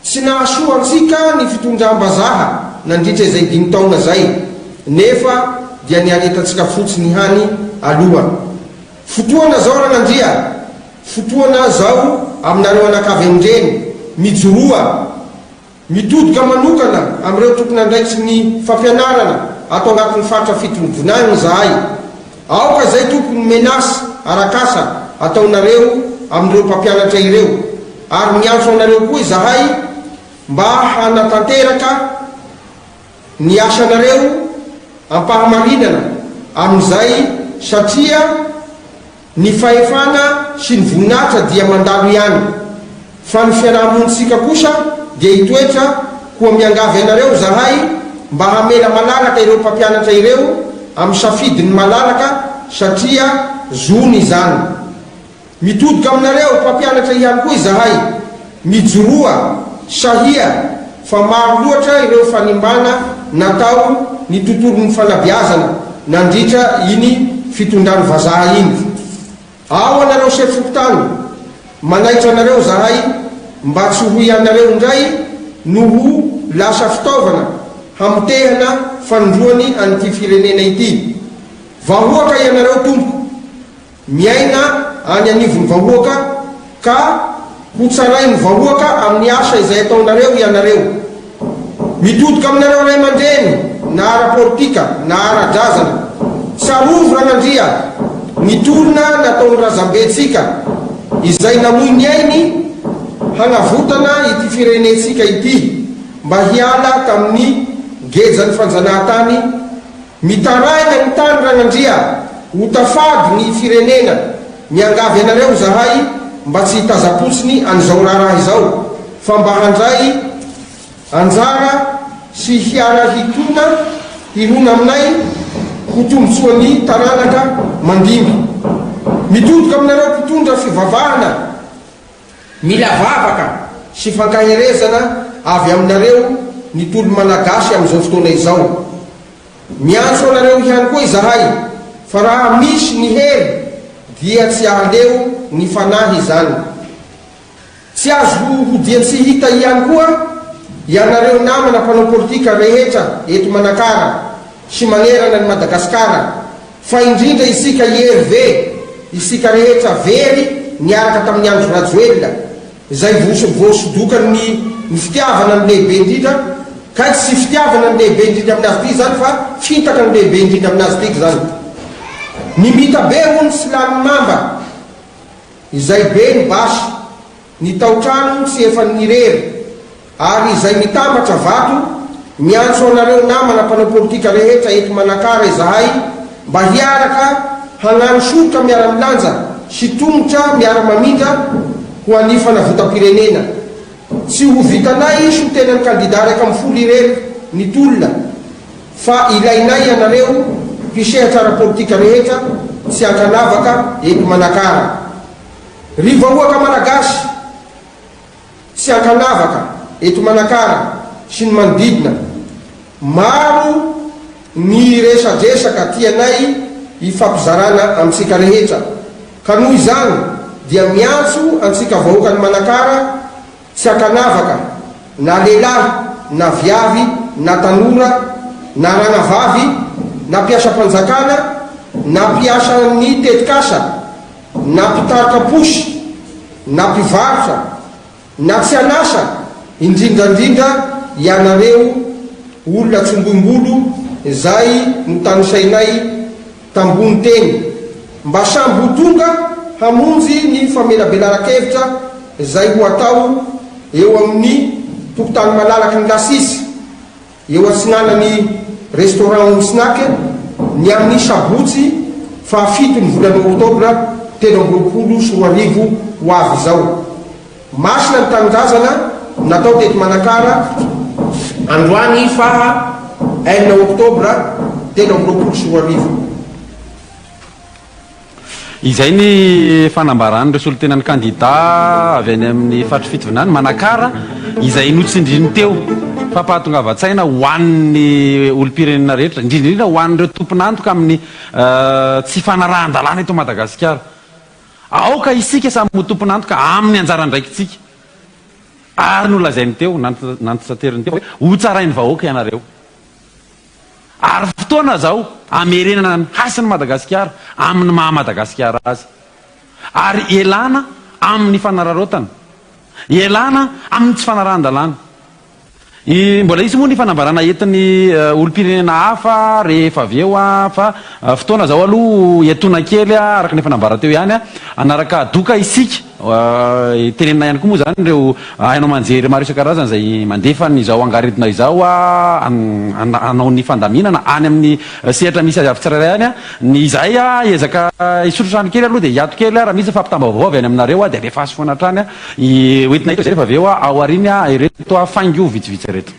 tsy nahasoantsika ny fitondram-bazaha nandritra izay 5 taona zay nefa dia niaretatsika fotsiny hany aloha fotoana zao ranandria fotoana zao aminareo anakavy amindreny mijoroa mitodika manokana amin'ireo tokony andraikitsy ny fampianarana atao anatin'ny faritra fitovonana zahay aoka zay tokony menasy arakasa ataonareo amin'ireo mpampianatra ireo ary miantso anareo koa izahay mba hanatanteraka ny asanareo ampahamarinana amin'izay satria ny fahefana sy ny voninahitra dia mandalo ihany fa ny fiarahamonitsika kosa dia hitoetra koa miangavy anareo zahay mba hamela malalaka ireo mpampianatra ireo amin'ny safidiny malalaka satria zony izany mitodika aminareo mpampianatra ihany koa izahay mijoroa sahia fa maro loatra ireo fanimbana natao ny tontolon'ny fanabiazana nandritra iny fitondrany vazaha iny ao anareo sefokotany manaitra anareo zahay mba tsy hoy anareo indray noho lasa fitaovana hamotehana fanondroany an'ity firenena ity vahoaka ianareo tompoko miaina any anivony vahoaka ka ho tsarainy vahoaka amin'ny asa izay ataonareo ianareo mitodika aminareo ray aman-dreny na ara-politika na ara-drazana sarovo ranandria ny tolona nataony razam-betsika izay namoiny ainy hanavotana ity firenetsika ity mba hiala tamin'ny gejany fanjanahantany mitaraina ny tany ranandria ho tafady ny firenena miangavy anareo zahay mba tsy hitazapotsiny an'izao raharaha izao fa mba handray anjara sy hiara hitona hirona aminay ho tombotsoan'ny taranaka mandimby mitodika aminareo mpitondra fivavahana mila vavaka sy fankaherezana avy aminareo ny tolo malagasy amin'izao fotoana izao miantso anareo ihany koa izahay fa raha misy ny hery dia tsy aleo ny fanahy izany tsy azo hodia tsy hita ihany koa ianareo namana mpanao politika rehetra eto Manakara sy manerana ny Madagasikara fa indrindra isika IRV isika rehetra very niaraka tamin'ny andro Rajoelina izay voasodokany ny fitiavana ny lehibe indrindra ka tsy fitiavana ny lehibe indrindra aminazy ity zany fa fitaka ny lehibe indrindra aminazy tiky zany ny mita be hony sy lany mamba izay be ny basy ny tao-trano tsy efa nirery ary izay mitambatra vato miantso anareo namana mpanao politika rehetra eto Manakara izahay mba hiaraka hagnano sotra miara-milanja sy tongotra miara-mamindra ho an'ny fanavotam-pirenena tsy ho vitanay so tena ny kandida raika amin'ny folo irery ny tolona fa ilainay anareo mpisehatra ara-politika rehetra tsy ankanavaka eto Manakara ry vahoaka malagasy tsy ankanavaka eto Manakara sy ny manodidina maro ny resadresaka tianay hifampizarana amintsika rehetra ka noho izany dia miantso antsika vahoaka ny Manakara tsy ankanavaka na lehilahy na viavy na tanora na ranavavy na mpiasa-panjakana na mpiasa ny tetikasa na mpitarika posy na mpivarotra na tsy anasa indrindrandrindra ianareo olona tsombombolo izay notanosainay tambony teny mba samby ho tonga hamonjy ny famelabelaran-kevitra izay ho atao eo amin'ny tokotany malalaky ny lasisy eo atsinanany restaurant snack ny amin'ny sabotsy fa 7 ny volana oktobra 2020 sy 2020 ho avy izao masina ny tanindrazana natao teto Manakara androany faha 1 oktobra 2020 sy 2020 izay ny fanambarany ireo solotenany kandida avy any amin'ny faritry fitovinany Manakara izay notsindriny teo fampahatongavatsaina ho an'ny olom-pirenena rehetra indrindrindrindra ho an'ireo tomponantoka amin'ny tsy fanarahan-dalàna eto Madagasikara aoka isika samy ho tomponantoka amin'ny anjara ndraikitsika ary nolazainy teo nantosateriny teo ho tsarainy vahoaka ianareo ary fotoana zao amerenana ny hasiny Madagasikara amin'ny maha Madagasikara azy ary elana amin'ny fanararotana elana amin'ny tsy fanarahan-dalàna mbola isy moa ny fanambarana entiny olom-pirenena hafa rehefa avy eo fa fotoana zao aloha etona kely araka ny fanambara teo ihany anaraka doka isika tenenina ihany koa moa zany ireo hainao manjery maro isan-karazana zay mandefa ny zao angaredina izao anao ny fandaminana any amin'ny sehatra misy azy avy tsirairay any ny izay ezaka isotrotrano kely aloha dia hiato kely raha misy fampitambavao avy any aminareo dia rehefa azy foana trany oentina ito zay rehefa avy eo ao ariny ireto faingo vitsivitsy reto